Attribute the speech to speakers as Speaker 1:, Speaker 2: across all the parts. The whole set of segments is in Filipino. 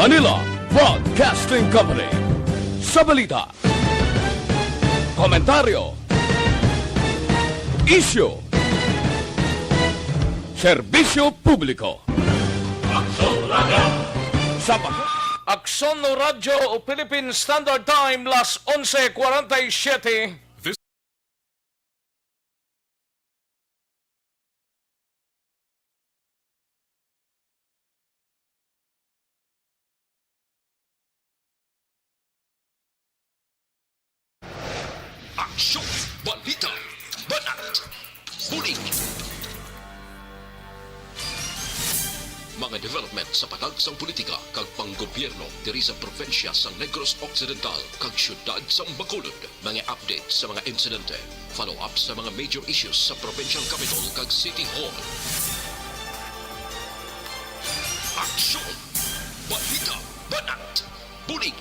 Speaker 1: Manila Broadcasting Company. Sa balita, komentaryo, issue, serbisyo publiko. Sa Aksyon no Radyo o Philippine Standard Time, las 11:47.
Speaker 2: Aksyon, Balita, Banat, Bulig. Mga development sa patagsang politika kag panggobyerno diri sa probinsya sang Negros Occidental kag syudad sang Bacolod. Mga update sa mga insidente, follow-up sa mga major issues sa provincial capital kag City Hall. Aksyon, Balita, Banat, Bulig.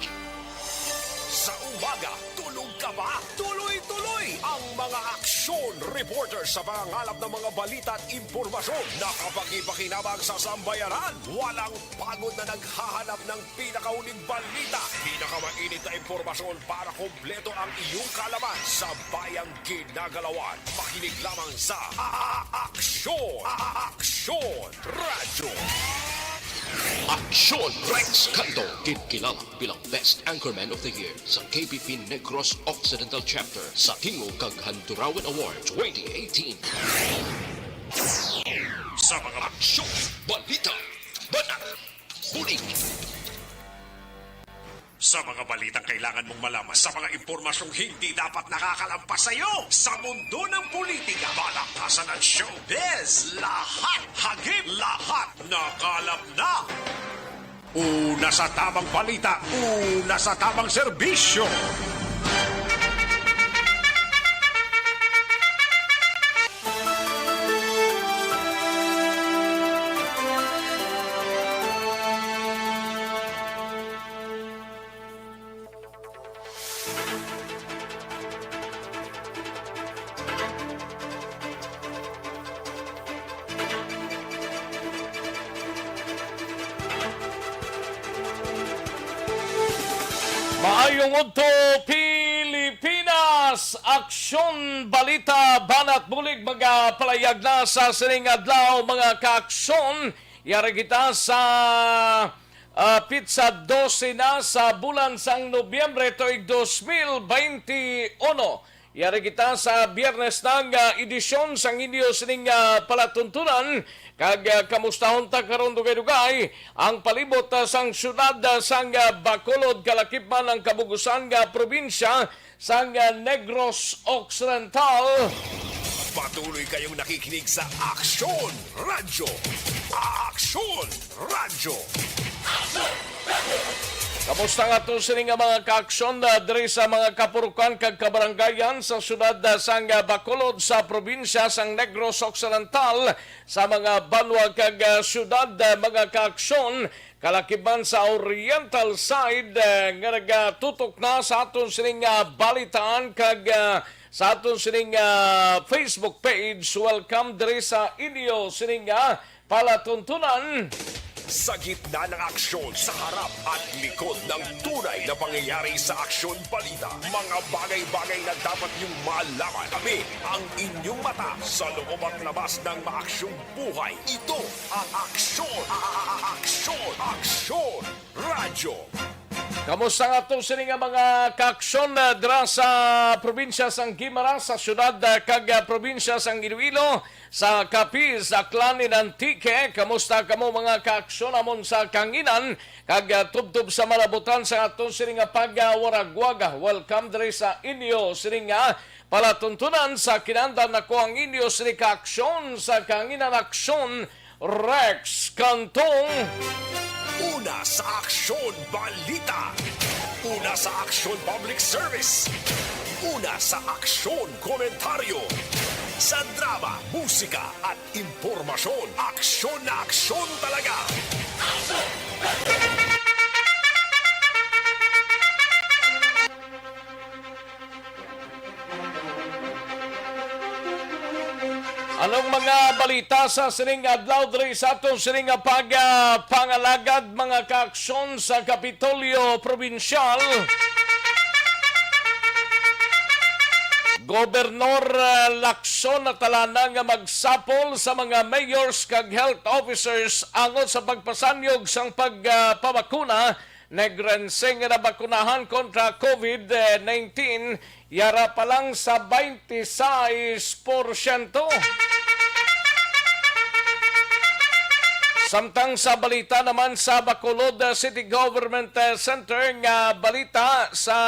Speaker 2: Sa umaga, tulog ka ba? Tuloy-tuloy ang mga aksyon reporter sa mga ngalap ng mga balita at impormasyon na kapag-ipakinabang sa sambayanan. Walang pagod na naghahanap ng pinakauling balita, pinakamainit na impormasyon para kumpleto ang iyong kalaman sa bayang kinagalawan. Makinig lamang sa Aksyon! Aksyon Radyo! Aksyon Rex Cantong, kilala bilang Best Anchorman of the Year sa KBP Negros Occidental Chapter sa Tingo kag Handurawan Award 2018. Sa mga aksyon, balita, banat, bulig. Sa mga balitang kailangan mong malaman, sa mga impormasyong hindi dapat nakakalampas sa iyo, sa mundo ng politika, balakasan at showbiz, lahat, hagip, lahat, nakalap na. Una sa tamang balita, una sa tamang serbisyo.
Speaker 1: Maayong udto Pilipinas, Aksyon, Balita, Banat, Bulig, mga palayag na sa sining adlaw, mga kaaksyon. Yari kita sa pizza 12 na sa bulan sang Nobyembre to'y 2021. Yari kita sa biyernes ng edisyon sang inyo sining palatuntunan. Kag kamustahon ta karon dugay-dugay ang palibot sang syudad sang Bacolod, kalakip man ang kabugusan nga probinsya sang Negros Occidental.
Speaker 2: Patuloy kayong nakikinig sa Aksyon Radyo. Aksyon Radyo.
Speaker 1: Kamusta nga to sining mga kaaksyon diri sa mga kapurukan kag kabaranggayan sa syudad sang Bacolod sa probinsya sang Negros Occidental, sa mga banwa kag syudad, mga kaaksyon kalakiban sa oriental side nga nagatutok na sa aton sining balitaan kag sa aton sining Facebook page. Welcome diri sa inyo sining palatuntunan.
Speaker 2: Sa gitna ng aksyon, sa harap at likod ng tunay na pangyayari sa Aksyon Balita, mga bagay-bagay na dapat niyong malaman. Kami ang inyong mata sa loob at labas ng maaksyong buhay. Ito ang Aksyon! Aksyon! Aksyon! Radyo!
Speaker 1: Kamusta nga to sining mga kaaksyon dira sa probinsya sang Guimaras, sa syudad kag probinsya sang Iloilo, sa Capiz, Aklan, Antique. Kamusta kamo mga kaaksyon amon sa Kanginan kag tubtub sa malabutan sa aton sining pagwaragwaga. Welcome diri sa inyo sining palatuntunan sa kinandan nako ang inyo sining kaaksyon sa Kanginan Aksyon Rex Cantong.
Speaker 2: Una sa Aksyon Balita. Una sa Aksyon Public Service. Una sa Aksyon Komentaryo. Sa drama, musika at impormasyon. Aksyon na aksyon talaga.
Speaker 1: Anong mga balita sa sining adlaw diri sa atong sining pangalagad mga kaaksyon sa Kapitolyo Probinsyal? Gobernador Lacson na talana nga magsapol sa mga mayors kag health officers angot sa pagpasanyog sang pagpabakuna. Nagrenseng na bakunahan kontra COVID-19 yara pa lang sa 26%. Samtang sa balita naman sa Bacolod City Government Center nga balita sa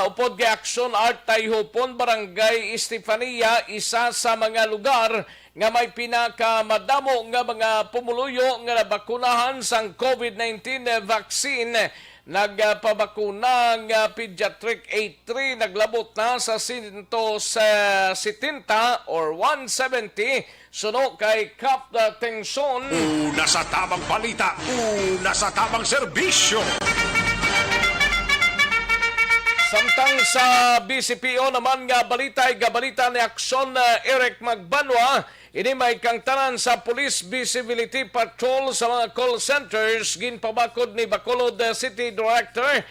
Speaker 1: upod nga Aksyon Art Tayhupon Barangay Estefania, isa sa mga lugar nga may pinakamadamo nga mga pumuluyo nga nabakunahan sang COVID-19 vaccine. Nagpabakuna nga pediatric 83 naglabot na sa 170 or 170 suno kay Cap Tengson.
Speaker 2: Una sa tamang balita, una sa tamang serbisyo.
Speaker 1: Samtang sa BCPO naman nga balita ay gabalita ni Aksyon Eric Magbanwa, ini may kang tanan sa Police Visibility Patrol sa mga call centers ginpabakod ni Bacolod City Director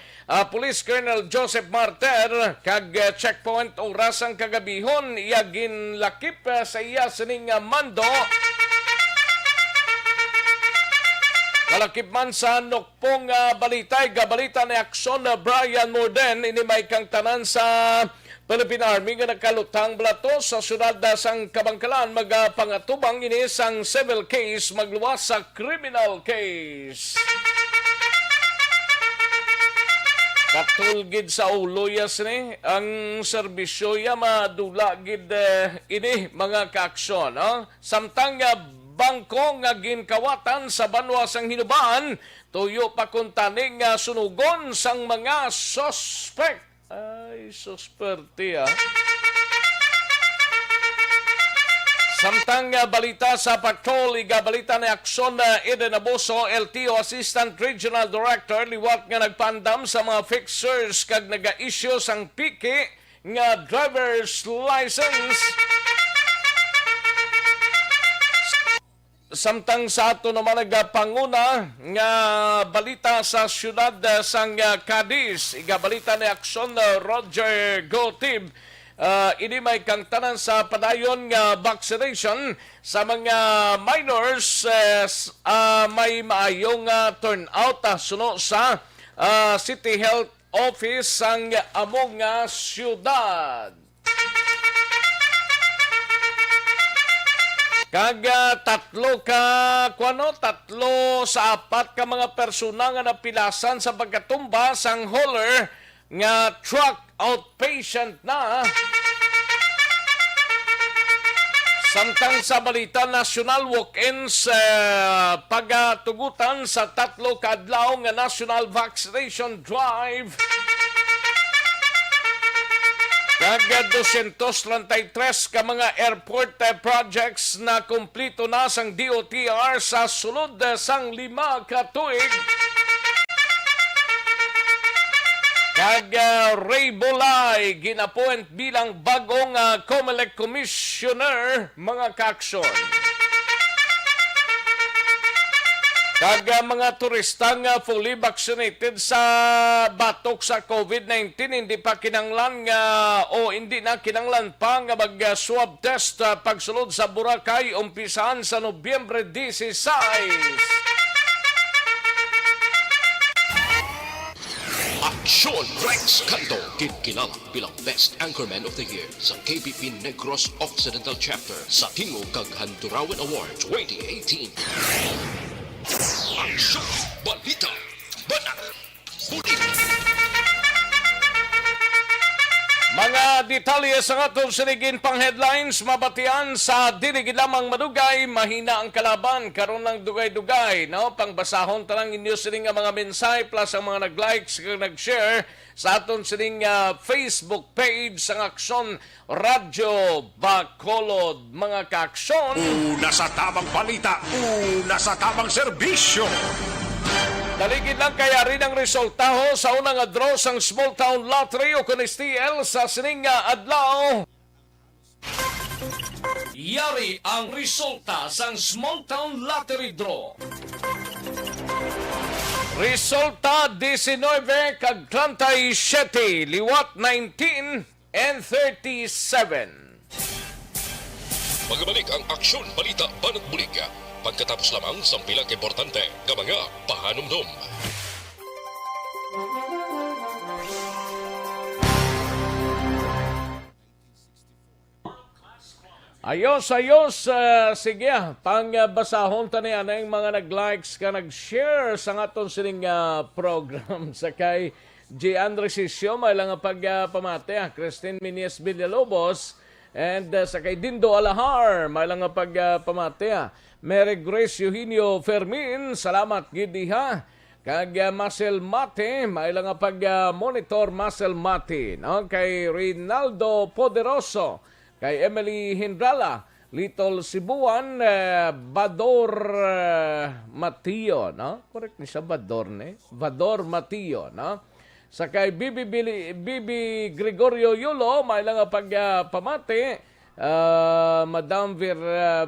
Speaker 1: Police Colonel Joseph Marter kag checkpoint oras ang kagabihon iya ginlakip sa iya sining mando. Kalakip man sa nokpong balitay, gabalita ni Aksyon Brian Morden, ini may kang tanan sa Philippine Army nga nagkalutang blato sa syudad sang Kabangkalan, magpangatubang ini sang civil case magluwas sa criminal case. Katulgid sa uluyas ni ang serbisyo ya madula gid ini mga kaaksyon. Samtang bangko nga ginkawatan sa banwa sang hinubaan, tuyo pa kuntaning sunugon sang mga suspect. Ay, susperte Samtang balita sa patrol, igabalita ni Aksyon Eden Abuso, LTO Assistant Regional Director, liwat nga nagpandam sa mga fixers kag naga-issue sang piki nga driver's license. Samtang sa ato naman nagpanguna nga balita sa siyudad sang Cadiz, igabalita ni Aksyon Roger Gotib, ini may kang tanan sa padayon nga vaccination sa mga minors, may maayong turnout suno sa City Health Office sang among siyudad. Kag tatlo sa apat ka mga persona nga napilasan sa pagkatumba sang hauler nga truck outpatient na. Samtang sa balita national walk-ins pagatugutan sa tatlo kadlaw nga national vaccination drive. Kag 233 ka mga airport projects na kumplito na sang DOTR sa sulod sang 5 ka tuig. Kag Ray Bolay ginapoint bilang bagong COMELEC Commissioner mga kaaksyon. Kag mga turista nga fully vaccinated sa batok sa COVID-19 hindi pa kinanglan nga o hindi na kinanglan pa nga mag-swab test pagsulod sa Boracay umpisahan sa Nobyembre 16.
Speaker 2: Aksyon Rex Cantong kinkilang bilang Best Anchorman of the Year sa KBP Negros Occidental Chapter sa Tingog kag Handurawan Award 2018. Aksyon, balita, banat, bulig.
Speaker 1: Mga detalye sa atong sinigin pang headlines, mabatian sa diligid lamang madugay, mahina ang kalaban, karon ng dugay-dugay, no? Pangbasahon tanang inyo sining mga mensahe plus ang mga nag-likes kag nag-share sa aton sining Facebook page sang Aksyon Radyo Bacolod mga kaaksyon.
Speaker 2: Una sa tamang balita, una sa tamang serbisyo.
Speaker 1: Daligid lang kaya rin ang resultaho sa unang draw sang Small Town Lottery o kung STL sa sining adlaw. Yari ang resulta sang Small Town Lottery Draw. Resulta 19 kag 37, liwat 19 and 37.
Speaker 2: Magbalik ang Aksyon, Balita, Banat, Bulig. Pagkatapos lamang sa pilang importante nga mga pahanumdum.
Speaker 1: Ayos, sige, pangbasahon ta niya na yung mga nag-likes ka, nag-share sa aton sining program sa kay G. Andres Sisyo, may lang pagpamate, Christine Minies Villalobos, and sa kay Dindo Alahar, may lang pagpamate, Mary Grace Eugenio Fermin, salamat gidi ha, kag Marcel Mate, may lang monitor Marcel Mate, no? Kay Rinaldo Poderoso, kay Emily Hindrala, Little Cebuan, Bador Matio, no? Correct ni siya, Bador Matio, no? Sa kay Bibi Gregorio Yulo, may lang pagpamati, Madam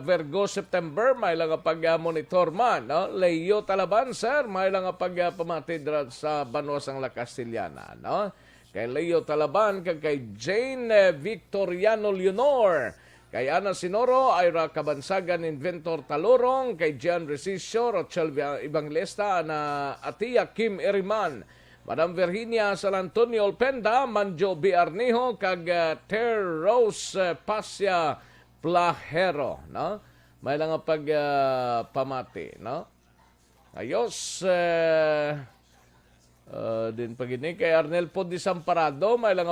Speaker 1: Virgo September, may lang monitor man, no? Leo Talaban, sir, may lang pagpamati sa Banuasang La Castellana, no? Kay Leo Talaban, kay Jane Victoriano Leonor, kay Ana Sinoro, Ira Kabansagan, Inventor Talorong, kay Gian Resisio, Rochelle Evangelista, na Atia Kim Eriman, Madam Virginia San Antonio Olpenda, Manjo B. Arnijo, kag Ter Rose Pasya Plahero, no? May lang pamati, no? Ayos, din pagini kay Arnel po di Samparado, may lang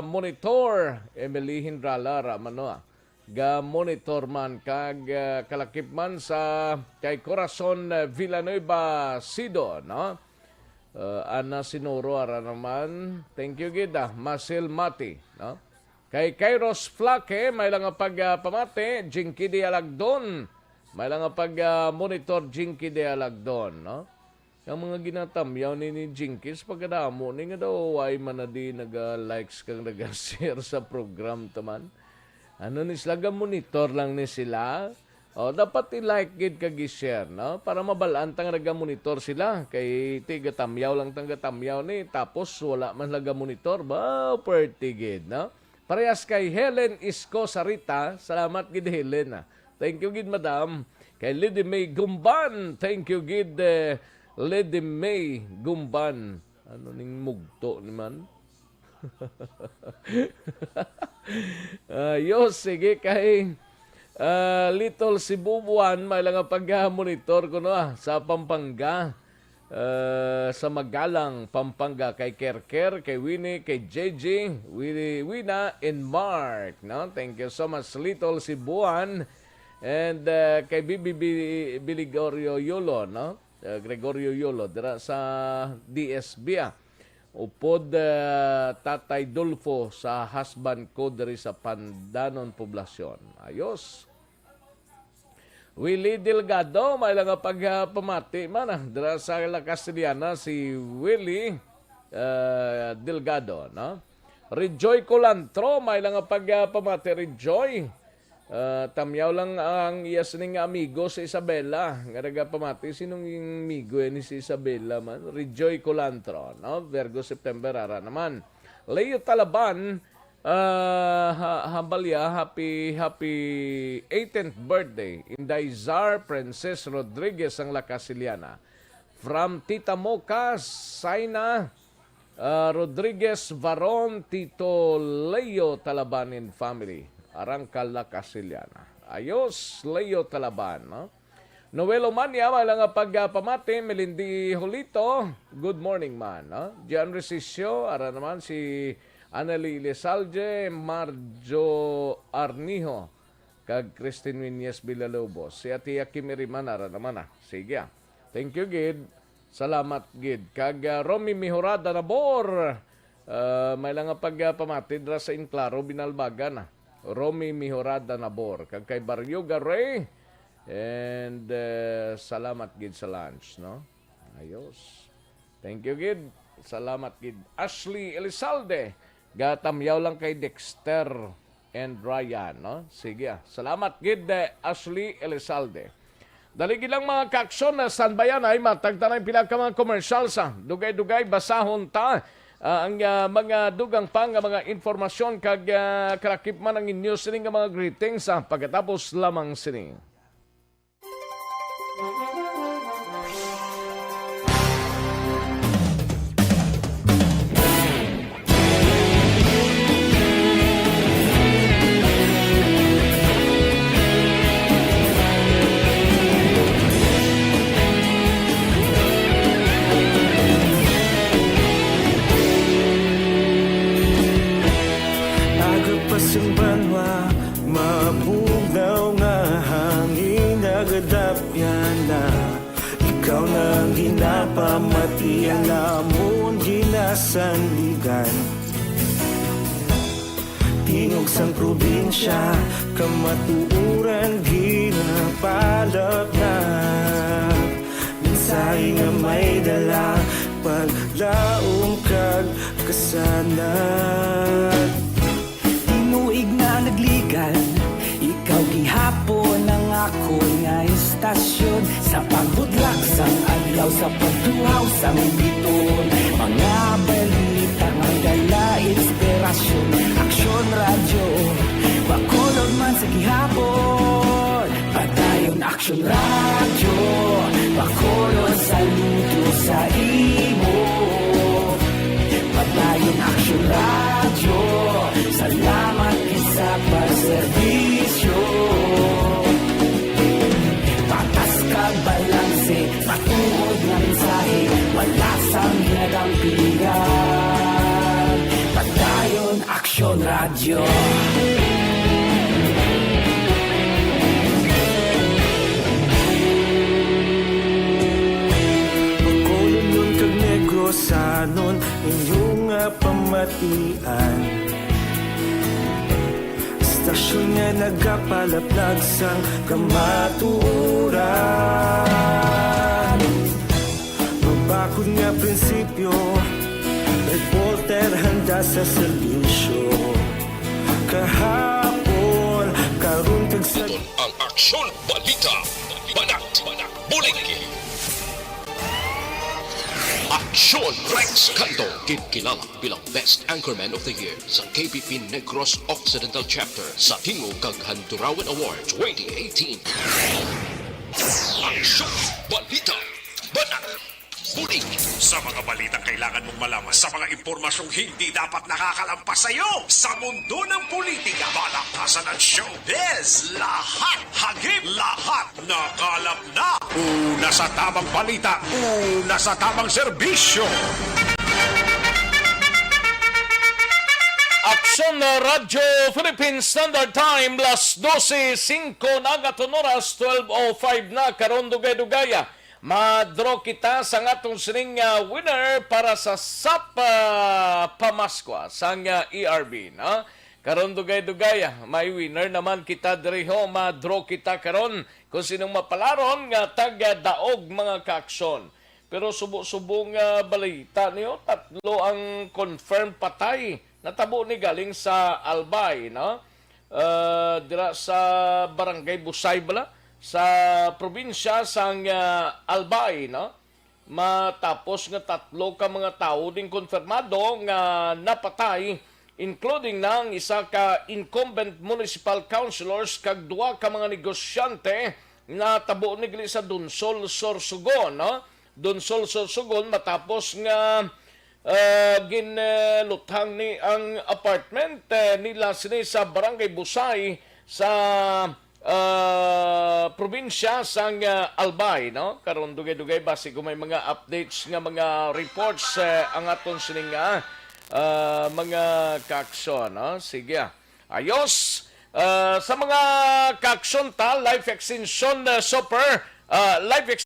Speaker 1: monitor Emily Hindrala Ramano, ga monitor man kag kalakip man sa kay Corazon Villanueva Sido, no? Ana Sinoro ara naman, thank you gida Masil Mati, no? Kay Kairos Flake, may lang pamati Jinky de Alagdon, may lang monitor Jinky de Alagdon, no? Ang mga ginatamyaw ni Jinkins, pagkadamo ni nga daw, ay man na di nag-likes kang nag-share sa program taman. Ano ni sila, monitor lang ni sila. O, dapat i-like gid kag i-share, no? Para mabalaan tang nag-monitor sila. Kay tigatamyaw lang tang gatamyaw ni, tapos wala man nag-monitor, ba, perti gid, no? Parehas kay Helen Isko Sarita, salamat gid Helen. Thank you gid, madam. Kay Lady May Gumban, thank you gid, Lady May Gumban. Ano ning mugto ni man? Ayos, sige kay Little Cebuan, may lang pag-monitor ko no, sa Pampanga. Sa Magalang, Pampanga, kay Kerker, kay Winnie, kay JJ, Wina, and Mark. No? Thank you so much, Little Cebuan. And kay Bibi Biligorio Yulo, no? Gregorio Yolo dira sa DSB upod Tatay Dulfo sa husband ko diri sa Pandanon Poblasyon. Ayos. Willie Delgado, may lang pagpamati man dira sa La Castellana, si Willie Delgado, no? Rejoy Colantro, may lang pagpamati Rejoy. Tamyaw lang ang iyas ning amigo sa Isabela. Nga nagapamati, sinong yung amigo ni si Isabela man? Rejoy Colantro, no? Virgo September, ara naman. Leo Talaban, Hambalya, happy 18th birthday. Inday Zar Princess Rodriguez ang La Casiliana. From Tita Moca, Saina, Rodriguez Varon, Tito Leo Talaban and family. Arangkal La Casiliana. Ayos, Leo Talaban, no? Noelo Mania, walang pagpamati, Melindi Julito, good morning man, no? Gian Resisio, ara naman si Anneli Lesalje, Marjo Arnijo, kag Christine Minies Villalobos. Si Atia Kimiriman, ara naman Sige Thank you, Gid. Salamat, Gid. Kag Romy Mihorada Nabor, may lang pagpamati, dra sa Inclaro, Binalbagan, Romy Mihorada Nabor, kag kay Barrio Garay, and salamat gid sa lunch, no? Ayos. Thank you gid. Salamat gid. Ashley Elizalde, gatamyaw lang kay Dexter and Ryan. No? Sige. Salamat, gid Ashley Elizalde. Dali gilang mga kaaksyon na sanbayan ay matagtanay pila ka mga komersyal sa dugay-dugay basahon ta ang mga dugang pang mga informasyon kag kalakip man ang news sining mga greetings sa pagkatapos lamang sini.
Speaker 3: Pasang banwa, mabugaw nga hangin nagadapyan na ikaw nang ginapamatian namon ginasanligan. Tingog sang probinsya, kamatuuran ginapalap na minsay nga may dala paglaong kag kasanat. Tinuig na nagligan, ikaw gihapon ang ako nga istasyon sa pagbudlak sang adlaw sa pagtuhaw sa biton. Mga balita nga dala inspirasyon, aksyon radyo, bakolod man sa gihapon. Padayon aksyon radyo, bakolod saludo sa imo. Padayon aksyon radyo, salamat isa pagserbisyo. Patas ka balanse, matuod na mensahe, wala sang hinagang pilihan. Padayon aksyon radyo. Bakolon nun kag negrosanon, inyong pamatian. Stasyon nga nagapalaplag sang kamaturan. Mabakod nga prinsipyo, reporter handa sa serbisyo. Kahapon, karun kag sa...
Speaker 2: Ang Aksyon Balita, Banat, Bulig. Aksyon Rex Cantong, kinilala bilang Best Anchorman of the Year sa KBP Negros Occidental Chapter sa Tingog kag Handurawan Award 2018. Aksyon Balita, Banat, Bulig.
Speaker 4: Sa mga balitang kailangan mong malaman, sa mga impormasyong hindi dapat nakakalampas sa iyo, sa mundo ng politika, balakasan at showbiz, lahat, hagip, lahat, nakalap na. Una sa tamang balita, una sa tamang serbisyo.
Speaker 1: Aksyon na Radyo Philippine Standard Time, las 12:05 na gaton oras, 12:05 na karon dugay-dugaya. Madro kita sa atong sining winner para sa SAP Pamaskwa sang ERB. No? Karon dugay-dugay, may winner naman kita diriho, madro kita karon kung sinong mapalaron nga taga-daog mga kaaksyon. Pero subo-subong balita niyo, 3 ang confirmed patay. Natabo ni galing sa Albay, no? Dira sa Barangay Busay bala sa probinsya sang Albay, no? Matapos nga 3 ka mga tao ding konfirmado nga napatay, including nang isa ka incumbent municipal councilors kag 2 ka mga negosyante na tabo nigli sa Dunsol, Sorsogon, no? Dunsol, Sorsogon, matapos nga ginluthang ni ang apartment nila sini sa Barangay Busay sa probinsya sang Albay, no? Karon dugay-dugay base kung may mga updates nga mga reports ang aton sining mga kaaksyon, no? Sige. Ayos. Sa mga kaaksyon ta, life extension super, life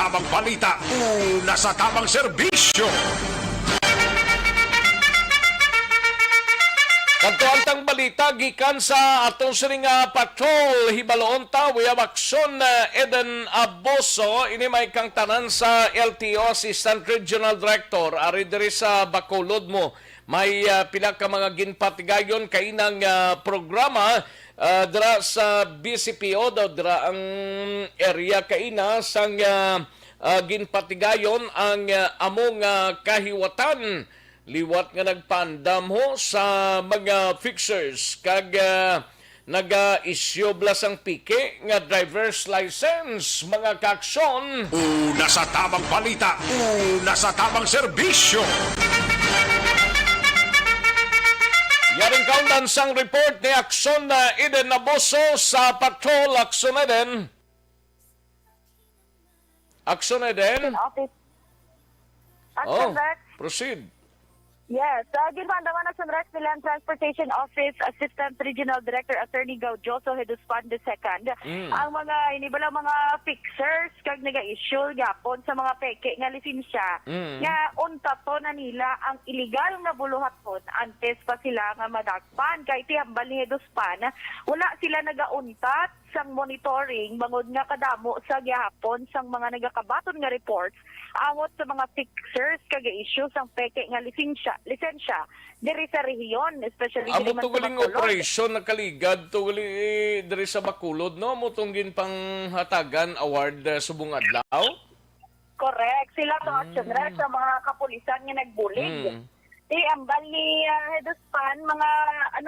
Speaker 4: tamang balita, una sa tamang serbisyo.
Speaker 1: Kantuantang balita gikan sa atong sining patrol hibaloon ta we have Aksyon Eden Aboso ini may kang tanan sa LTO Assistant Regional Director ari diri sa Bacolod mo may pila ka mga ginpatigayon kainang programa dira sa BCPO daw dira ang area kaina sang ginpatigayon ang among kahiwatan liwat nga nagpandam ho sa mga fixers kag naga-issue blas ang pike nga driver's license mga kaaksyon.
Speaker 4: Una sa tamang balita, una sa tamang serbisyo.
Speaker 1: Yaring kaundan sang report ni Aksyon Eden Aboso sa Patrol Aksyon Eden. Aksyon Eden.
Speaker 5: Office.
Speaker 1: Oh,
Speaker 5: Action Rex.
Speaker 1: proceed.
Speaker 5: Yes, ginpandaman Action Rex nila ang Transportation Office Assistant Regional Director Attorney Gaudioso Heduspan II. Ang mga inibala mga fixers kag naga-issue gapon sa mga peke nga lisensya nga unta to na nila ang illegal nga buluhaton antes pa sila nga madagpan kay tihambal ni Heduspan wala sila nagauntat sang monitoring bangod nga kadamo sa gihapon sang mga nagakabaton nga reports amot sa mga fixers kag issue sang peke nga lisensya diri sa rehiyon especially
Speaker 1: Amo
Speaker 5: diri man sa
Speaker 1: tuguling
Speaker 5: Bacolod.
Speaker 1: operation nakaligad tuguli diri sa Bacolod no mo tunggin pang hatagan award subong adlaw.
Speaker 5: Correct, sila to Action Rex sa mga kapulisan nga nagbulig. Ambal ni Heduspan, mga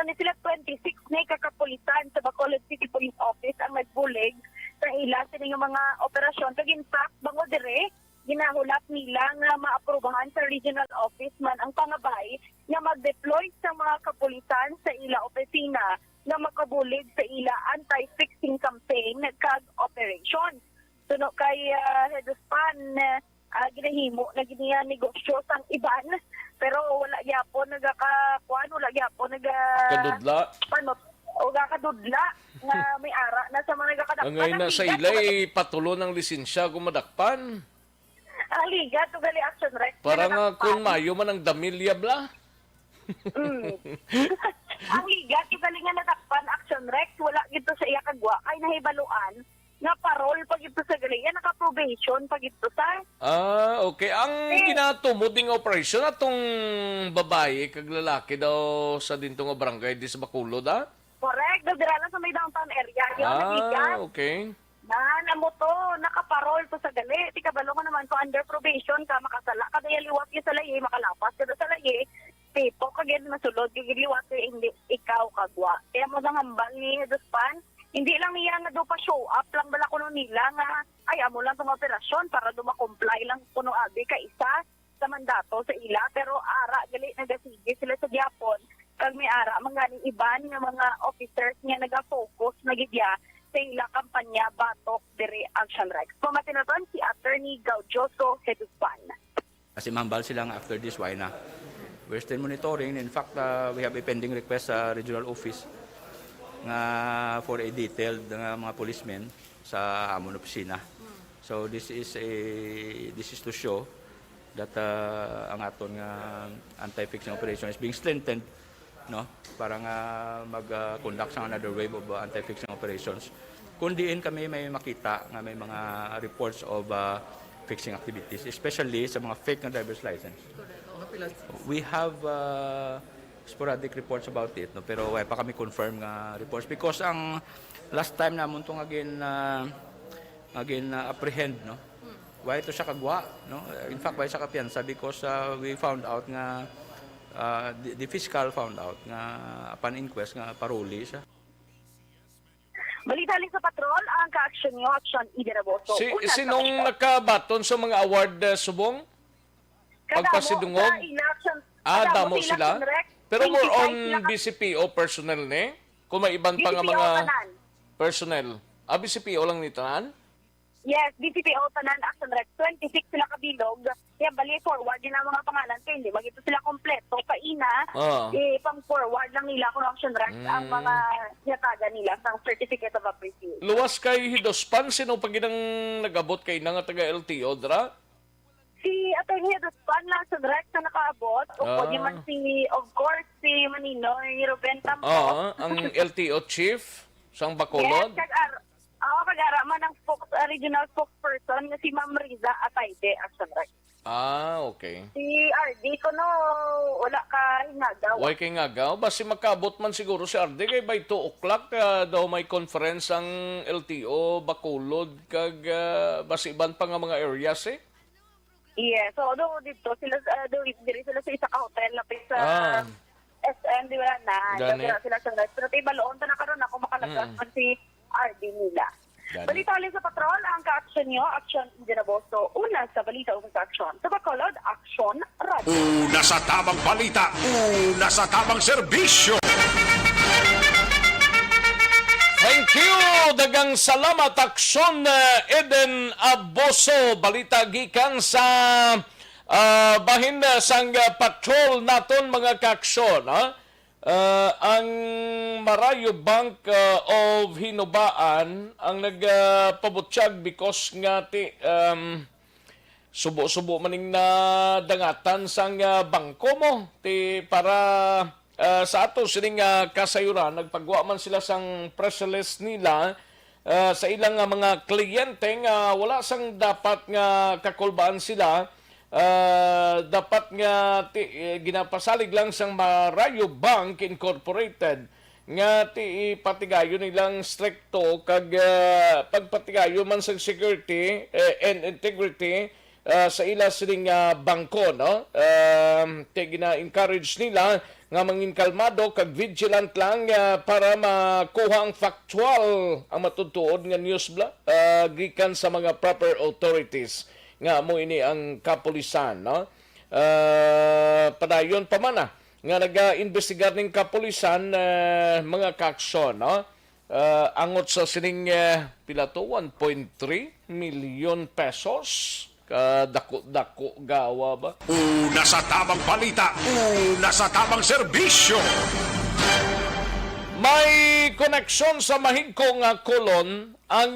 Speaker 5: ni sila 26 na kakapulisan sa Bacolod City Police Office ang nagbulig sa ila sa nga mga operasyon. Kag in fact, bango dire, ginahulap nila nga maaprubahan sa regional office man ang pangabay nga mag-deploy sa mga kapulisan sa ila opisina nga makabulig sa ila anti-fixing campaign kag operation. Tuno kay Heduspan, ginahimo na giniya negosyo sang iban pero wala gyapon nagakakuan wala gyapon
Speaker 1: Kadudla.
Speaker 5: o kakadudla nga may ara na sa mga nagakadakpan.
Speaker 1: Ang ngayon na sa ilay patulo ng lisensya gumadakpan.
Speaker 5: Ang liga to gali Action Rex.
Speaker 1: Para nga
Speaker 5: nadakpan.
Speaker 1: kung mayo man ang damilya bla.
Speaker 5: Ang liga to gali nga nadakpan Action Rex wala gito sa iya kagwa kay nahibaluan nga parol pag ito sa gali yan naka-probation pag ito sa
Speaker 1: Okay. Ang ginatumod ng operation atong babae kag lalaki daw sa dintong nga barangay di sa Bacolod
Speaker 5: correct dira lang sa may downtown area yon nagigas
Speaker 1: okay.
Speaker 5: namo to nakaparol to sa gali ti kabalo nga naman ko under probation ka makasala kada liwat ka sa layi makalapas kada sa layi tipo kagid masulod kag liwat hindi ikaw kagwa kaya mo nang hambal ni Heduspan hindi lang niya nga do pa show up lang bala kuno nila nga ay amo lang tong operasyon para do ma-comply lang kuno abi ka isa sa mandato sa ila pero ara gali nagasige sila sa gyapon kag may ara mga iban nga mga officers nga naga-focus nagidya sa ila kampanya batok diri Action Rex. Pumatinaton si Attorney Gaudioso Heduspan.
Speaker 6: Kasi mambal silang after this, why na? We're still monitoring. In fact, we have a pending request sa regional office nga for a detailed mga policemen sa amon opisina. So this is to show that ang aton nga anti-fixing operation is being strengthened, no, para nga mag-conduct sa another wave of anti-fixing operations. Kundiin kami may makita nga may mga reports of fixing activities, especially sa mga fake na driver's license. We have sporadic reports about it, no, pero wala pa kami confirm nga reports because ang last time namon tong again apprehend, no. Why ito siya kagwa, no? In fact, why siya kapiyansa because we found out nga the fiscal found out nga upon inquest nga paroli siya.
Speaker 5: Balita sa patrol ang ka-action nyo, Action Eden Aboso.
Speaker 1: Sinong nakabaton sa mga award subong? Pagpasidungog? Damo sila? Pero more on BCPO personnel ne? Kung may ibang pa nga mga personnel. BCPO lang nito nan?
Speaker 5: Yes, BCPO tanan Action Rex 26 sila kabilog. Kaya bali forward din ang mga pangalan kay hindi magito sila kompleto paina. Pang forward lang nila kung Action Rex ang mga yataga nila sang certificate of appreciation.
Speaker 1: luwas kay Hidospan, sino pag ginang nag-abot kay na nga taga LTO, dra?
Speaker 5: Si Atty. Duspan lang sa direct na nakaabot. O di man of course, si Maninoy Ruben Tampo.
Speaker 1: Ang LTO chief sang Bacolod.
Speaker 5: Yes, kag-ara man ang regional spokesperson na si Ma'am Riza Atayde as direct.
Speaker 1: Okay.
Speaker 5: Si RD ko no, wala ka hinagaw.
Speaker 1: Why kay ngagaw? Basi makabot man siguro si RD kay by 2 o'clock daw may conference ang LTO, Bacolod, kag basi iban pa nga mga areas eh.
Speaker 5: Yes, so dito sila diri sila sa isa ka hotel lapit sa SM, di ba na?
Speaker 1: Gani.
Speaker 5: Sila sa rest. Pero baloon ta na karon ako makalagas man si RD nila.
Speaker 1: Gani.
Speaker 5: Balita ulit sa patrol, ang ka-aksyon nyo, Aksyon Dinaboso. Una sa balita o sa aksyon. Sa Bacolod, Aksyon Radio.
Speaker 4: Una sa tamang balita, una sa tamang serbisyo.
Speaker 1: Thank you! Dagang salamat, Aksyon Eden Aboso. Balita gikan sa bahin sang patrol naton mga kaaksyon. Ang Marayo Bank of Hinubaan ang nagpabutsyag because nga subo-subo maning na dangatan sang bangko mo para sa ato sining kasayuran nagpagwa man sila sang press release nila sa ilang mga kliyente nga wala sang dapat nga kakulbaan sila. Dapat nga ginapasalig lang sang Marayo Bank Incorporated nga ipatigayo nilang stricto kag pagpatigayo man sang security and integrity sa ila sining bangko, no? Gina-encourage nila nga mangin kalmado kag vigilant lang para makuha ang factual ang matutuod nga news gikan sa mga proper authorities nga mo ini ang kapulisan, no? Padayon pa man nga naga-investigar ning kapulisan mga kaaksyon, no? Angot sa sining pila to 1.3 million pesos kadako-dako gawa ba?
Speaker 4: Una sa tamang balita, una sa tamang serbisyo.
Speaker 1: May koneksyon sa mahigkong kolon ang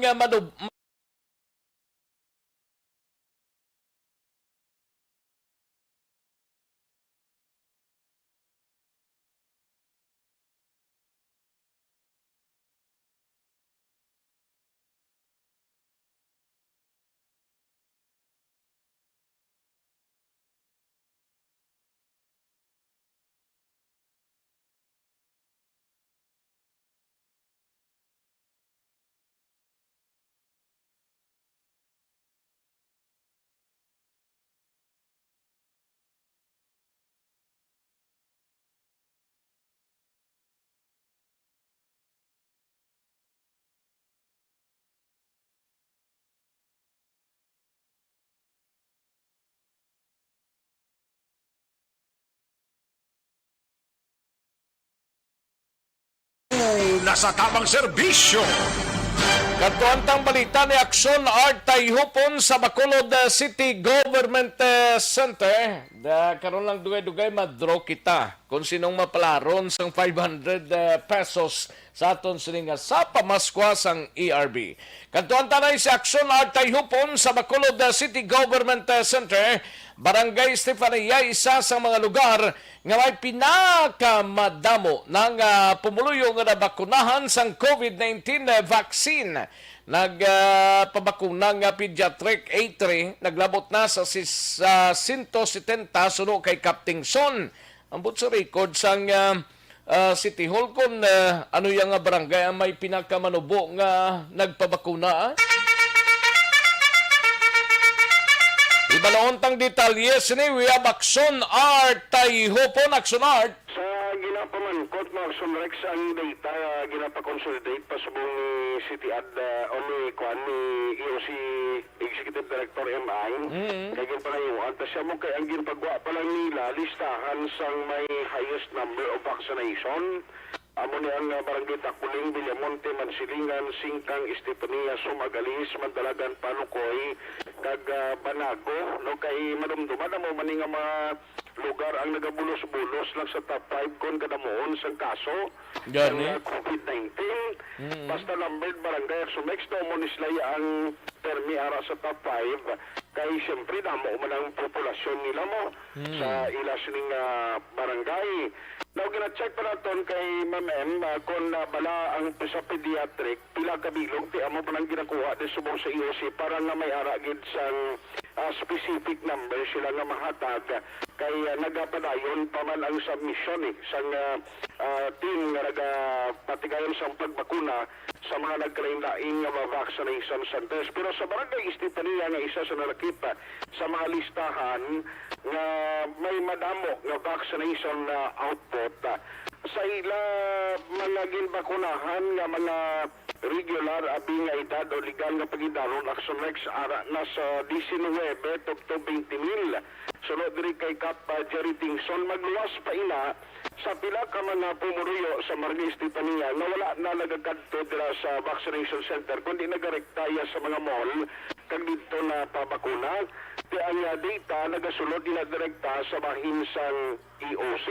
Speaker 4: Una sa tamang serbisyo.
Speaker 1: Katuantang balita ni Aksyon Art Tayhupon sa Bacolod City Government Center. Karon lang dugay-dugay madro kita kung sinong mapalaron sang 500 pesos sa aton sininga sa pamaskwa sang ERB. Katuanta na si Aksyon Art Tayhupon sa Bacolod City Government Center, Barangay Estefania, isa sa mga lugar nga may pinakamadamo ng pumuluyo nga nabakunahan sang COVID-19 vaccine. Nagpabakuna nga pediatric A3 naglabot na sa 170 suno kay Captain Son. Ambot sa record sang City Hall kung ano yung barangay ang may pinakamanubo nga nagpabakuna. Ibalaon tang detalyes ni we have Aksyon Art Tayhupon. Aksyon Art.
Speaker 7: Sa ginapaman, Court mo Aksyon Rex ang data ginapakonsolidate pa sa buong City Ad ni EOC Executive Director MI. Kaya panayuan, tas siya mo kay ang ginpagwa pa lang nila listahan sang may highest number of vaccination. Amo ni ang barangay Takuling, Villamonte, Mansilingan, Singkang, Estefania, Sumagalis, Mandalagan, Palukoy, kag Banago, no kay madumduman mo maning mga lugar ang nagabulos-bulos lang sa top 5 kon kadamoon sa kaso
Speaker 1: Gani.
Speaker 7: ng COVID-19. Basta numbered barangay Aksyon next to mo nislay ang termi ara sa top 5 kay siyempre damo man ang populasyon nila mo sa ilas ning barangay. Now, gina-check pa natin kay Ma'am M kung bala ang sa pediatric, pila kabilog, ti amo pa nang ginakuha din subong sa IOC para nga may aragid sang specific number sila nga mahatag kay nagapadayon pa man ang submission sang team nga nagapatigayon sang pagbakuna sa mga nagkalain-laing nga vaccination centers. Pero sa barangay Estefania nga isa sa nalakita sa mga listahan nga may madamo nga vaccination output sa ila mga ginbakunahan nga mga regular abi nga edad o legal nga pagidaron Aksyon Rex ara na sa 19 to 20,000. Sunod diri kay Kap Jerry Tingson magluwas pa ina sa pila ka mga pumuruyo sa Margis Estefania na wala na nagakadto dira sa vaccination center kundi nagarektaya sa mga mall kag dito na pabakuna. Di ang data nagasulod nila direkta sa bahin sang EOC.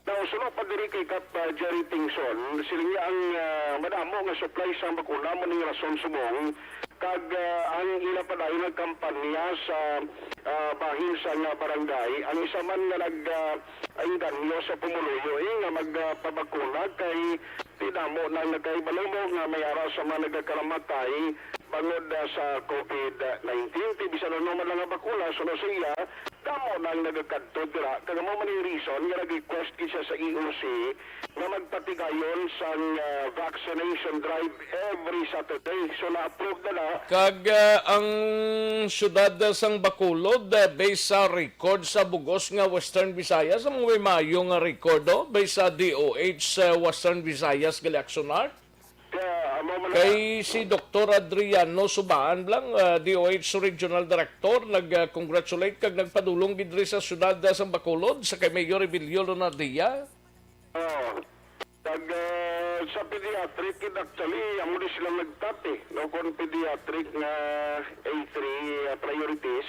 Speaker 7: Now, sunod pa diri kay Kap Jerry Tingson, sila ang madamo nga supply sa bakuna mo ning rason sumong kag ang ila pa dayon ng kampanya sa bahin sa barangay ang isa man nga nag-inganyo sa pumuluyo nga magpabakuna kay tinamo na nagkaibalo nga may ara sa mga nagkakaramatay bangod sa COVID-19. Bisa na naman lang ang bakuna sunod sa iya kamo nang nagkadto dira kag mo man yung reason nga nag-request siya sa EOC nga magpatigayon sa vaccination drive every Saturday. So na-approve na
Speaker 1: Kag ang syudad sang Bacolod based sa record sa bugos nga Western Visayas ang may mayo nga record based sa DOH Western Visayas gali aksyonar. Kay si Dr. Adriano Subaan lang, DOH Regional Director, nag-congratulate kag nagpadulong gidri sa syudad sa Bacolod sa kay Mayor Emilio Lonardia.
Speaker 7: Sa pediatric, actually, amo din silang nagtati. No, kung pediatric nga A3 priorities,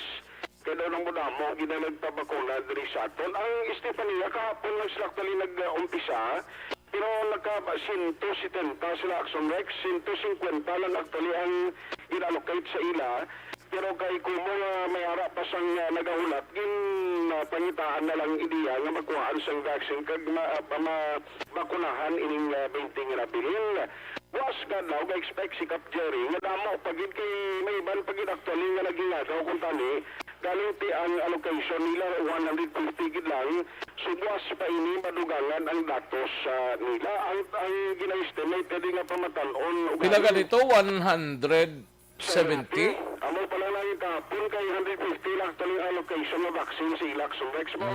Speaker 7: kaya daw nang mudamo, ginanagpabakuna diri sa aton. Ang Estefania, kahapon lang sila actually nag-umpisa, pero naka-170 sila Aksyon Rex, 150 lang actually ang in-allocate sa ila. Pero kay kumo may ara pa sang nagahulat, pangitaan na lang ideya nga magkuhaan sang vaccine kag mabakunahan ining 20 nga nabilin. Was ka daw, expect si Kap Jerry nga damo pagid kay may iban pagid actually nga nagingagaw kung tani galing ti ang allocation nila 150 gid lang subwas pa ini madugangan ang datos nila ang gina-estimate kadi nga pamatan-on
Speaker 1: Pila ka dito? 170?
Speaker 7: Amo pala lang yung kapon kay 150 lang tuloy allocation na vaccine sa Aksyon Rex mo.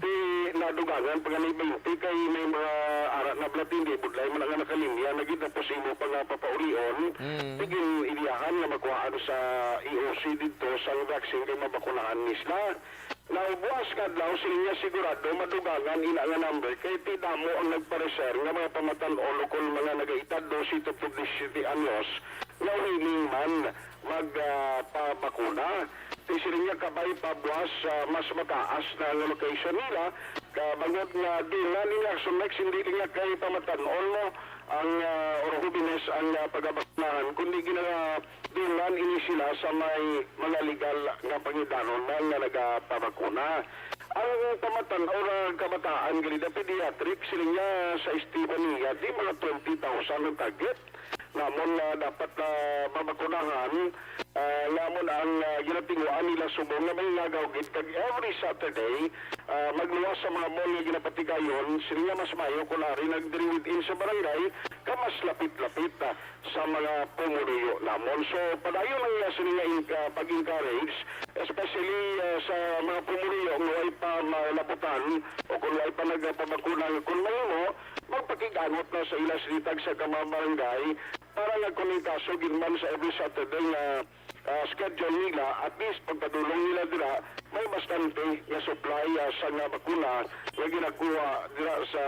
Speaker 7: Di nadugangan pag ganay 20 kay may mga arat na blatin di budlay man nga nakalinya nagid na posible pa nga papaurion. Tigin iliyahan nga magkuhaan sa EOC dito sa vaccine kay mabakunahan nisla. Naubuas ka daw sila sigurado madugangan ina nga number kay ti damo ang nagpareser nga mga pamatan-on kung mga nagaitad 12 to 17 anyos na willing man magpabakuna. Sila niya kabay pabuas mas mataas na location nila. Kabangod nga din nga nila Aksyon Rex hindi niya kay pamatan-on mo ang orhubines ang pagabakunahan kundi ginadungan ini sila sa may mga legal nga pangidanon nga nagapabakuna. Ang pamatan o kabataan ganida pediatric sila niya sa Estefania di mga 20,000 ang target. Namon dapat mabakunahan namon ang ginatinguan nila subong na may nagawgit kag every Saturday magluwas sa mga mall nga ginapatigayon sila mas mayo kunari nagdiri within sa barangay ka mas lapit-lapit sa mga pumuruyo namon. So padayon lang sila pag-encourage especially sa mga pumuruyo nga way pa malaputan o kung way pa nagpabakuna kung may mo magpakiganot na sa ilas litag sa barangay para nagkomikaso ginman sa every Saturday na schedule nila at least pagpadulong nila dira may bastante nga supply sa nga bakuna nga ginakuha dira sa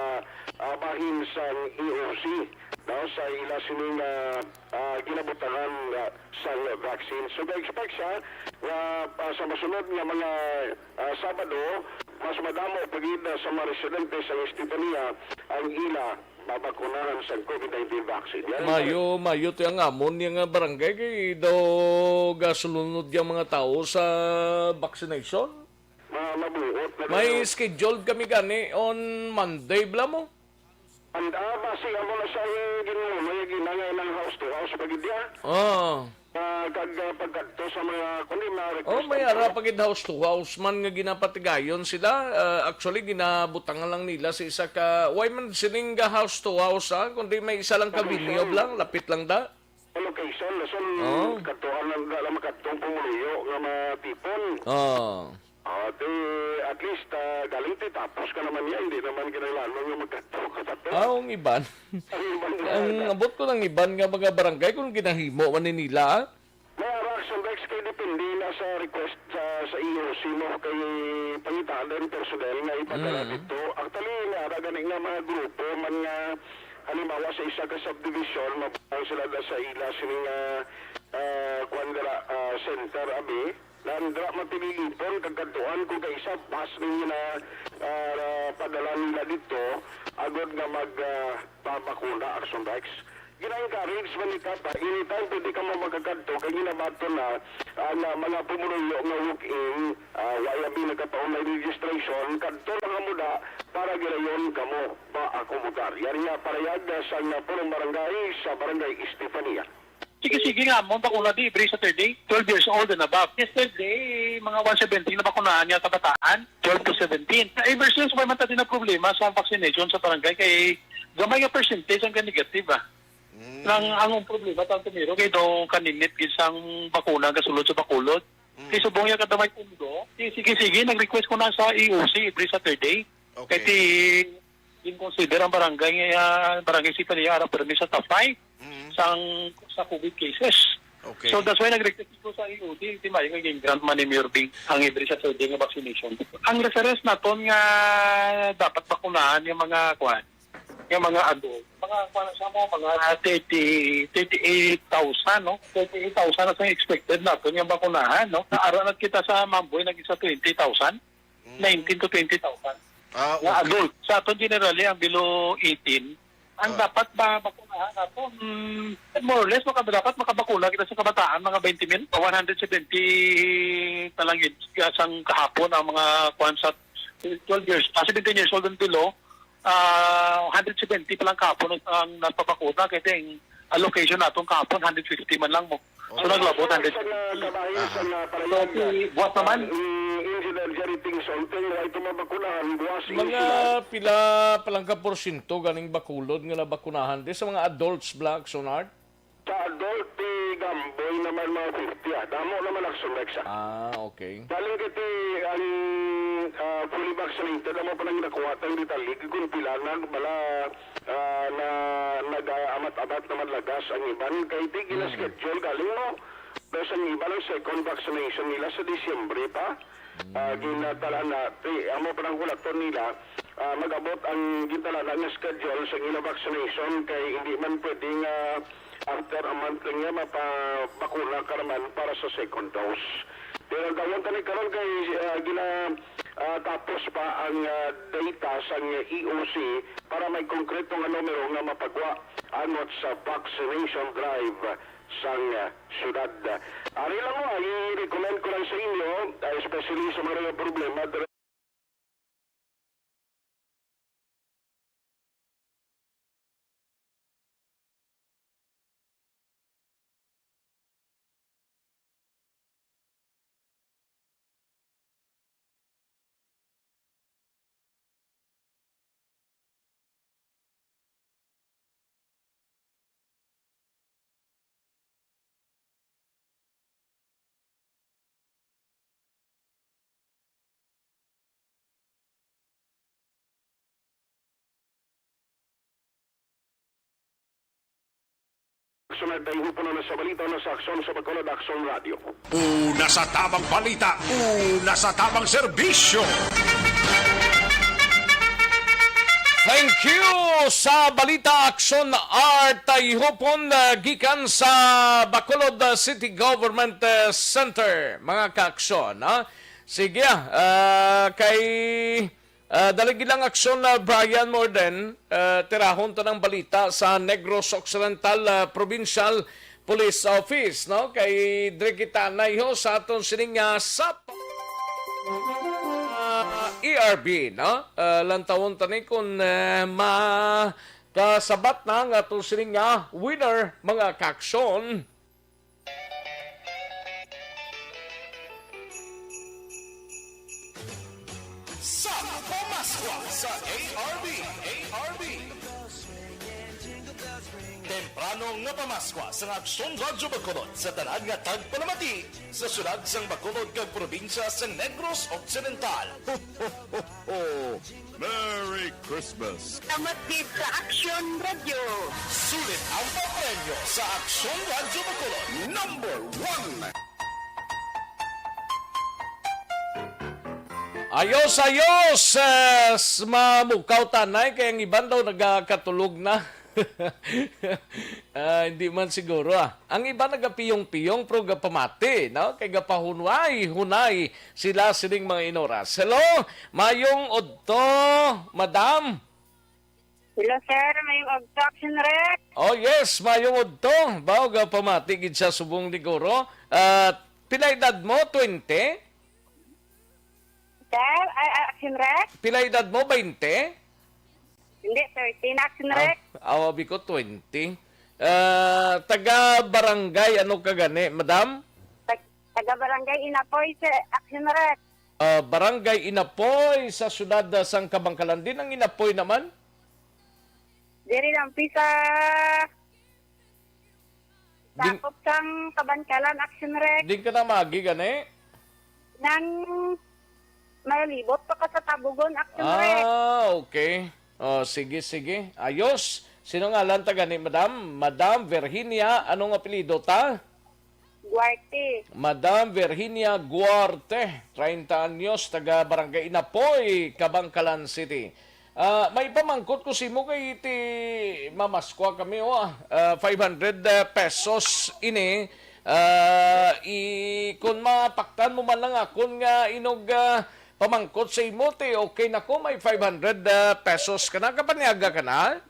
Speaker 7: bahin sa EOC sa ila sining ginabutangan sa vaccine. So, expect siya sa masunod nga mga Sabado mas madamo pagida sa mga residente sa Estefania ang ila babakunahan sa COVID-19 vaccine. Yan
Speaker 1: Mayo to yung amon yung barangay kay daw gasulunod yung mga tao sa vaccination.
Speaker 7: mabuot na
Speaker 1: May scheduled kami gani on Monday, bla mo?
Speaker 7: And basi amo na sa ginuno may ginangay ng house to house pagidya. Kag pagkadto sa mga kundi na request.
Speaker 1: May ara pagid house to house man nga ginapatigayon sila. Actually ginabutangan lang nila sa isa ka why man sining ga house to house kundi may isa lang ka binyob lang, lapit lang da.
Speaker 7: Location lason katuan lang dala makatong pumuliyo nga matipon. At least galing ti tapos ka naman yan, hindi naman kinailangan yung magkatato.
Speaker 1: Ang iban. Ang abot ko ng iban nga mga barangay kung ginahimo man ni nila.
Speaker 7: Mga Raxon Rex kay depende na sa request sa EOC mo kay pangitalan personnel nga ipadala dito. Actually, nara ganing nga mga grupo man nga halimbawa sa isa ka subdivision, mabang sila da sa ila sining center abi. Nandra matililipon kagkatuan kung kaisa pas ninyo na padala nila dito agad nga magpapakuna Aksyon Rex. Gina-encourage man ika pa, anytime pwede ka mamagagadto kay ginabato na mga pumunuyo nga walk-in YAB nagkataon na registration kadto lang mo da para ginayon kamo maakomodar. Yan nga parayag sa nga purong barangay sa barangay Estefania.
Speaker 8: Sige nga, mo bakuna di every Saturday, 12 years old and above. Yesterday, mga 117 na bakunahan niya kabataan, 12 to 17. Ever since may mata din na problema sa vaccination sa barangay, kay gamay nga percentage ang negative ang problema tanto miro kay do kaninit gisang bakuna gasulod sa bakulod. Kay subong ya kadamay pundo. Sige, nag-request ko na sa EOC every Saturday.
Speaker 2: Okay.
Speaker 8: Kay in-consider ang barangay Sipania ara permis sa top 5 sa COVID cases.
Speaker 2: Okay.
Speaker 8: So that's why nag-request ko sa EOD, di may nga grant money murbing ang every Saturday nga vaccination. Ang reference naton nga dapat bakunahan yung mga yung mga adult. Mga 38,000, no? 38,000 na sa expected naton yung bakunahan, no? Naaralan kita sa Mamboy naging sa 20,000, 19 to 20,000.
Speaker 2: Okay.
Speaker 8: Na adult. Sa aton generally ang below 18, ang dapat bakunahan nato more or less dapat makabakuna kita sa kabataan mga 20,000 o 170 na lang yun kasang kahapon ang mga kwan sa 12 years 17 years old and below 170 pa lang kahapon ang napapakuna kaya yung allocation natong kahapon 150 man lang mo. So naglabot 100. Buwas naman.
Speaker 1: Mga pila palang ka porsyento ganing bakulod nga nabakunahan di sa mga adults black sonart.
Speaker 7: Sa adult gamboy naman mga 50 damo naman Aksyon Rex.
Speaker 1: Okay.
Speaker 7: Baling kiti ang fully vaccinated mo pa nang nakuha tayong ditalig kung pila na bala na nag-amat-amat naman lagas ang iban kay di gina-schedule galing mo. Pero sa iba ng second vaccination nila sa Disyembre pa. Ginatala na, amo pa ng kulaton nila, mag-abot ang ginatala na schedule sa ina vaccination kay hindi man pwedeng after a month lang niya mapabakuna ka naman para sa second dose. Pero gawin ka karon kay tapos pa ang data sa EOC para may konkretong numero nga mapagwa anot sa vaccination drive sa syudad. Ari lang mo, i-recommend ko lang sa inyo, especially sa mga problema sunod tayo po na sa balita na sa Aksyon sa Bacolod Aksyon Radio.
Speaker 4: Una sa tamang balita, una sa tamang serbisyo.
Speaker 1: Thank you sa Balita Aksyon Art Tayhopon gikan sa Bacolod City Government Center mga kaaksyon. Sige kay dalagi lang aksyon na Brian Morden, tirahon to ng balita sa Negros Occidental Provincial Police Office, no? Kay Drikita na iho sa aton sining sa ERB, no? Lantawon tani kung kasabat na nga aton sining winner mga kaaksyon.
Speaker 2: Sa Pamaswa sa ARB. Temprano nga pamaskwa sa Aksyon Radyo Bacolod sa tanad nga tagpalamati sa syudad sang Bacolod kag probinsya sa Negros Occidental. Ho, ho, ho, ho. Merry Christmas!
Speaker 5: Tamatid sa Aksyon Radio.
Speaker 2: Sulit ang papremyo sa Aksyon Radyo Bacolod. Number 1!
Speaker 1: Ayos! Mamukaw tanay kaya ang iban daw nagkatulog na. Hindi man siguro Ang iba nagapiyong-piyong pero gapamati, no? Kaya gapahunay sila sining mga inoras. Hello, mayong odto, madam.
Speaker 5: Hello sir, may obstruction rec.
Speaker 1: Oh yes, mayong odto. Bao gapamati gid sa subong liguro. Pila edad mo? 20?
Speaker 5: Sir, action rec?
Speaker 1: Pila edad mo? 20?
Speaker 5: Hindi, 13 action rec.
Speaker 1: Awabi ko 20. Taga barangay ano ka gani, madam?
Speaker 5: Taga barangay Inapoy sa action rec.
Speaker 1: Barangay Inapoy sa syudad sang Kabangkalan din ang Inapoy naman.
Speaker 5: Diri lang pisa sakop sang Kabangkalan action rec.
Speaker 1: Din ka na magi gani?
Speaker 5: Nang malibot pa ka sa Tabugon action rec.
Speaker 1: Okay. Sige. Ayos. Sino nga lang taga ni madam? Madam Virginia, anong apelido ta?
Speaker 5: Guarte.
Speaker 1: Madam Virginia Guarte, 30 anyos, taga Barangay Inapoy, Kabangkalan City. May pamangkot ko si mo kay iti mamaskwa kami 500 pesos ini. Kung mapaktan mo man lang akon nga inog pamangkot sa imo te okay na ko may 500 pesos ka na kapanyaga ka na.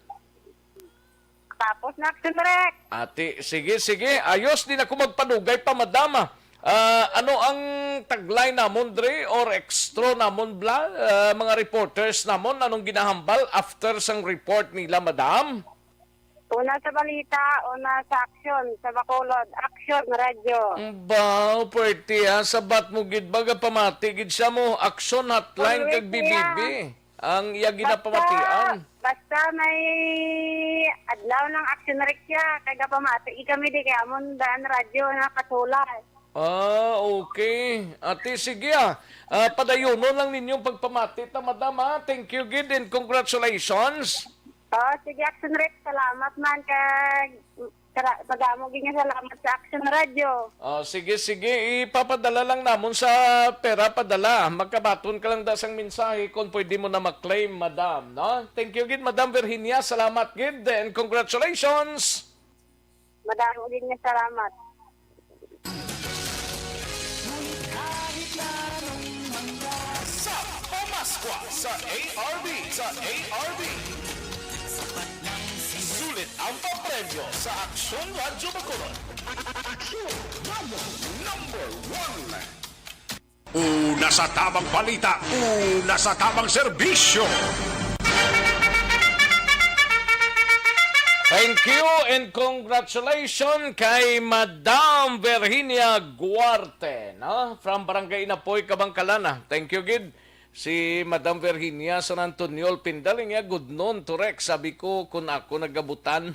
Speaker 5: Tapos na action rec.
Speaker 1: Ate, sige. Ayos din ako magpanugay pa, madama. Ano ang taglay namon dre or extra namon bla? Mga reporters namon, anong ginahambal after sang report nila, madam?
Speaker 5: Una sa balita, una sa aksyon, sa Bacolod, Aksyon Radio.
Speaker 1: Ba, pwerte sabat mo gid baga pamati gid siya mo, aksyon hotline kag BBB. Ang iya ginapamatian.
Speaker 5: Basta may adlaw ng action rec siya, kaya pamati kami di kaya amon daan radyo na kasulat.
Speaker 1: Okay. Ate, sige padayonon lang ninyong pagpamati ta, madam Thank you gid and congratulations.
Speaker 5: Sige action rec, salamat man kag pagamo gid nga salamat sa Action Radio.
Speaker 1: Sige. Ipapadala lang namon sa pera padala. Magkabaton ka lang dasang mensahe kung pwede mo na maklaim, madam. No? Thank you gid, Madam Virginia. Salamat gid and congratulations.
Speaker 5: Madamo gid nga salamat.
Speaker 2: Sa Pamaskwa sa ARB. Sulit ang papremyo sa Aksyon Radyo Bacolod. Aksyon Radyo Number 1.
Speaker 4: Una sa tamang balita, una sa tamang serbisyo.
Speaker 1: Thank you and congratulations kay Madam Virginia Guarte, no? From Barangay Inapoy, Kabangkalan. Thank you, gid. Si Madam Virginia San Antonio Pindaling good noon to Rex. Sabi ko kung ako nagabutan.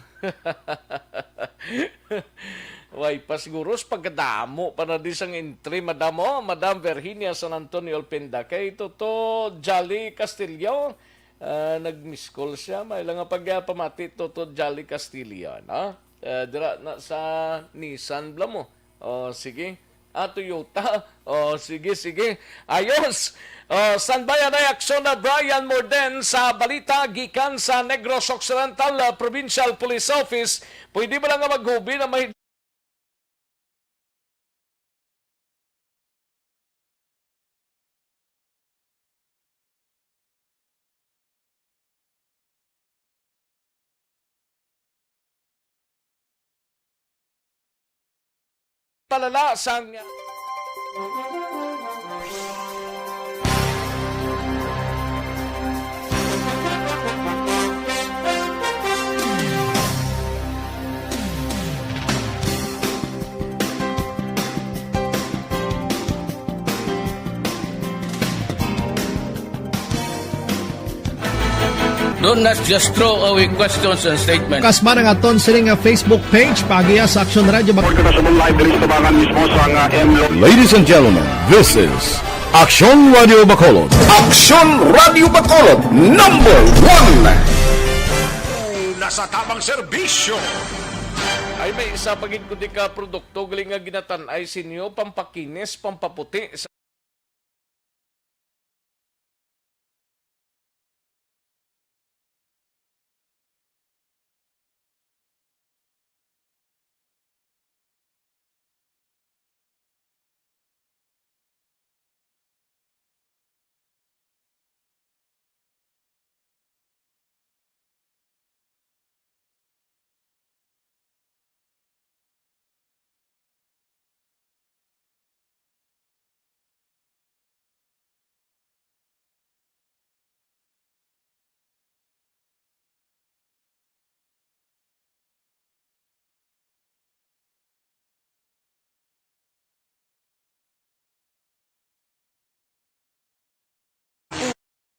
Speaker 1: Way pa siguro pagkadamo para di sang entry Madam Virginia San Antonio Pinda. Kay Toto Jolly Castillo. Nag-miss call siya. May lang pagpamati Toto Jolly Castillo. No? Dira na sa Nissan bla mo. Sige. Toyota. Sige. Ayos. Standby na aksyon na Brian Morden sa balita gikan sa Negros Occidental Provincial Police Office. Pwede ba lang maghubi na may palala sang
Speaker 9: Don't not just throw away questions and statements.
Speaker 10: Kasma ng aton sining nga Facebook page pagiya sa Aksyon Radio.
Speaker 11: Ladies and gentlemen, this is Aksyon Radio Bacolod. Aksyon Radio Bacolod, number 1.
Speaker 4: Nasa tamang serbisyo.
Speaker 1: ay may isa pagid ko di ka produkto galing nga ginatan ay sinyo pampakinis, pampaputi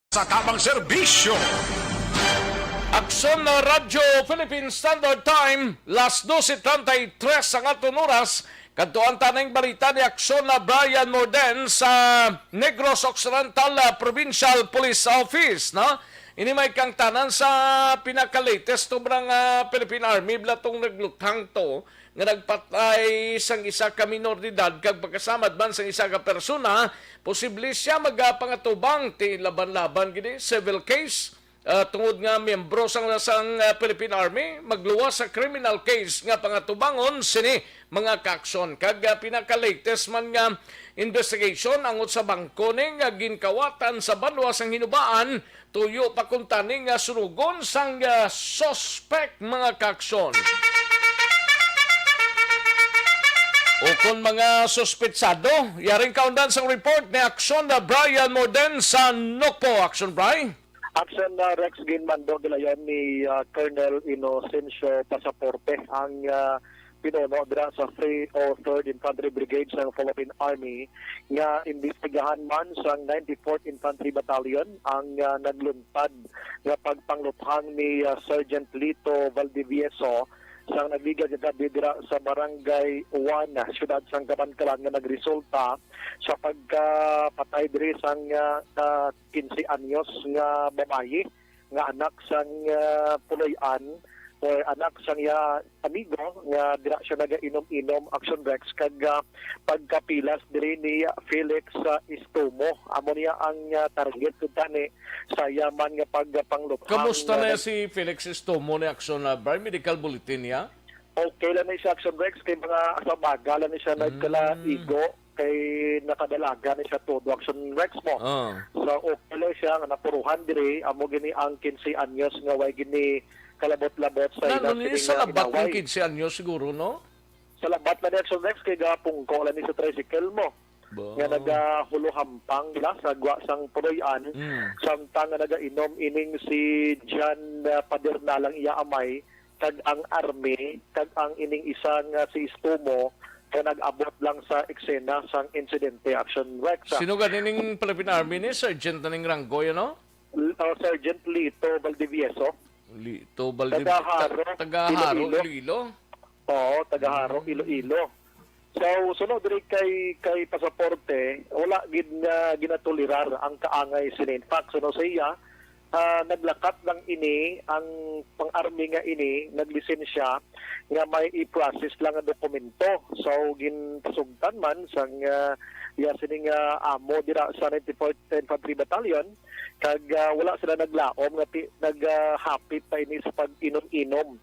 Speaker 4: Sa tamang serbisyo.
Speaker 1: Aksyon na Radyo Philippine Standard Time, las 12:33 ang aton oras. Kadtuan tanang balita ni Aksyon na Brian Morden sa Negros Occidental Provincial Police Office, no? Ini may kang tanan sa pinaka-latest tubrang Philippine Army blatong nagluthang to nga nagpatay sang isa ka minor de edad kag pagkasamad man sang isa ka persona, posible siya magapangatubang ti laban-laban gini civil case tungod nga miyembro sang Philippine Army magluwas sa criminal case nga pangatubangon sini mga kaksyon kag pinaka-latest man nga investigation angot sa bangko ning ginkawatan sa banwa sang hinubaan tuyo pakuntaning sunugon sang suspect mga kaksyon. O kung mga suspetsado, yaring kaundan sa report ni Aksyon na Brian Morden sa Nokpo. Aksyon, Brian?
Speaker 8: Aksyon na Rex Ginmando gilayan ni Colonel Inocencio Pasaporte ang pinuno dira sa 303rd Infantry Brigade sa Philippine Army nga imbestigahan man sa 94th Infantry Battalion ang nagluntad nga pagpangluthang ni Sergeant Lito Valdivieso sang nagligad nga dira sa barangay 1 siyudad sang Kabankalan nga nagresulta sa pagkapatay diri sang 15 anyos nga babayi nga anak sang puloy-an or anak sang amigo nga dira siya nagainom-inom Action Rex kag pagkapilas diri ni Felix Istomo amo niya ang target kutani sa yaman nga pagpangluthang.
Speaker 1: Kamusta na si Felix Istomo ni Aksyon na Brian? Medical bulletin niya?
Speaker 8: Okay lang na siya Action Rex kay mga asabaga lang siya nagkala-igo kay nakadalaga na siya todo Action Rex mo. So okay lang siya nga napuruhan diri amo gini ang 15 anyos nga way gini kalabot-labot sa
Speaker 1: ilang sa labat ng 15 anyos siguro, no?
Speaker 8: Sa labat na ni Action Rex kay gapong ko lang ni sa tricycle mo. Nga nagahuluhampang nila sa sang puloy-an samtang nga nagainom ining si John Padernalang iya amay kag ang army kag ang ining isang si Istomo kaya nag-abot lang sa eksena sang insidente Action Rex.
Speaker 1: Sino ganing Philippine Army ni? Sergeant na ning ranggo, yun, no?
Speaker 8: Sergeant Lito Valdivieso.
Speaker 1: Lito Valdivieso. Tagaharo, Iloilo.
Speaker 8: Oo, Tagaharo, Iloilo. So, sunod rin kay Pasaporte, wala ginatulirar ang kaangay sila. In fact, sunod sa iya, naglakat lang ini, ang pang-army nga ini, naglisensya nga may i-process lang ang dokumento. So, ginpasugtan man sang sining amo dira sa 94th Infantry Battalion, kag wala sila naglaom, naghapit pa ini sa pag-inom-inom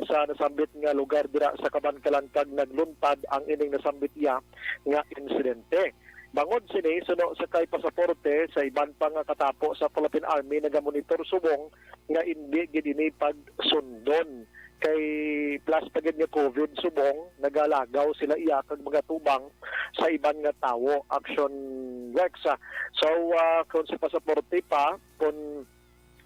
Speaker 8: sa nasambit nga lugar dira sa Kabankalan kag nagluntad ang ining nasambit iya nga insidente. Bangod sini suno sa kay Pasaporte sa iban pa nga katapo sa Philippine Army nagamonitor subong nga hindi gid ini pagsundon
Speaker 12: kay plus pagid nga COVID subong nagalagaw sila iya kag mga tubang sa iban nga tawo. Action Rex. So kung si pasaporte pa kung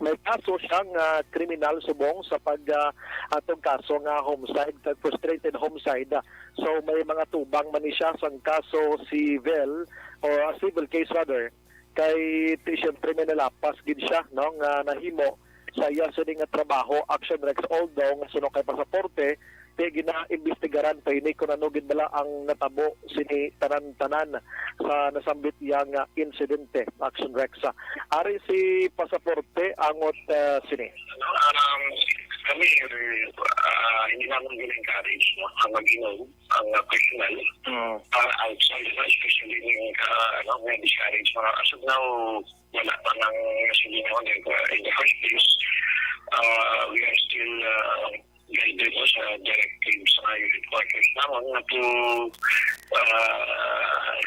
Speaker 12: may kaso siya nga kriminal subong sa atong kaso nga homicide kag frustrated homicide. So may mga tubang man ni siya sang kaso civil or civil case rather kay siyempre may nalapas gid siya no nga nahimo sa iya sa nga trabaho. Action Rex, although nga suno kay pasaporte te gina-imbestigaran pa ini kung ano gid bala ang natabo sini tanan-tanan sa nasambit iya nga insidente. Action Rex, ari si pasaporte angot sini
Speaker 7: Kami, hindi naman gina-encourage ang mag-inom, ang personal, outside, especially may discourage mga as of now, wala pa nang nasilin ako in the first place. We are still guided sa directives sa headquarters naman na to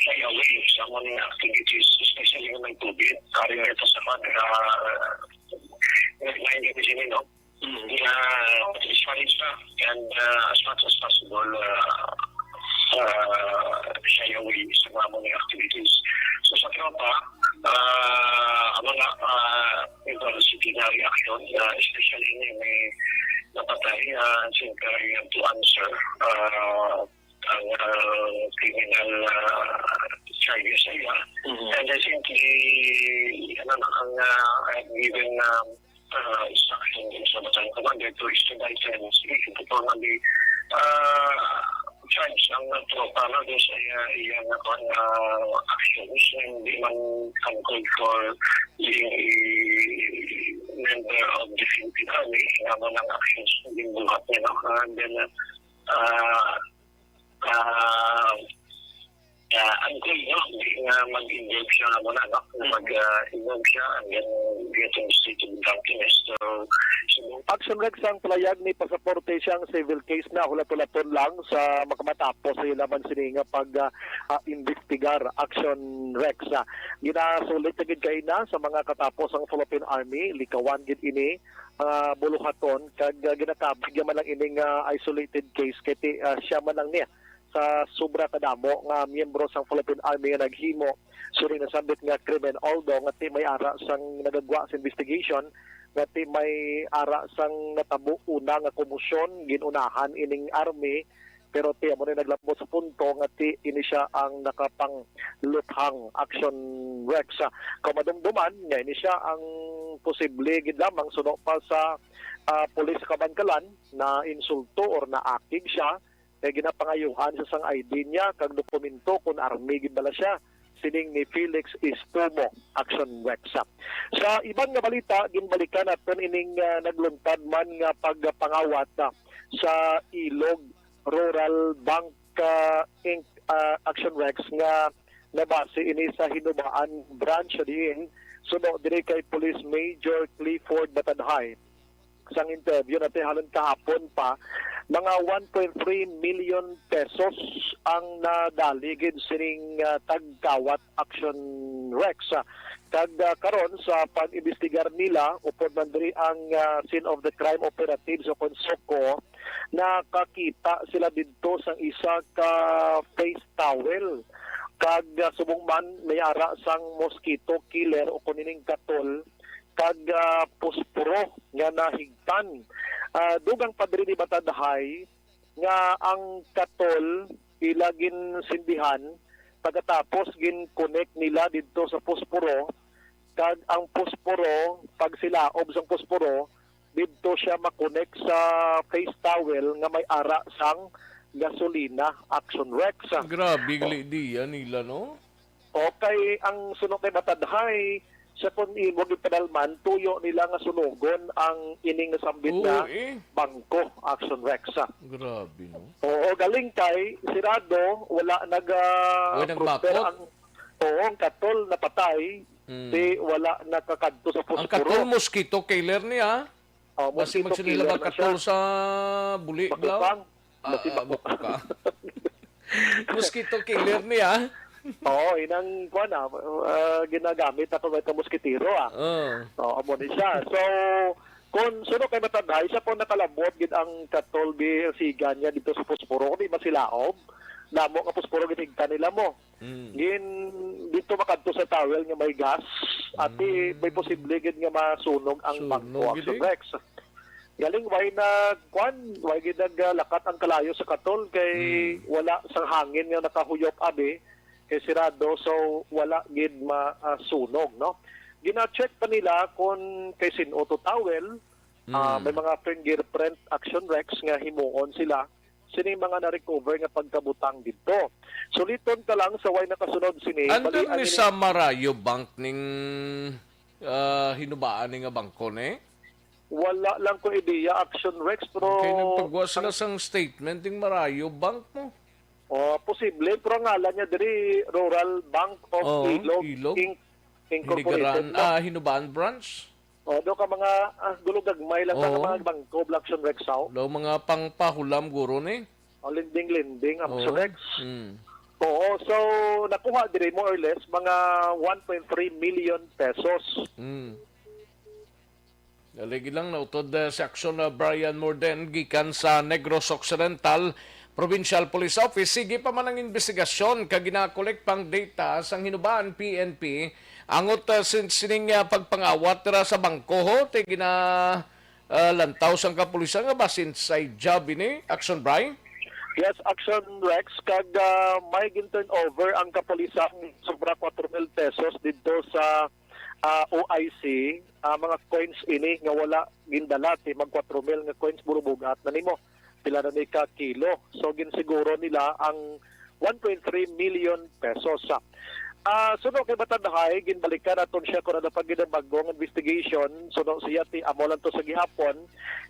Speaker 7: shy away sa mga activities, especially kung may COVID. Kari nga ito sa mga nag-line kami sinin, no? Discourage pa and as much as possible shy away sa mga activities. So sa tropa, ang mga interdisciplinary action, especially may napatay, siyempre to answer ang criminal charges nila. And I think I've given instruction sa Bataan Commander to expedite and ito na di charge ng tropa na doon sa iyang actions na hindi man uncalled for being a member of the Philippine Army naman ang actions na din buhat niya. And then uncalled, no? Hindi nga mag-involve siya muna, no? Mag-involve siya and then get in the state of drunkenness. So
Speaker 12: Action Rex, ang palayag ni pasaporte siyang civil case na hulat-hulaton lang sa makamatapos sa ilaban sini nga pag-investigar. Action Rex, ginasulit na gid kay na sa mga katapos ang Philippine Army, likawan gid ini buluhaton kag ginakabig man lang ining isolated case kay siya man lang niya sa sobra kadamo nga miyembro sang Philippine Army nga naghimo suri nasabit nga krimen, although nga ti may ara sang nagagwa sa investigation nga ti may ara sang natabo una nga komosyon ginunahan ining army, pero ti mo rin naglabot sa punto nga ti ini siya ang nakapang luthang. Action Rex, kamadumduman nga ini siya ang posible gid lamang suno pa sa pulis kabangkalan na insulto or naakig siya kay ginapangayuhan sa sang ID niya kag dokumento kung army gid bala siya sining ni Felix Istumo. Action Rex. Sa ibang nga balita ginbalikan natin ining nagluntad man nga pagpangawat sa Ilog Rural Bank Inc. Action Rex nga nabase ini sa Hinubaan branch diin suno diri kay Police Major Clifford Batadhay. Sang interview natin halon kahapon pa, mga 1.3 million pesos ang nadaligid sining tagkawat. Action Rex. Kag karon sa pag-imbestigar nila upod man diri ang scene of the crime operatives o konsoko, nakakita sila didto sang isa ka face towel kag subong man may ara sang mosquito killer o kunining katol kag posporo nga nahigtan. Dugang padri ni Batadhay nga ang katol ilagin sindihan pagkatapos gin connect nila didto sa posporo kag ang posporo pag silaob sang posporo didto siya makonect sa face towel nga may ara sang gasolina. Action Rex.
Speaker 1: Grabe gali nila, no?
Speaker 12: Okay, ang sunod kay Batadhay sa kung imog pedalman, tuyo nila nga sunugon ang ining nasambit na bangko. Action Rex.
Speaker 1: Grabe, no?
Speaker 12: Oo, galing kay sirado, wala
Speaker 1: nag-prosper
Speaker 12: ang katol na patay, di wala nakakadto sa posporo.
Speaker 1: Ang katol mosquito killer niya. Kasi magsinila katol sa Bulig daw. Mosquito killer niya.
Speaker 12: Oo, inang ginagamit na ito moskitiro. Oo, amo ni siya. So, Kung suno kay mataghay, siya po nakalabot gid ang katolbi siga niya dito sa Pusporo, di masilaob. Namo nga Pusporo ginigta nila mo. Gin dito makadto sa towel nga may gas at may posible gid nga masunog ang bangko Aksyon Rex. Galing way na way gid lakat ang kalayo sa katol kay wala sang hangin nga nakahuyop abi kay sirado so wala gid masunog, no? Gina-check pa nila kung kay sin-auto towel, may mga fingerprint Aksyon Rex nga himuon sila. Sini mga na-recover nga pagkabutang dito. Suliton ka lang sa way nakasunod sini.
Speaker 1: Andun ni sa Marayo Bank ning hinubaan ni nga bangko ni?
Speaker 12: Wala lang ko ideya Aksyon Rex pero
Speaker 1: Kaya nagpagawa sila sang statement ng Marayo Bank mo.
Speaker 12: Posible pero ang ngalan niya diri Rural Bank of Ilog. Incorporated.
Speaker 1: Hinubaan branch.
Speaker 12: Do ka mga gulugagmay lang ng mga bangko Aksyon Rex sao.
Speaker 1: Do mga pangpahulam guro ni.
Speaker 12: Lending Aksyon Rex. Oo, so nakuha diri more or less mga 1.3 million pesos.
Speaker 1: Daligi lang nautod sa aksyon na Brian Morden gikan sa Negros Occidental Provincial Police Office. Sige pa man ang investigasyon kag ginakolek pang data sang hinubaan PNP angot sining pagpangawat tira sa bangko ho te lantaw sang kapulisan nga basin sa job ini Aksyon Brian.
Speaker 12: Yes, Aksyon Rex kag may gin-turn over ang kapulisan sobra 4,000 pesos dito sa OIC, mga coins ini nga wala gindala ti mag 4,000 nga coins burubugat na nimo pila na ni ka kilo. So ginsiguro nila ang 1.3 million pesos. Suno kay Batadahay, ginbalikan aton siya kung ano pag ginabagong investigation. Suno siya ti amo lang to sa gihapon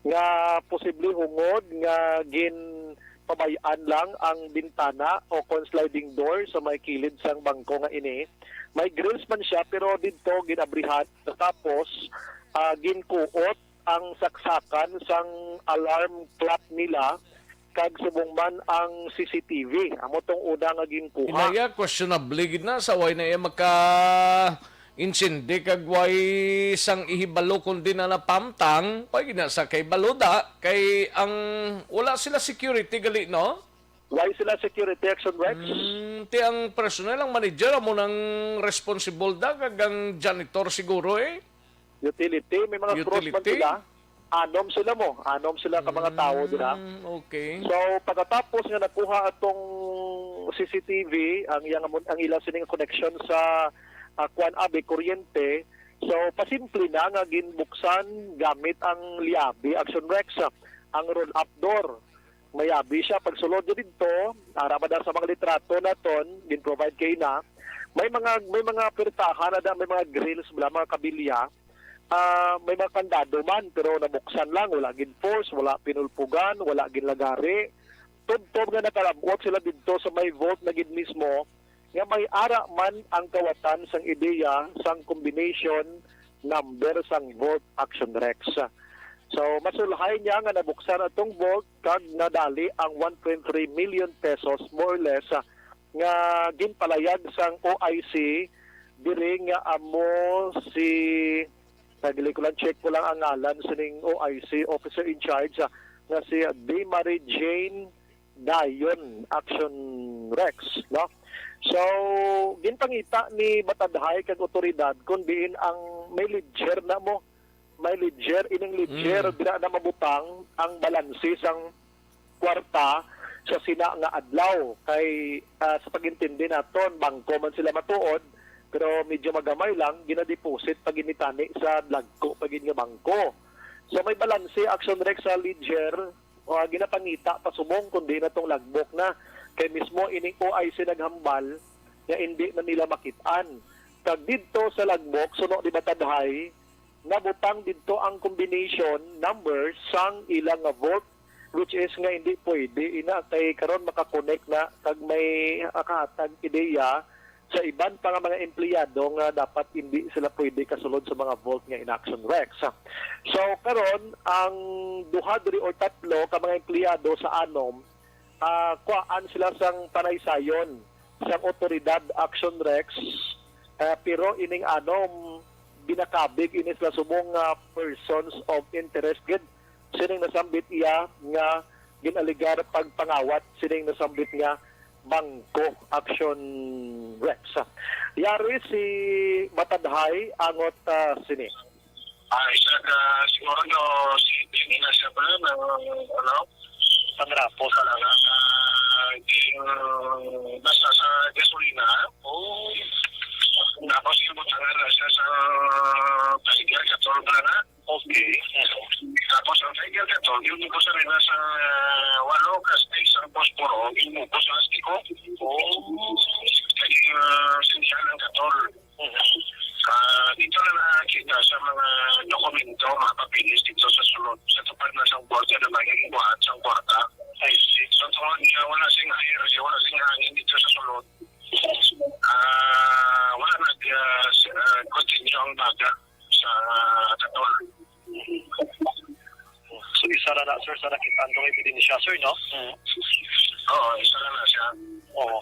Speaker 12: nga posible hungod nga pabayaan lang ang bintana o kon sliding door sa may kilid sang bangko nga ini. May grills man siya pero dito ginabrihan tapos ginkuot ang saksakan sang alarm clock nila kag subong man ang CCTV. Amo tong una nga ginkuha.
Speaker 1: Inaya questionable gid na sa way na iya maka insindi kag way sang ihibalo kundi na napamtang pag ginasa kay baloda kay ang wala sila security gali no.
Speaker 12: Why sila security Aksyon Rex?
Speaker 1: Ti ang personnel ang manager mo nang responsible da kag ang janitor siguro
Speaker 12: Utility, may mga cross man sila. Anom sila ka mga tao dira.
Speaker 1: Okay.
Speaker 12: So pagkatapos nga nakuha atong CCTV ang ilang sining connection sa kuan abi kuryente. So pasimple na nga ginbuksan gamit ang liabi Aksyon Rex ang roll up door. Mayabi siya pagsulod dito aramada sa mga litrato naton gin-provide kay na may mga pirtahan na may mga grills mga kabilya. May mga kandado man pero nabuksan lang, wala gin force, wala pinulpugan, wala gin lagari. Tubtob nga nakalabot sila dito sa may vault na gid mismo nga may ara man ang kawatan sang ideya sang combination number sang vault Aksyon Rex. So masulhay niya nga nabuksan atong vault kag nadali ang 1.3 million pesos more or less nga ginpalayag sang OIC diri nga amo si nagili ko lang check ko lang ang ngalan sa ning OIC officer in charge nga si D. Marie Jane Dayon Aksyon Rex, no? So ginpangita ni Batadhay kag otoridad kun diin ang may ledger na mo ining ledger dira na mabutang ang balanse sang kwarta sa sina nga adlaw kay sa pagintindi naton bangko man sila matuod pero medyo magamay lang gina-deposit pag initani sa lagko pag nga bangko. So may balanse Aksyon Rex sa ledger ginapangita pasubong kundi na tong lagbok na kay mismo ining OIC naghambal nga hindi na nila makitaan. Kag dito sa lagbok suno di Batadhay nabutang dito ang combination number sang ilang nga vault which is nga hindi pwede ina kay karon makakonect na kag may akahatag ideya sa iban pa nga mga empleyado nga dapat hindi sila pwede kasulod sa mga vault nga in Aksyon Rex. So karon ang duha diri or tatlo ka mga empleyado sa anom kuan sila sang panaysayon sang otoridad Aksyon Rex pero ining anom binakabig inis la sumong persons of interest gid sining nasambit iya nga ginaligar pagpangawat sining nasambit nga bangko Aksyon Rex. Yari si Matadhay angot sini.
Speaker 8: Isa ka siguro no si Tingina siya pa ng pangrapo talaga. Basta sa gasolina. Tapos yung na siya sa Tiger Catol na. Okay. Tapos ang Tiger Catol, yung ko sa rin sa walo kastig sa Posporo, yung ko sa Astiko. Kaya sinya ng Catol. Dito na nakita sa mga dokumento, mga papilis dito sa sulod, sa tupad na sa borda na magiging buhat sa kwarta. So, wala sing air, wala sing hangin dito sa sulod. Wala nag-continue ang baga sa Catol. So, isa na sir, sa nakitandong ebidensya, sir, no? Oo, isa na siya. Oo.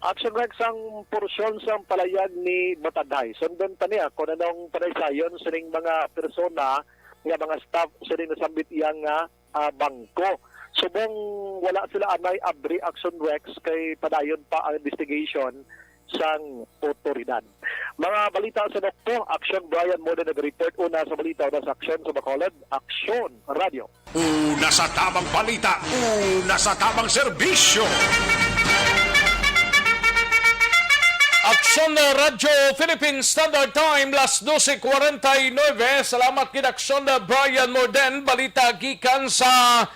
Speaker 12: Aksyon Rex ang porsyon sa palayag ni Matadhay. Sundan pa niya kung anong panaysayon sining mga persona nga mga staff sining nasambit iyang bangko. Subong wala sila anay abri Aksyon Rex kay padayon pa ang investigation sang otoridad. Mga balita sa Dokto, Aksyon Brian Moda nag-report una sa balita una sa Aksyon sa Bacolod, Aksyon Radio.
Speaker 4: Una sa tamang balita, una sa tamang serbisyo.
Speaker 1: Aksyon Radio Philippine Standard Time, las 12:49. Salamat kid Aksyon Brian Morden. Balita gikan sa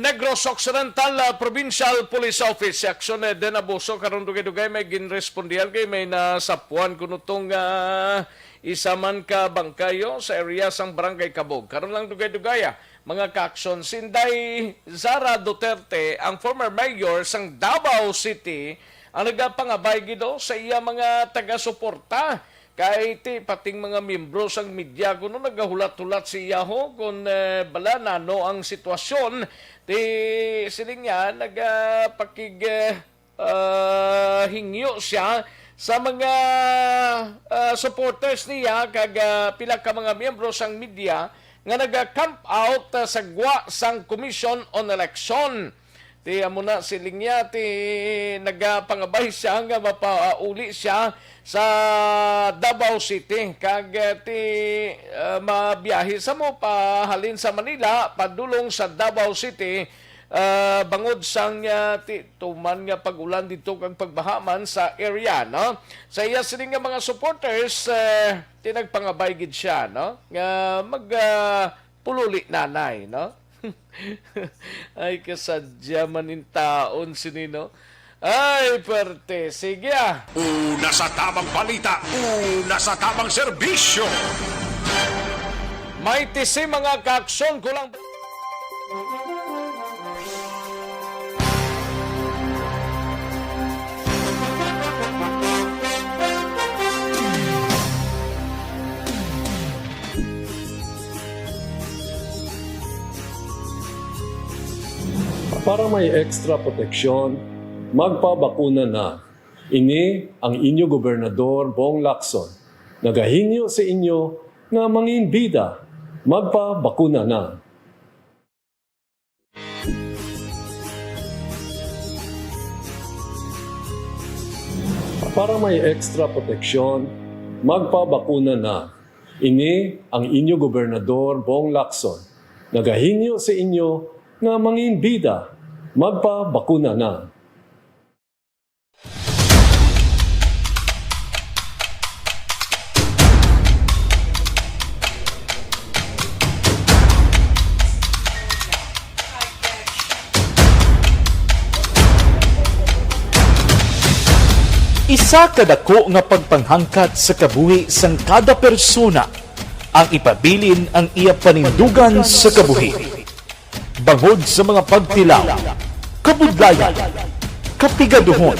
Speaker 1: Negros Occidental Provincial Police Office. Aksyon den abuso karon dugay-dugay may ginrespondihan kay may nasapuan kuno tong isa man ka bangkayo sa area sang Barangay Kabog. Karon lang dugay-dugay mga kaaksyon. Sinday Zara Duterte, ang former mayor sang Davao City, ang nagapangabay gido sa iya mga taga-suporta kay pating mga miyembro sang media kuno nagahulat-hulat siya ho kung bala nano ang sitwasyon siling niya nagapakig hingyo siya sa mga supporters niya kag pila ka mga miyembro sang media nga naga-camp out sa gwa sang Commission on Election. Amo na siling niya, nagapangabay siya nga mapauli siya sa Davao City. Kag mabiyahe sa mo, pahalin sa Manila, padulong sa Davao City, bangod sang tuman nga pagulan dito kag pagbahaman sa area, no? Sa iya siling nga mga supporters, tinagpangabay gid siya, no? Nga magpululi nanay, no? Ay, kasadya manin taon sinino. Ay, parte. Sige
Speaker 4: Una sa tamang balita, una sa tamang serbisyo.
Speaker 1: May tisi mga kaaksyon kulang.
Speaker 13: Para may extra proteksyon, magpabakuna na. Ini ang inyo gobernador Bong Lacson. Nagahinyo sa inyo nga manginbida. Magpabakuna na. Para may extra proteksyon, magpabakuna na. Ini ang inyo gobernador Bong Lacson. Nagahinyo sa inyo nga manginbida, magpabakuna na.
Speaker 14: Isa kadako nga pagpanghangkat sa kabuhi sang kada persona ang ipabilin ang iya panindugan sa kabuhi. Bangod sa mga pagtilaw, kabudlayan, kapigaduhon,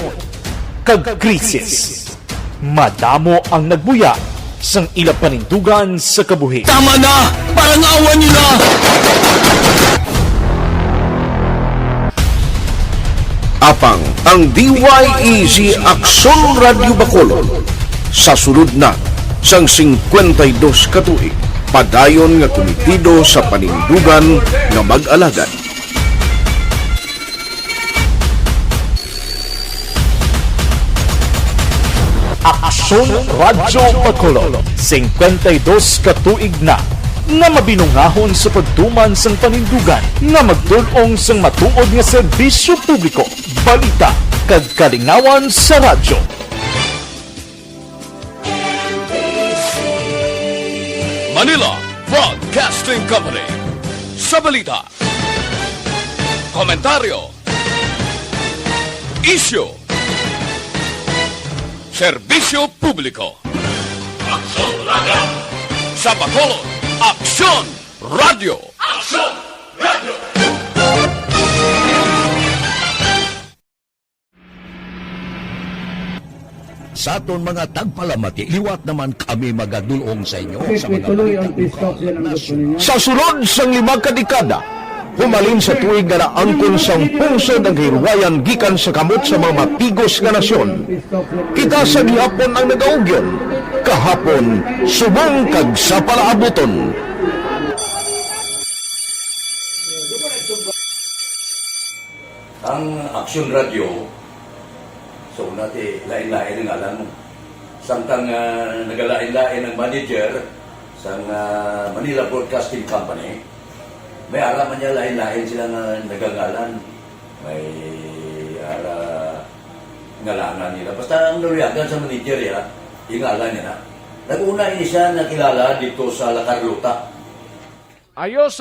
Speaker 14: kag krisis. Madamo ang nagbuya sang ila panindugan sa kabuhi.
Speaker 11: Tama na! Parang awan nyo na! Apang ang DYEZ Aksyon Radio Bacolod sa sulod na sang 52 katuig, padayon nga komitido sa panindugan nga mag-alagad.
Speaker 14: Aksyon Radyo Bacolod, 52 katuig na nga mabinungahon sa pagtuman sang panindugan nga magtulong sang matuod nga serbisyo publiko, balita kag kalingawan sa radyo.
Speaker 2: Manila Broadcasting Company. Sa balita, komentaryo, issue, serbisyo publiko. Aksyon Radio! Sa Bacolod, Aksyon Radio! Aksyon Radio!
Speaker 11: Sa aton mga tagpalamati, liwat naman kami magadulong sa inyo sa mga sa sulod sang 5 kadekada. Humalin sa tuig nga naangkon sang pungsod ang hirwayan gikan sa kamot sa mga mapigos nga nasyon. Kita sa gihapon ang nagaugyon, kahapon subong kag sa palaabuton.
Speaker 6: Ang Aksyon Radio, so nati lain-lain ang alam mo. Samtang nagalain-lain ang manager sa Manila Broadcasting Company, may araman niya lain-lain sila nagangalan. May ngalangan nila. Basta ang naluyagan sa manager ya, ingalan niya na. Nag-una ini siya nakilala dito sa La Carlota.
Speaker 1: Ayos,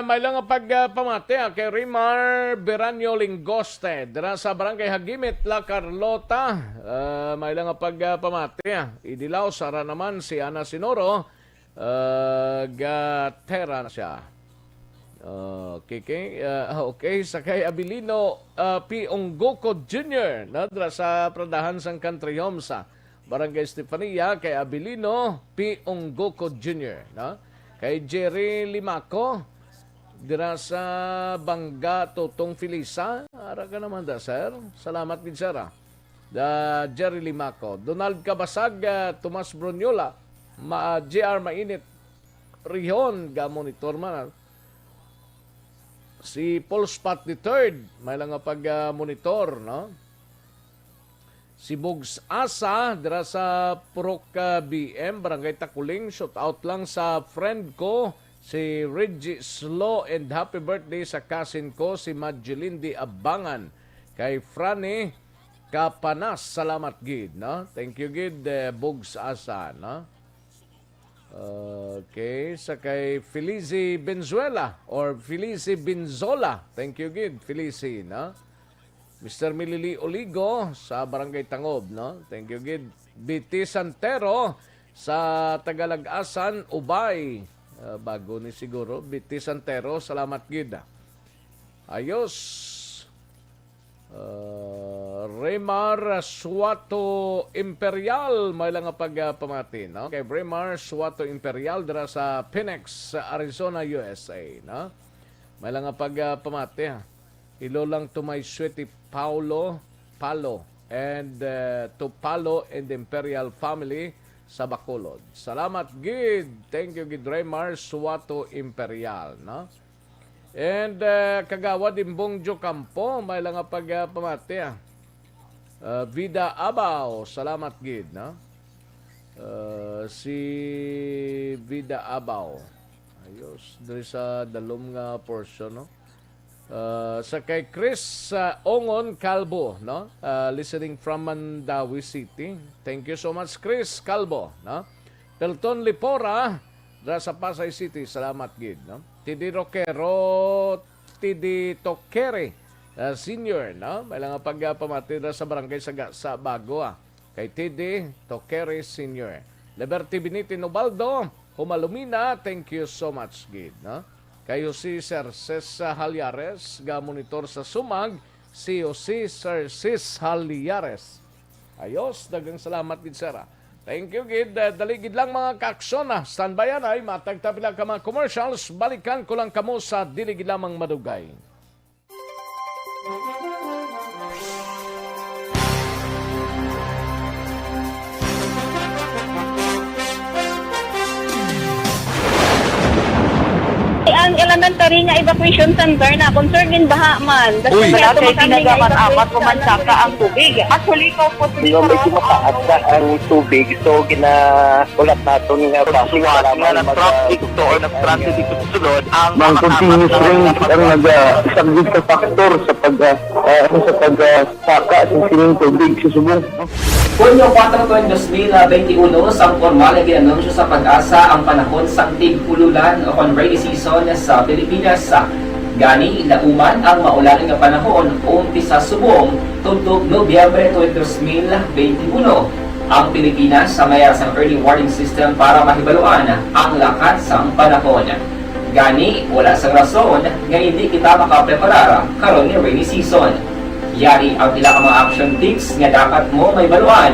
Speaker 1: may lang pagpamati kay Rimar Beranyo Lingoste. Dira sa Barangay Hagimit, La Carlota. May lang pagpamati. Idilaw, sara naman si Ana Sinoro. Gatera na siya. Okay. Sakay Abilino P. Onggoko Jr. Dira sa Pradahan sang Country Home sa Barangay Estefania kay Abilino P. Onggoko Jr. Kay Jerry Limaco, dira sa Bangga, Totong Filisa. Ara ka naman da, sir. Salamat din, sir. Jerry Limaco. Donald Cabasag, Tomas Brunyola, JR Mainit, Rihon, monitor man. Si Paul Spot III, may lang pag-monitor, no? Si Bugs Asa, dira sa Purok BM, Barangay Takuling. Shout out lang sa friend ko, si Reggie Slow, and happy birthday sa cousin ko, si Madjelindi Abangan. Kay Franny Kapanas, salamat gid, no? Thank you gid, Bugs Asa, no? Okay, sa kay Felici Benzuela or Felici Benzola. Thank you gid, Felici, no? Mr. Milili Oligo sa Barangay Tangob, no? Thank you, gid. BT Santero sa Tagalagasan, Ubay. Bago ni siguro. BT Santero, salamat, gid. Ayos. Remar Suato Imperial, may lang pagpamati, no? Kay Remar Suato Imperial dira sa Phoenix, Arizona, USA, no? May lang pagpamati, ha? Ilo lang to my sweetie Palo, and to Palo and the Imperial family sa Bacolod. Salamat, gid. Thank you, gid Remar Suato Imperial, no? And kagawad Imbong Campo, may lang pagpamati, Vida Abaw, salamat, gid, no? Si Vida Abaw. Ayos, diri sa dalom nga portion, no? Sa kay Chris Ongon Calbo, no? Listening from Mandawi City. Thank you so much, Chris Calbo, no? Pelton Lipora, dra sa Pasay City, salamat, gid, no? Tidi Roquero, Tidi Tokere Senior, no? May lang pagpamati dra sa barangay sa Bago, kay Tidi Tokere Senior. Liberty Beniti Nobaldo, Humalumina, thank you so much, gid, no? Kayo si Sir Cis Halyares, monitor sa Sumag, si Sir Cis Halyares. Ayos, dagang salamat din, sir. Thank you, gid. Daligid lang mga kaaksyon, standby ay matagtapila ka mga commercials. Balikan ko lang kamo sa diligid lamang madugay.
Speaker 5: ang elementary nga evacuation center na concern din baha man.
Speaker 11: Uy.
Speaker 5: Wala kay tinagaman apat kumansaka ang tubig. Actually, ko po
Speaker 12: Yung medyo mataas na ang tubig, so ginaulat natin nga pasiwala nga nag-traffic to or nag-transit dito sa sunod ang continuous rain ang nag-subject sa factor sa pagsaka sa sining tubig sa subong.
Speaker 15: Hunyo 4, 2021, sang formal na ginanunsyo sa Pag-asa ang panahon sa tig-ululan o rainy season sa Pilipinas. Gani, ilauman ang maulan nga panahon umpisa subong tuntog Nobyembre 2021. Ang Pilipinas sa mayroon sa early warning system para mahibaluan ang lakas ng panahon. Gani, wala sa rason nga hindi kita makapreparar karon ni rainy season. Yari ang pila ka mga action tips nga dapat mo may baluan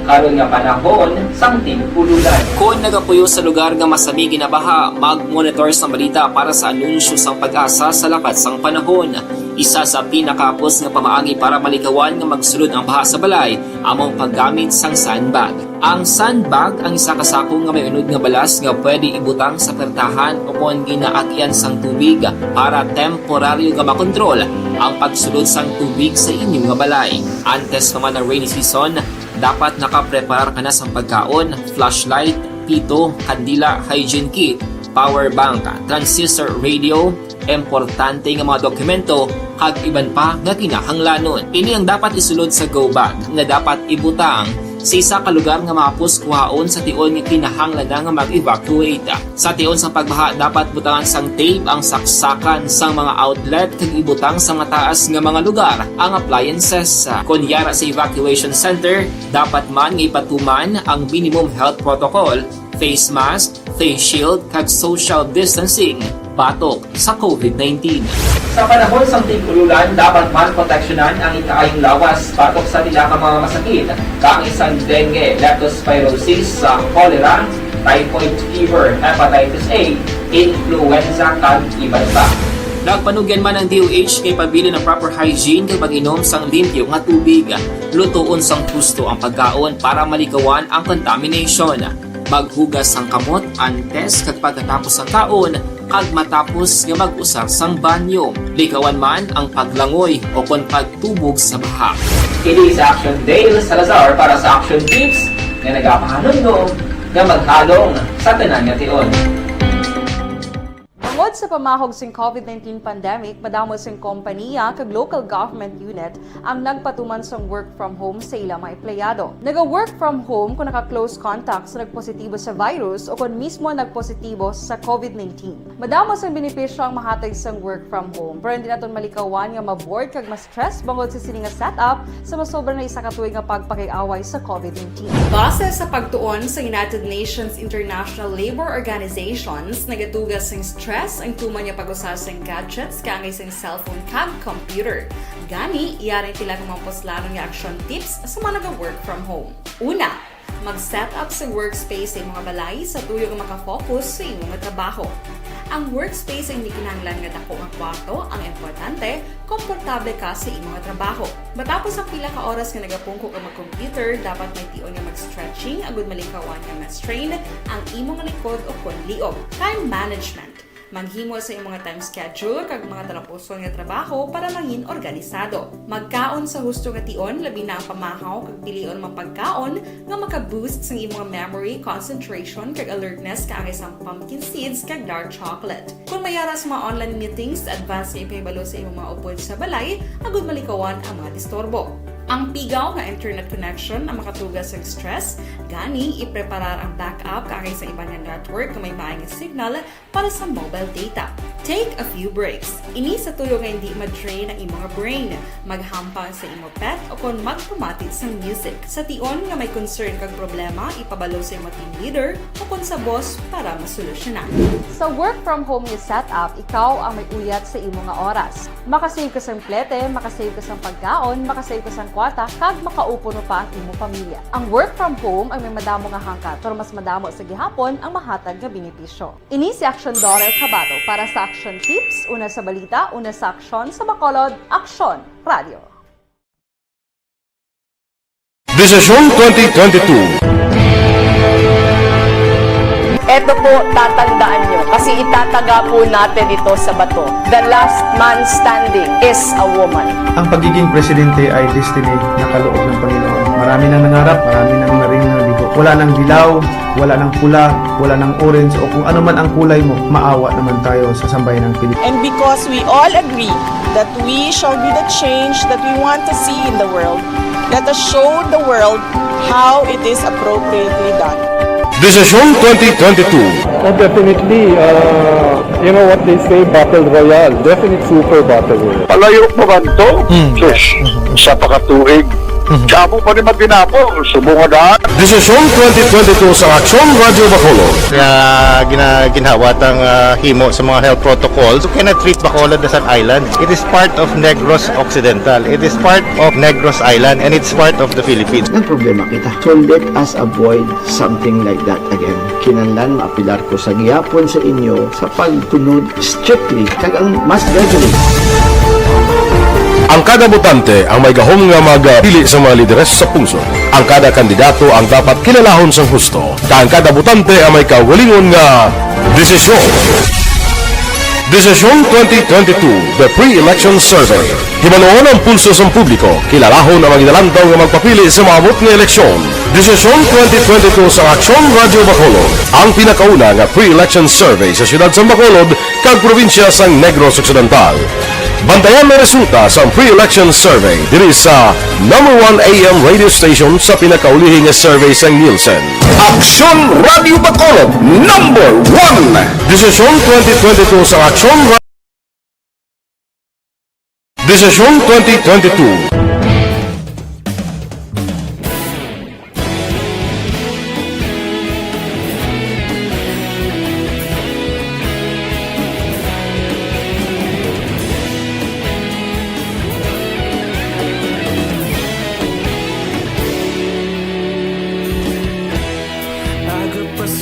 Speaker 15: karon nga panahon sang tig-ululan. Kung nagapuyo sa lugar nga masami ginabaha, mag-monitor sa balita para sa anunsyo sang Pag-asa sa lakas sang panahon. Isa sa pinakapos nga pamaagi para malikawan nga magsulod ang baha sa balay, among paggamit sang sandbag. Ang sandbag ang isa kasakong nga may unod nga balas nga pwede ibutang sa pertahan o kung ginaakyan sang tubig para temporaryo nga makontrol ang pagsulod sang tubig sa inyong nga balay. Antes naman ng rainy season, dapat nakapreparar ka na sa pagkaon, flashlight, pito, kandila, hygiene kit, power bank, transistor radio, importante nga mga dokumento, kag iban pa nga kinahanglanon. Ini ang dapat isulod sa go bag nga dapat ibutang sa isa ka lugar nga mapus kuhaon sa tion nga kinahanglan nga mag-evacuate. Sa tion sa pagbaha dapat butangan sang tape ang saksakan sang mga outlet kag ibutang sa mga taas nga mga lugar ang appliances. Kunyara sa evacuation center, dapat man nga ipatuman ang minimum health protocol, face mask, face shield kag social distancing batok sa COVID-19. Sa panahon sa tig-ululan, dapat man proteksyonan ang ikaayong lawas batok sa tila ka mga masakit, kang isang dengue, leptospirosis, cholera, typhoid fever, hepatitis A, influenza, kag iban pa. Nagpanugyan man ang DOH kay pabili ng proper hygiene kay pag-inom sang limpyo nga tubig. Lutuon sang gusto ang pagkaon para malikawan ang contamination. Maghugas sang kamot antes kag pagkatapos ang kaon kag matapos nga mag-usar sang banyo. Likawan man ang paglangoy o kon pagtubog sa baha. Kini sa Aksyon Dale Salazar para sa Action Tips nga nagapahanundong nga maghalong sa tanan nga tion.
Speaker 16: Tungod sa pamahog sing COVID-19 pandemic, madamo sing kompanya kag local government unit ang nagpatuman sang work from home sa ilang mga empleyado. Naga-work from home kung naka-close contact sa nagpositibo sa virus o kung mismo nagpositibo sa COVID-19. Madamo sang benepisyo ang mahatag sang work from home, pero hindi naton malikawan nga ma-bored kag ma-stress bangod sa sini nga setup sa masobra na isa ka tuig nga pagpakiaway sa COVID-19. Base sa pagtuon sa United Nations International Labor Organizations, nagatugas sang stress ang tuman niya pag-usar sa gadgets kaangay sa cellphone kag computer. Gani, iyarin tila kung mga poslanong nga action tips sa mga nag-work from home. Una, mag-set up sa workspace sa mga balay sa tuyo nga makafocus sa imong trabaho. Ang workspace ay hindi kinahanglan nga dako nga kwarto, ang importante, komportable ka sa imong trabaho. Matapos ang pila ka oras nga nagapungko ka mag-computer, dapat may tion nga mag-stretching agud malikawan nga ma-strain ang imong likod o konliog. Time management. Maghimo sa imong time schedule kag mga talapuson nga trabaho para mangin organisado. Magkaon sa husto nga tion, labi na ang pamahaw kag pilion mang pagkaon nga maka-boost sa imong memory, concentration kag alertness kaangay sa pumpkin seeds kag dark chocolate. Kung mayara sa mga online meetings, advance nga ipahibalo sa imong mga upod sa balay, agud malikawan ang mga disturbo. Ang pigaw nga internet connection ang makatugas sa stress, gani ipreparar ang backup kaangay sa ibang network na may maayong signal para sa mobile data. Take a few breaks. Ini sa tuyo nga hindi ma-drain ang imong brain, maghampang sa imong pet o kung magpumatit sa music. Sa tion nga may concern kag problema, ipabalo sa imong team leader o kung sa boss para masolusyonan. Sa work from home nga setup, ikaw ang may uyat sa imong nga oras. Makasave ka sang plete, makasave ka sang pagkaon, makasave ka sang kwarta, kag makaupo no pa ang imong pamilya. Ang work from home ay may madamo nga hangkat, pero mas madamo sa gihapon ang mahatag nga benepisyo. Ini si Aksyon Dorel Cabato para sa Action Tips, una sa balita, una sa aksyon, sa Bacolod, Aksyon Radio.
Speaker 11: Desisyon 2022.
Speaker 17: Eto po, tatandaan nyo. Kasi ay itataga po natin ito sa bato. The last man standing is a woman.
Speaker 18: Ang pagiging presidente ay destiny na kaloob ng Panginoon. Marami nang nangarap, marami nang naring nabigo. Wala nang dilaw, wala nang pula, wala nang orange, o kung ano man ang kulay mo, maawa naman tayo sa sambayan ng Pilipinas.
Speaker 19: And because we all agree that we shall be the change that we want to see in the world, let us show the world how it is appropriately done.
Speaker 11: Desisyon 2022.
Speaker 13: Definitely, you know what they say, Battle Royale. Definite super Battle Royale.
Speaker 7: Palayo mo ba ito? Sus, sa pakatuig. Kapo pa rin matinapo, subungan.
Speaker 11: Desisyon 2022 sa Aksyon Radio Bacolod.
Speaker 20: Kaya ginawat ang himo sa mga health protocols. You cannot treat Bacolod as an island. It is part of Negros Occidental. It is part of Negros Island and it's part of the Philippines.
Speaker 21: Ang problema kita. So let us avoid something like that again. Kinahanglan maapilar ko sa gihapon sa inyo sa pagtunod strictly kag ang mas gradually.
Speaker 11: Ang kada botante ang may gahom nga magpili sa mga lideres sa pungsod. Ang kada kandidato ang dapat kilalahon sa husto. Ang kada botante ang may kaugalingon nga desisyon. Desisyon 2022, the pre-election survey. Himanuon ang pulso sa publiko, kilalahon ang magdalantaw nga magpapili sa maabot nga eleksyon. Desisyon 2022 sa Aksyon Radio Bacolod, ang pinakauna nga pre-election survey sa siyudad sa Bacolod kag probinsya sa Negros Occidental. Bantayan na resulta sa pre-election survey diri sa number 1 AM radio station sa pinakaulihing survey sa Nielsen.
Speaker 4: Aksyon Radio Bacolod, number 1.
Speaker 11: Desisyon 2022 sa Aksyon Radio. Desisyon 2022.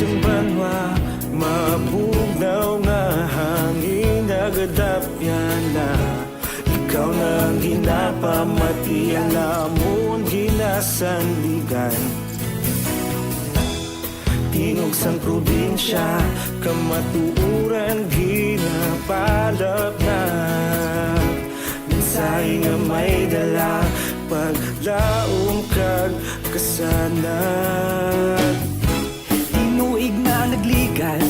Speaker 3: Banwa, mabugnaw nga hangin nagadapyan na ikaw na ang ginapamatian namon ginasandigan. Tingog sang probinsya, kamatuuran ginapalap na mensahe nga may dala, paglaom kag kasanan.
Speaker 22: Tinuig na nagligan,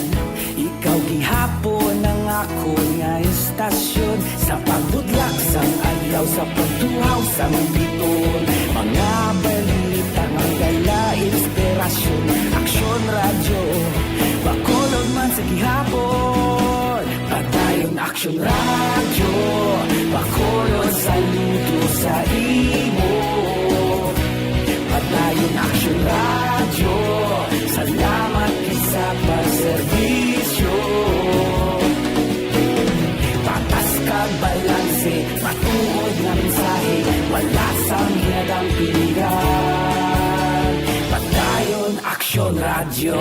Speaker 22: ikaw gihapon ang ako nga istasyon. Sa pagbudlak sang adlaw, sa pagtuhaw sang biton, mga balita nga dala inspirasyon. Aksyon radyo, Bacolod man sa gihapon. Padayon Aksyon radyo, Bacolod saludo sa imo. Padayon Aksyon radyo, salamat sa pagserbisyo. Patas kag balanse, matuod nga mensahe, wala sang hinadang pilihan. Padayon Aksyon radyo.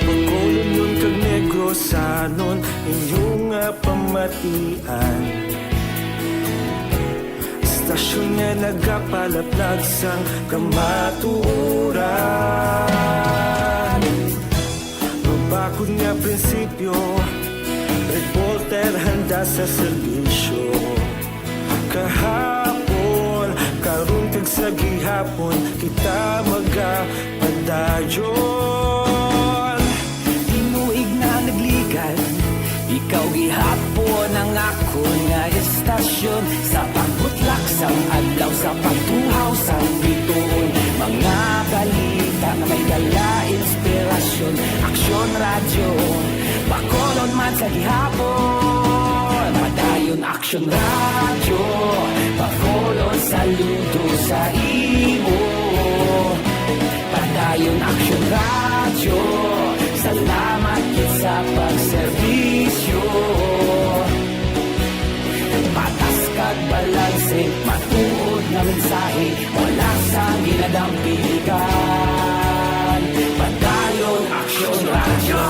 Speaker 3: Bacolod nun kag Negros sanon inyong pamatian. Stasyon nga nagapalaplag sang kamatuuran. Mabakod nga prinsipyo, reporter handa sa serbisyo. Kahapon, karun kag sa gihapon, kita magapadayon.
Speaker 22: Tinuig na nagligan, ikaw gihapon ang ako nga istasyon. Sa pagbutlak sang adlaw, sa pagtuhaw sang biton, mga balita na may dala inspirasyon. Aksyon radyo, Bacolod man sa gihapon. Padayon Aksyon radyo, Bacolod saludo sa imo. Padayon Aksyon radyo, salamat sa pagserbisyo. Patas kag balanse, matuod na mensahe, wala sa ginadang piligan. Padayon Aksyon radyo.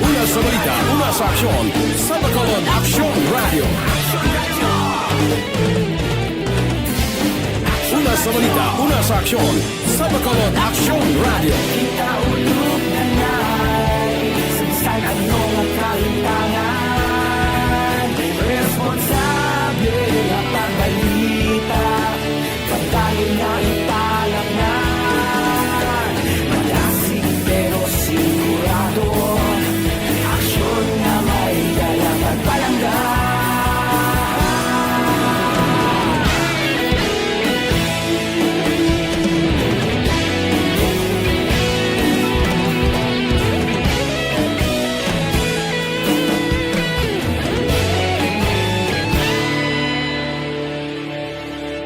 Speaker 2: Una sa balita, una sa aksyon, sa Bacolod Aksyon Radio. Una sa balita, una sa aksyon. Sa Bacolod Aksyon Radio.
Speaker 22: Kita ulog na na'y Sagsag at mga kalintangan Responsable ang pagbalita Pagdayon na italang na Malasig pero sigurado Aksyon na may dalang at palangga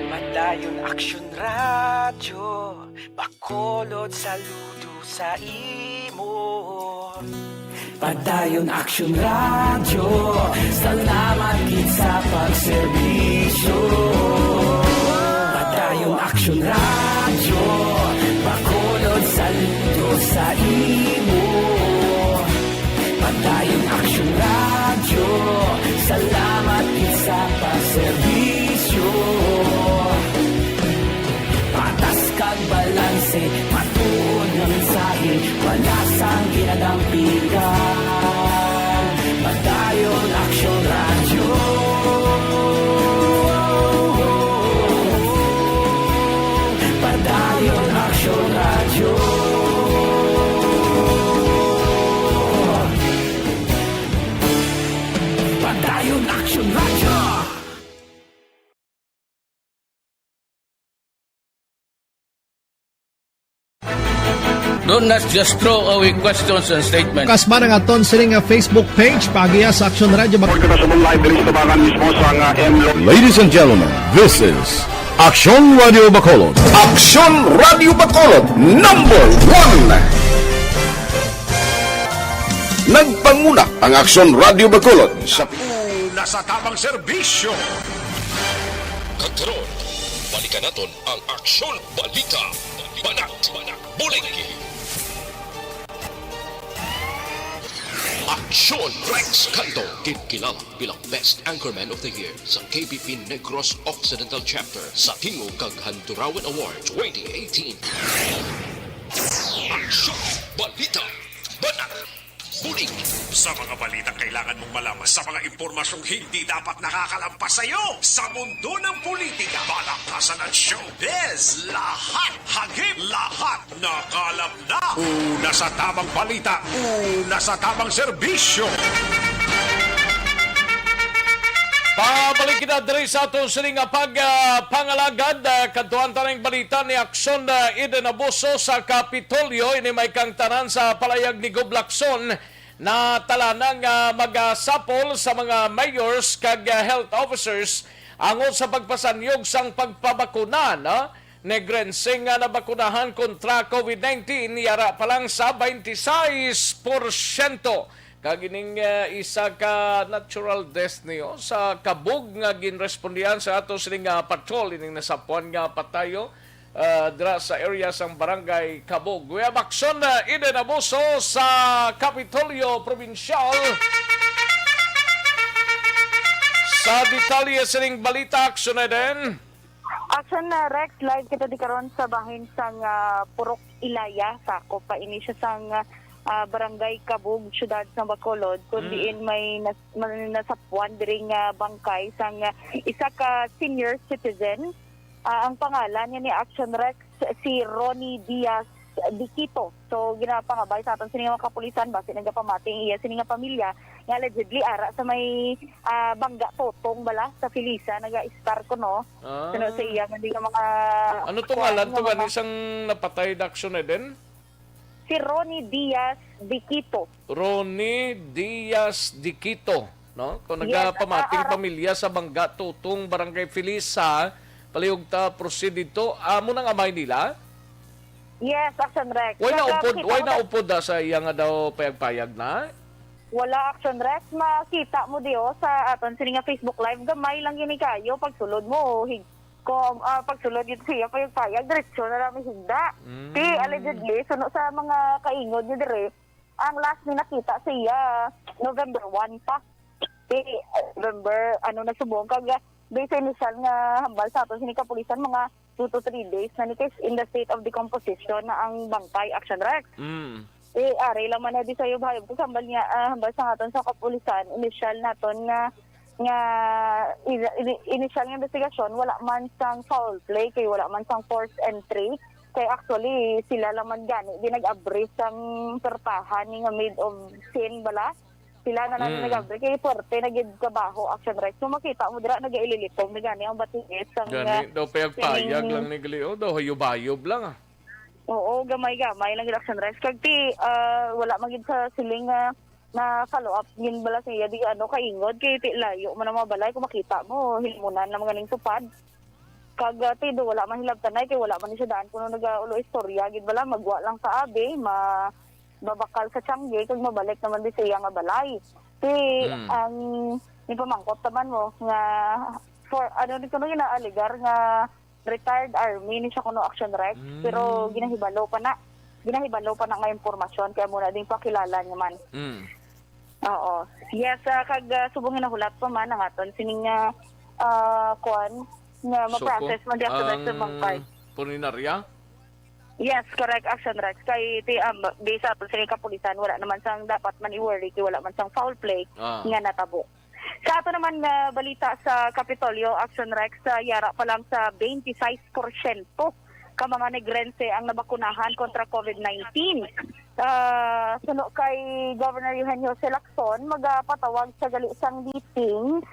Speaker 9: Madayon Aksyon Radyo Bacolod saludo sa imo
Speaker 22: Padayon Aksyon Radyo Salamat gid sa pagserbisyo Padayon Aksyon Radyo Bacolod saludo sa imo Padayon Aksyon Radyo Salamat gid sa pagserbisyo Patas kag balanse matuod nga mensahe wala sang ginadampigan Padayon Aksyon Radyo Padayon Aksyon Radyo Padayon Aksyon Radyo
Speaker 10: Do not just throw away questions and statements.
Speaker 23: Kasma ng aton sining Facebook page pagiya sa Aksyon Radio.
Speaker 11: Ladies and gentlemen, this is Aksyon Radio Bacolod. Aksyon Radio Bacolod, number 1. Nagpanguna ang Aksyon Radio Bacolod sa
Speaker 4: Una sa tamang serbisyo. Karon, balikan naton ang Aksyon Balita. Banat, Bulig. Aksyon Rex Cantong, kilala bilang Best Anchorman of the Year sa KBP Negros Occidental Chapter sa Tingog kag Handurawan Award 2018. Aksyon Balita, Banat, Bulig. Sa mga balitang kailangan mong malaman, sa mga impormasyong hindi dapat nakakalampas sa iyo, sa mundo ng politika, balakasan at showbiz, lahat hagip, lahat nakalap na. Una sa tamang balita, una sa tamang serbisyo.
Speaker 1: Pabalik kita diri sa ato sining pangalagad kadtuan tanang balita ni Aksyon Eden Abuso sa Kapitolyo ini may kang tanan sa palayag ni Goblakson na talanang magasapol sa mga mayors kag health officers angod sa pagpasanyog sang pagpabakuna negrensing nga nabakunahan kontra COVID-19 yara pa lang sa 26%. Kagining isa ka natural death niyo sa kabog nga ginrespondihan sa ato sining patrol ining nasapuan nga patayo dira sa area sang barangay Kabog. We have Aksyon Eden Abuso sa Kapitolyo Provincial. Sa detalye sining balita, Aksyon Eden.
Speaker 5: Aksyon Rex, live kita di karon sa bahin sang Purok Ilaya, sakop pa ini siya sang barangay Kabog, syudad sa Bacolod, kundi may nasapuan diring bangkay sang isa ka senior citizen. Ang pangalan niya ni Aksyon Rex, si Ronnie Diaz Dikito. So ginapangabay sa aton sining mga kapulisan base nagapamating iya sining pamilya nga allegedly ara sa may bangga totong bala sa Felisa naga-star ko no. Sa iya hindi nga mga
Speaker 1: ano to ngalan to ba isang napatay na Aksyon Eden?
Speaker 5: Si Ronnie Diaz Dikito.
Speaker 1: Ronnie Diaz Dikito, no? Kung nagapamating pamilya sa Bangga Tutong Barangay Felisa, palihog ta proceed dito. Amo nang amay nila?
Speaker 5: Yes, Aksyon Rex.
Speaker 1: Why na upod sa iya nga daw payag-payag na?
Speaker 5: Wala, Aksyon Rex. Makita mo diyo sa aton sini nga Facebook Live. Gamay lang yun kayo. Pagsulod mo, pagsulod dito siya payag-payag, diretsyo na namin higda. Di, allegedly, suno sa mga kaingod niya dire, ang last ni nakita siya, November 1 pa. Di, November, nagsubong kag based sa initial nga hambal sa aton sini kapulisan mga 2 to 3 days na ni in the state of decomposition na ang bangkay Aksyon Rex. Ari laman na di sayo bahayog ko hambal niya hambal sa aton sa kapulisan initial naton nga initial nga investigasyon wala man sang foul play kay wala man sang forced entry kay actually sila laman gani di nag-abris ang pertahan nga made of sin bala sila na nag-abris kay porte nagid kabaho Aksyon Rex so makita mo dira nagaililitong na gani ang batingis ang
Speaker 1: gani daw payag lang ni Glio daw hayubayob lang
Speaker 5: Oo, gamay-gamay lang yung Aksyon Rex. Kagti, wala magid sa siling na follow-up yun bala siya di kaingod kay ti layo man ang mga balay kung makita mo hilmunan na mga ning tupad. Kagati do wala man hilabtanay kay wala man siya daan kuno nagaulo istorya gid bala magwa lang sa abi babakal sa tiyangge kag mabalik naman di siya nga balay. Ti ang ni pamangkot taman mo nga for ni kuno ginaaligar nga retired army ni siya kuno Aksyon Rex pero ginahibalo pa na nga impormasyon kaya muna din pakilala niya man. Oo. Yes, kag subong nahulat pa man ang aton sining kuan nga ma-process man di Aksyon Rex sa bangkay.
Speaker 1: Puninarya?
Speaker 5: Yes, correct Aksyon Rex kay based sa aton sining kapulisan wala naman sang dapat man i-worry kay wala man sang foul play nga natabo. Sa ato naman balita sa Kapitolyo, Aksyon Rex, yara pa lang sa 26% ka mga negrense ang nabakunahan kontra COVID-19. Suno kay Governor Eugenio Lacson, magpatawag sa galisang meeting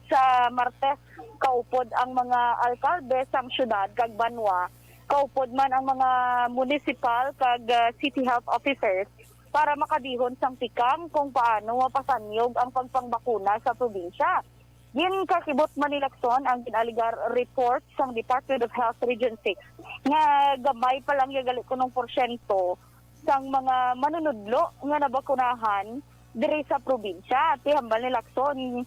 Speaker 5: sa Martes, kaupod ang mga alkalde sang syudad kag Banwa, kaupod man ang mga municipal kag city health officers para makadihon sang tikam kung paano mapasanyog ang pagpangbakuna sa probinsya. Yin kakibot Manilakson ang kinaligar report sang Department of Health Region 6 nga gamay pa lang yagali ko ng porsyento sang mga manunudlo nga nabakunahan diri sa probinsya. Ti hambal ni Lacson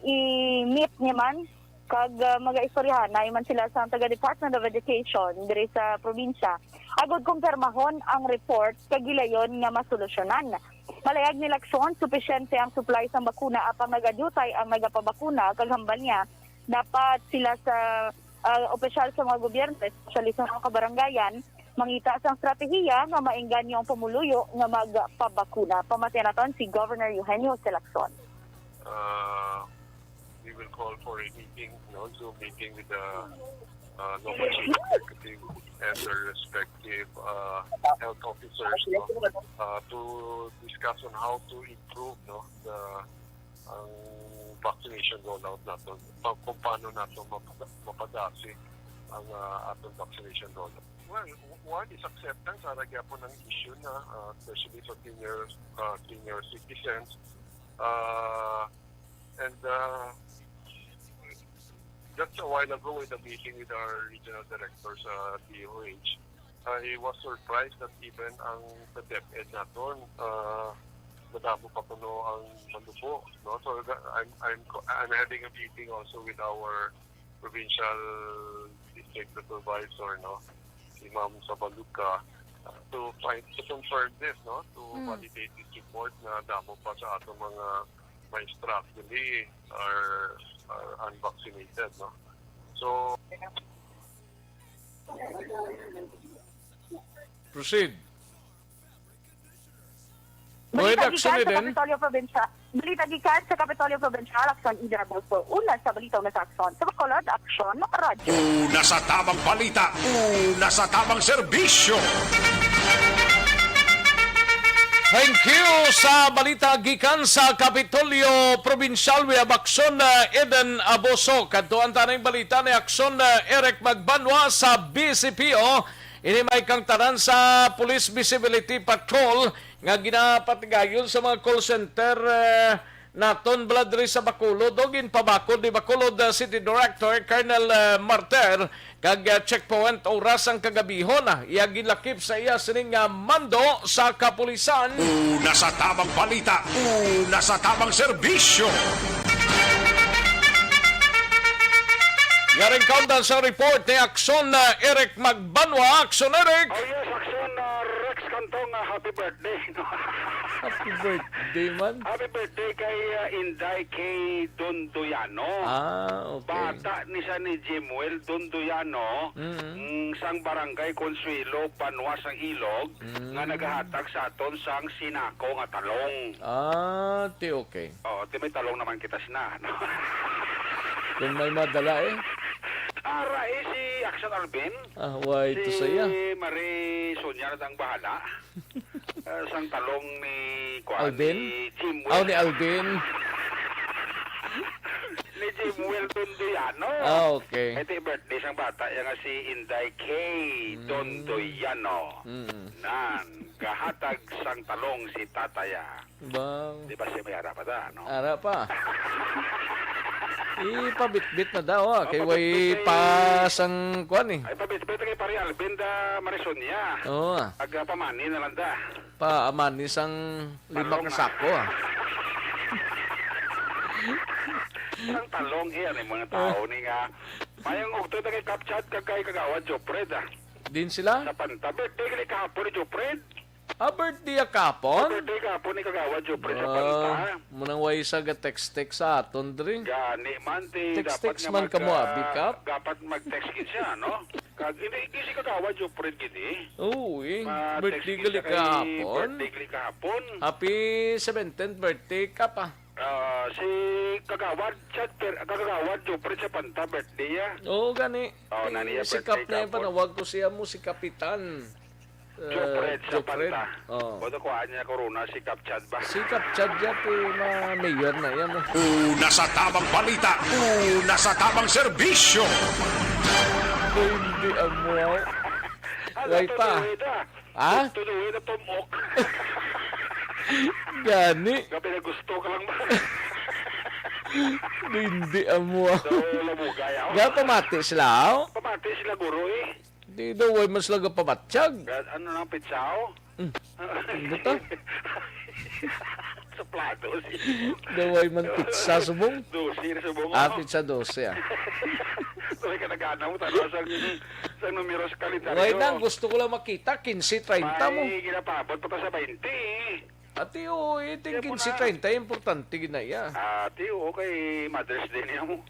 Speaker 5: i-meet niya man kag mag-istoryahan na man sila sa taga Department of Education diri sa probinsya. Agod kumpirmahon ang report kag gilayon nga masolusyonan. Palayag ni Lacson, supisyente ang supply sa bakuna apang nagadutay ang nagapabakuna kag hambal niya dapat sila sa opisyal sa mga gobyerno, especially sa mga kabarangayan, mangita sa strategiya nga maingganyo ang pamuluyo nga magpabakuna. Pamatian naton si Governor Eugenio Lacson.
Speaker 6: We will call for a meeting, Zoom meeting with the local chief executive and their respective health officers to discuss on how to improve ang vaccination rollout natin, kung paano natin mapadasi ang atong vaccination rollout. Well, one is acceptance sa po ng issue na especially for senior citizens and just a while ago in a meeting with our regional director sa DOH, I was surprised that even ang sa DepEd natin, madamo pa puno ang malupo. So I'm having a meeting also with our provincial district supervisor, si Ma'am Sabaluka, to confirm this, to validate this report na damo pa sa atong mga maestra actually are unvaccinated, So
Speaker 1: proceed.
Speaker 5: Balita gikan sa Kapitolyo Provincial. Balita gikan sa Kapitolyo Provincial, Aksyon Idra Bolso. Una sa balita na sa Aksyon. Sa Bacolod, Aksyon, Radyo.
Speaker 4: Una sa tamang balita, una sa tamang serbisyo.
Speaker 1: Thank you sa balita gikan sa Kapitolyo Provincial we have Aksyon Eden Aboso. Kadtuan tanang balita ni Aksyon Eric Magbanwa sa BCPO. Ini may kang tanan sa Police Visibility Patrol nga ginapatigayon sa mga call center naton Bladri sa Bacolod. Dogin pabakod ni Bacolod City Director Colonel Marter kag checkpoint oras ang kagabihon iya gilakip sa iya sining mando sa kapulisan.
Speaker 4: Una sa tamang balita, una sa tamang serbisyo.
Speaker 1: Yaring kaundan sa report ni Aksyon Eric Magbanwa. Aksyon Eric!
Speaker 7: Oh yes, Aksyon Rex Cantong, happy birthday.
Speaker 1: Happy birthday man.
Speaker 7: Happy birthday kay Inday K. Donduyano.
Speaker 1: Okay.
Speaker 7: Bata ni siya ni Jimuel Donduyano, sang barangay Consuelo, Banwas ang Ilog, nga nagahatag sa aton sang sinako nga talong.
Speaker 1: Ti okay.
Speaker 7: Ti may talong naman kita sina. No?
Speaker 1: Kung may madala
Speaker 7: Si Aksyon Alvin.
Speaker 1: Why ito saya?
Speaker 7: Si Marie Sonia na ang bahala. Sang talong ni
Speaker 1: Alvin?
Speaker 7: Ni Jimuel.
Speaker 1: Ni Alvin.
Speaker 7: Ni Jimuel Donduyano.
Speaker 1: Okay.
Speaker 7: Ito yung birthday sang bata. Yan nga si Inday K. Donduyano. Nan, gahatag sang talong si tataya. Di ba siya may harap pa no?
Speaker 1: Harap pa. Ipabitbit na daw kay way pasang kuan
Speaker 7: Ay pabitbit kay pari Alvin da Marisonia. Pamani na lang da.
Speaker 1: Paamani sang 5 ka sako
Speaker 7: Ang talong iyan mga tao ni nga. Mayang ukto na kay Kapchat kagay kagawad Jopred
Speaker 1: Din sila?
Speaker 7: Sa panta birthday kay kahapon ni Jopred.
Speaker 1: Birthday kapon?
Speaker 7: Birthday kapon ni kagawad Jopred sa panta.
Speaker 1: Munang way sa text-text sa aton diri.
Speaker 7: Gani man ti
Speaker 1: text man kamo bikap.
Speaker 7: Dapat mag-text kit siya no. Kag hindi si kagawad Jopred gidi.
Speaker 1: Birthday gali kahapon.
Speaker 7: Birthday gali kahapon.
Speaker 1: Happy 17th birthday ka pa.
Speaker 7: Si kagawad Jopred sa panta birthday
Speaker 1: gani.
Speaker 7: Naniya
Speaker 1: Sikap na panawag ko siya mo si Kapitan.
Speaker 7: Jopred sa panta. Boto ko niya corona si Kapchad ba?
Speaker 1: Si Kapchad yati mayor na yan.
Speaker 4: Una sa tamang balita, una sa tamang serbisyo.
Speaker 1: Hindi mo. Right pa.
Speaker 7: Tuloy na tumok.
Speaker 1: Gani.
Speaker 7: Gabi na gusto ka lang ba?
Speaker 1: Hindi mo.
Speaker 7: Nga
Speaker 1: pamati sila.
Speaker 7: Pamati sila guro
Speaker 1: Di daw way mas laga pamatsyag.
Speaker 7: Ano nang pitsao?
Speaker 1: Ano to?
Speaker 7: Sa plato
Speaker 1: Daw way man pizza subong?
Speaker 7: 12 na subong.
Speaker 1: Pizza 12
Speaker 7: Tuloy ka nagana mo tanong sa numero sa kalendaryo.
Speaker 1: Way na, gusto ko lang makita 15-30 mo.
Speaker 7: May ginapabot pa sa 20
Speaker 1: Ati iting 15-30 importante ginaya.
Speaker 7: Ati kay Mother's Day niya mo.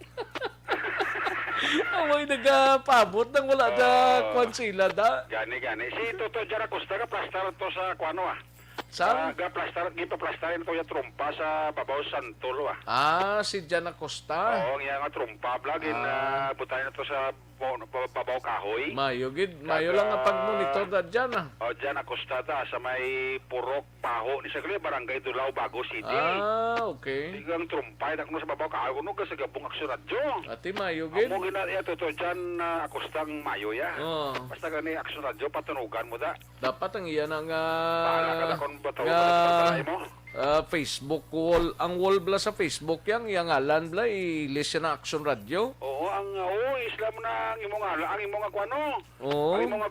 Speaker 1: Away nagapabot nang wala na kwan sila da.
Speaker 7: Gani. Si Toto Jara Costa ka plastar to sa kuano
Speaker 1: Sa?
Speaker 7: Gipa-plastarin ko yung trumpa sa babaw Santolo
Speaker 1: si Jana Costa.
Speaker 7: Oo, nga trumpa vlogin butayin na to sa babaw kahoy.
Speaker 1: Mayo lang ang pag-monitor da dyan
Speaker 7: Jana Costa sa may Purok Paho ni sa barangay Dulao, Bago City.
Speaker 1: Okay.
Speaker 7: Tigang trumpa na kuno sa babaw kahoy kuno sa gabong Aksyon Radio.
Speaker 1: Ati mayo gid.
Speaker 7: Amo gina to dyan Acostang mayo Basta gani Aksyon Radio patunugan mo da.
Speaker 1: Dapat ang iyan ang Facebook wall. Ang wall bla sa Facebook yang ngalan bla i-listen na Aksyon Radio.
Speaker 7: Oo, isla mo na ang imong ang imong kuano.
Speaker 1: Oo.
Speaker 7: Ang imong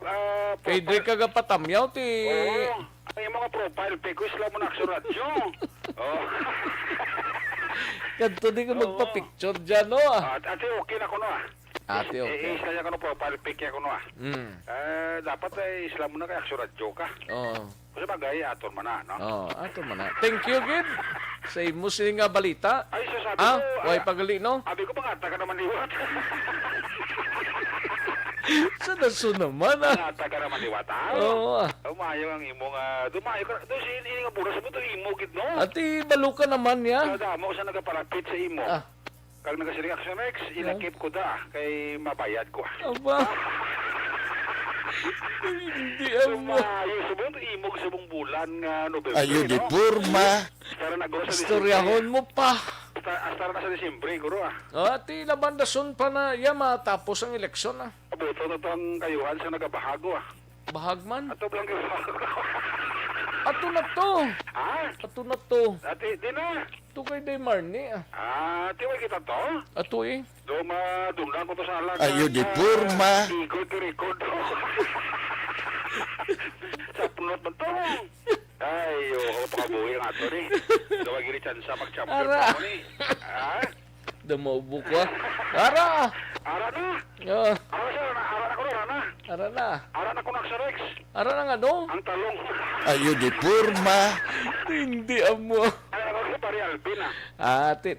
Speaker 1: kay di ka patamyaw ti.
Speaker 7: Oo. Ang imong profile pic isla mo na Aksyon Radio. Oo.
Speaker 1: Kadto di ko magpa-picture dyan
Speaker 7: Ate okay na kuno
Speaker 1: Ate okay.
Speaker 7: Isla niya kuno profile pic ya kuno dapat isla mo na kay Aksyon Radio ka. Kasi bagay, aton man no?
Speaker 1: Aton man Thank you, Gid. Sa imo sining nga balita.
Speaker 7: Ay, so sabi ko,
Speaker 1: way pagali, no?
Speaker 7: Sabi ko, pangata ka naman liwat.
Speaker 1: Sa naso naman,
Speaker 7: Pangata ka naman liwat, Umayo ang imong, dumayo ka, doon si ini nga buras mo, doon imo, Gid, no?
Speaker 1: Ati, baluka naman, ya.
Speaker 7: Damo sa nagapalapit sa imo. Kag nagasiring Aksyon X, inakip ko kay mabayad ko.
Speaker 1: Aba. Hindi mo.
Speaker 7: Subong imog subong bulan nga November.
Speaker 11: Ayo di purma.
Speaker 1: Istoryahon mo pa.
Speaker 7: Hasta na sa Disyembre, guro
Speaker 1: Ati labandason pa na matapos ang eleksyon
Speaker 7: Abuto na to ang kayuhan sa nagabahago
Speaker 1: Bahagman?
Speaker 7: Ato blang
Speaker 1: Ato na to. Ato na to.
Speaker 7: Ati, di na.
Speaker 1: Ito kay Day Marnie
Speaker 7: Ati, may kita to?
Speaker 1: Ato
Speaker 7: Dumlan ko to sa alag.
Speaker 11: Ayo di purma.
Speaker 7: Ikot ko record. Sa punot mo to. Ay, pakabuhi ang ato ni. Dawa giri chance mag-champion mo ni.
Speaker 1: Damo buko. Ara
Speaker 7: na?
Speaker 1: Ara
Speaker 7: Ara na ko na.
Speaker 1: Ara na.
Speaker 7: Ara na ko na Aksyon Rex.
Speaker 1: Ara na nga no?
Speaker 7: Ang talong.
Speaker 11: Ayo di porma.
Speaker 1: Hindi amo.
Speaker 7: Ay, ako si Pari Alvin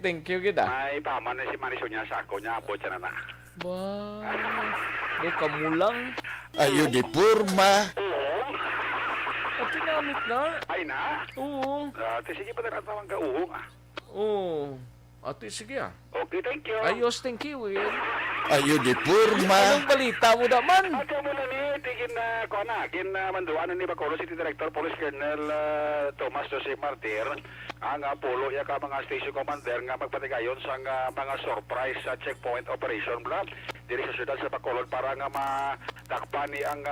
Speaker 1: Thank you kita.
Speaker 7: Ay, tama na si Marisol niya sa ako niya. Abot siya na na.
Speaker 1: Do kamulang.
Speaker 11: Ayo di porma.
Speaker 1: At tinamit na.
Speaker 7: Ay na?
Speaker 1: Oo.
Speaker 7: Sige pa na tawang kauhong
Speaker 1: Oo. Ate, sige
Speaker 7: Okay, thank you.
Speaker 1: Ayos, thank you.
Speaker 11: Ayo di porma.
Speaker 1: Anong balita mo naman?
Speaker 7: Ako muna ni, tigin na, manduan ni Bacolod City Director Police Colonel Thomas Joseph Martir, ang pulo ya ka mga station commander nga magpatigayon sa mga surprise checkpoint operation bla diri sa syudad sa Bacolod para nga matakpan ni ang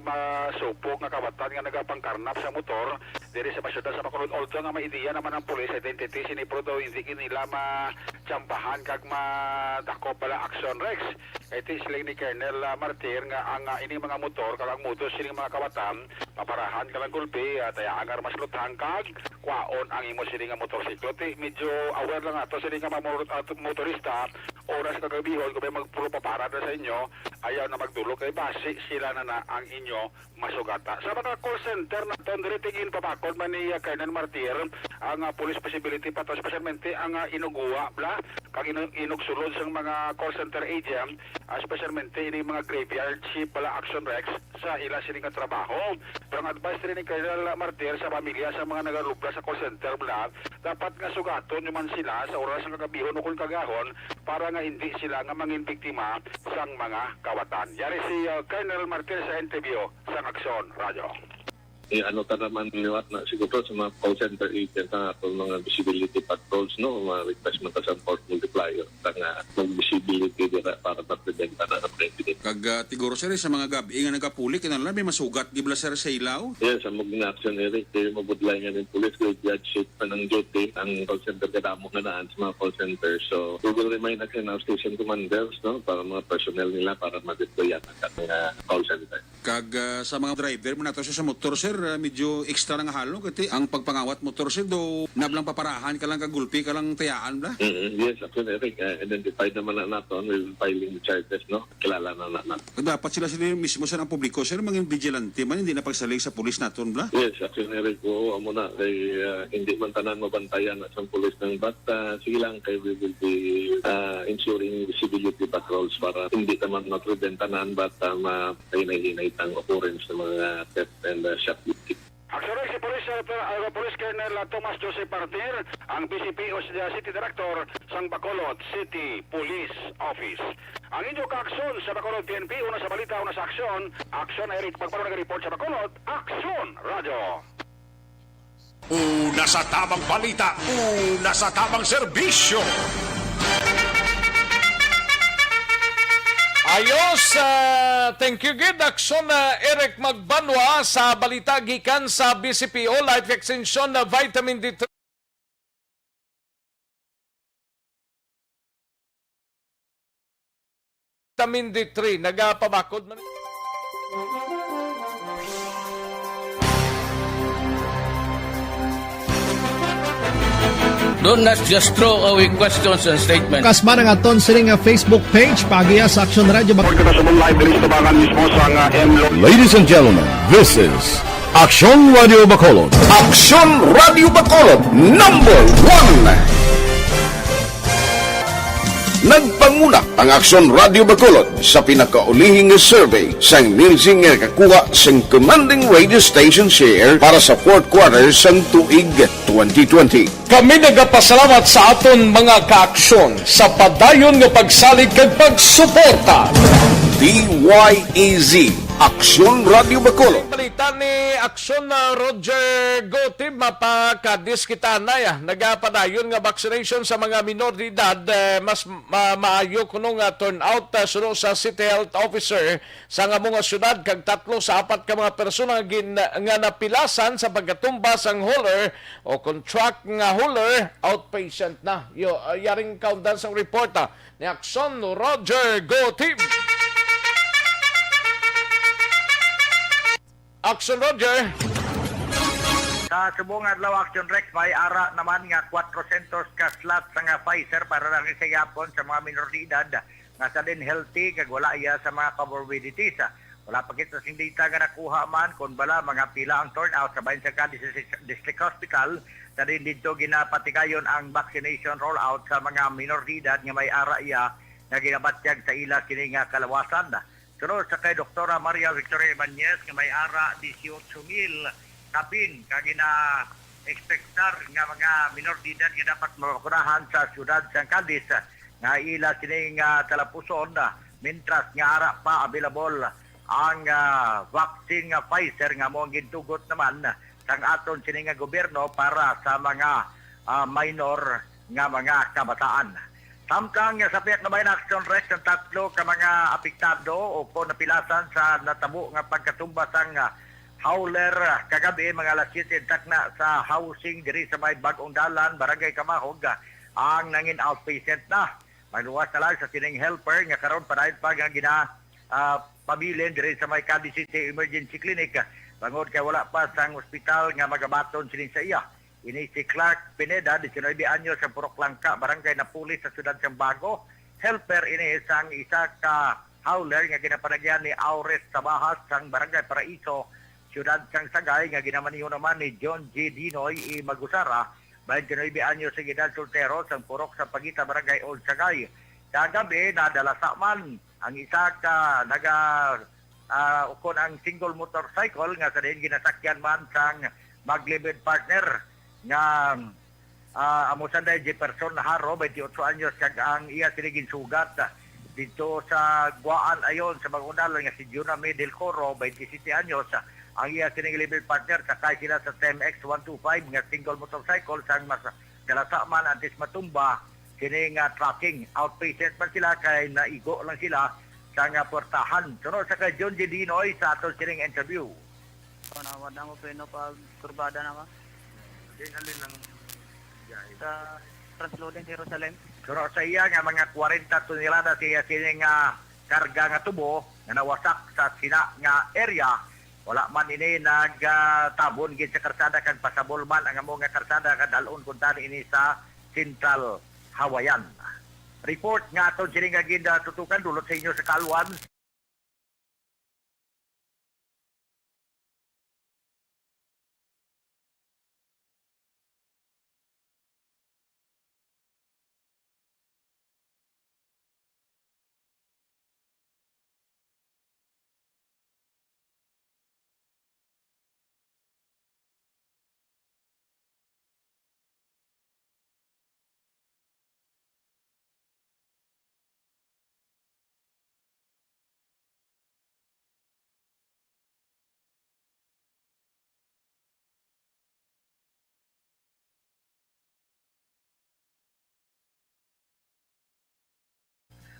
Speaker 7: masupog nga kawatan nga nagapangkarnap sa motor diri sa syudad sa Bacolod. Although nga maidiya naman ang police identity sinipro daw hindi nila matsambahan kag madakop pala Aksyon Rex. Ito sila ni Colonel Martir nga ang ini mga motor kag ang motos sila mga kawatan paparahan kalang gulpi at agar mas lutang kag kwaon ang imo sila nga motorsiklo. Medyo aware lang ato sila nga motorista oras kagabihon kung may magpuro paparada sa inyo ayaw na magdulog kay base sila na ang inyo masugata. Sa mga call center na tondre tingin papakod man ni Colonel Martir ang police possibility pato specialmente ang inuguwa bla kag inugsulod sa mga call center agent specialmente ini mga graveyard shift pala Aksyon Rex sa ila sila nga trabaho. Pero ang advice rin ni Colonel Martir sa pamilya sa mga nagarubla sa call center bla dapat nga sugaton naman sila sa oras ng kagabihon o kung kagahon para nga hindi sila nga mangin biktima sang mga kawatan. Yari si Colonel Martir sa interview sa Aksyon Radio.
Speaker 6: Ano ta naman liwat na siguro sa mga call center agent na atong mga visibility patrols no mga request man ta sa force multiplier nga mag-visibility dira para ma-preventa na ang president.
Speaker 8: Kag tiguro sir sa mga gabi nga nagapuli kinahanglan may masugat gibla sir sa ilaw.
Speaker 6: Yes, ang mga action area kay mabudlay nga ng police kay judge sheet pa ng duty ang call center kadamo nga naan sa mga call center. So we will remind again our station commanders no para mga personnel nila para ma-deploy ang call center.
Speaker 8: Kag sa mga driver man nato sa motor sir medyo extra nga halo kasi ang pagpangawat motor sir do nablang paparahan ka lang kagulpi ka lang tayaan bla.
Speaker 6: Yes, actually Eric, identified naman na nato with filing the charges no. Kilala na nato.
Speaker 8: Dapat sila mismo sa ang publiko sir maging vigilante man hindi na pagsalig sa pulis naton bla.
Speaker 6: Yes, actually Eric, amo na kay hindi man tanan mabantayan sa pulis ng but sige lang kay we will be ensuring visibility patrols para hindi naman ma-prevent tanan but ma-hinay ang occurrence ng mga theft and shoplifting.
Speaker 7: Aksyon si Police Colonel Thomas Joseph Martir, ang BCPO City Director sang Bacolod City Police Office. Ang inyong kaaksyon sa Bacolod PNP, una sa balita, una sa aksyon. Aksyon Eric, pagparo nag-report sa Bacolod, Aksyon Radio.
Speaker 4: Una sa tamang balita, una sa tamang serbisyo.
Speaker 1: Ayos, thank you gid Aksyon Eric Magbanwa sa balita gikan sa BCPO Life Extension na Vitamin D3. Vitamin D3 nagapabakod man.
Speaker 10: Do not just throw away questions and statements.
Speaker 23: Kasma nga aton sining Facebook page pagiya sa Aksyon Radio.
Speaker 11: Ladies and gentlemen, this is Aksyon Radio Bacolod. Aksyon Radio Bacolod, number 1! Nagpangunak ang Aksyon Radio Bacolod sa pinakaulihing survey sa ninsing kakuha sang commanding radio station share para sa fourth quarter sang tuig 2020.
Speaker 1: Kami nagapasalamat sa aton mga kaaksyon sa padayon nga pagsalig kag pagsuporta.
Speaker 11: DYEZ Aksyon Radio Bacolod.
Speaker 1: Balita ni Aksyon Roger Gotib mapakadis kita na ya. Nagapadayon nga vaccination sa mga minor de edad mas maayo kuno nga turnout suno sa City Health Officer sa nga mga syudad kag 3 sa 4 ka mga persona nga napilasan sa pagkatumba sang hauler o contract nga hauler outpatient na. Yaring countdown sang reporta ni Aksyon Roger Gotib. Aksyon Roger.
Speaker 12: Sa subong adlaw Aksyon Rex may ara naman nga 400 ka slot sa nga Pfizer para lang sa yapon sa mga minor de edad nga sa din healthy kag wala iya sa mga comorbidities. Wala pa kita sing data nga nakuha man kung bala mga pila ang turnout sa bayan sa Cadiz District Hospital na rin dito ginapatikayon ang vaccination rollout sa mga minor de edad nga may ara iya nga ginabatyag sa ila kini nga kalawasan. Sunod sa kay Dr. Maria Victoria Ibanez nga may ara 18,000 kapin kagina expectar nga mga minor de edad nga dapat mabakunahan sa siyudad sa Cadiz nga ila kini nga talapuson mintras nga ara pa available ang vaccine nga Pfizer nga mo gintugot naman sang aton sini nga gobyerno para sa mga minor nga mga kabataan. Samtang sa piyak na bayan Aksyon Rex ng tatlo ka mga apektado o po napilasan sa natabo nga pagkatumba sang howler kagabi mga alas 7 takna sa housing diri sa may Bagong Dalan, Barangay Kamahog ang nangin outpatient na. Magluwas na lang sa sining helper nga karon padayad pa nga gina pabilin diri sa may Cadiz City Emergency Clinic bangod kay wala pa sang ospital nga magabaton sinin sa iya. Ini si Clark Pineda, 19 anyo sa Purok Langka, Barangay Napulis sa Siyudad Sambago. Helper ini isang isa ka howler nga ginapanagyan ni Aures Sabahas sang Barangay Paraiso, Siyudad sang Sagay nga ginamaniho naman ni John G. Dinoy I. Magusara, 29 anyo sa edad soltero sang Purok sa Pagita, Barangay Old Sagay. Kagabi nadala sa man ang isa ka ukon ang single motorcycle nga sa din ginasakyan man sang maglibid partner nga amusanday Jefferson Haro 28 anyos kag ang iya sinigin sugat dito sa Guaan ayon sa Bangunal nga si Juname Del Coro 27 anyos ang iya sinigin libid partner sakay sila sa TMX 125 nga single motorcycle sang mas kalasa man antes matumba kini nga tracking outpatient man sila kay naigo lang sila sa nga portahan. Sunod sa kay John G. Dinoy sa aton sining interview.
Speaker 14: Nawad na mo pino pag kurbada na ka?
Speaker 12: Alin lang
Speaker 14: sa transloading Jerusalem.
Speaker 12: Sunod sa iya nga mga 40 tonelada siya sining karga nga tubo nga nawasak sa sina nga area. Wala man ini nagtabon gid sa karsada kag pasabol man ang amo nga karsada kadalon kun tani ini sa Central Hawayan. Report nga aton sining nga tutukan dulot sa inyo sa Kalwan.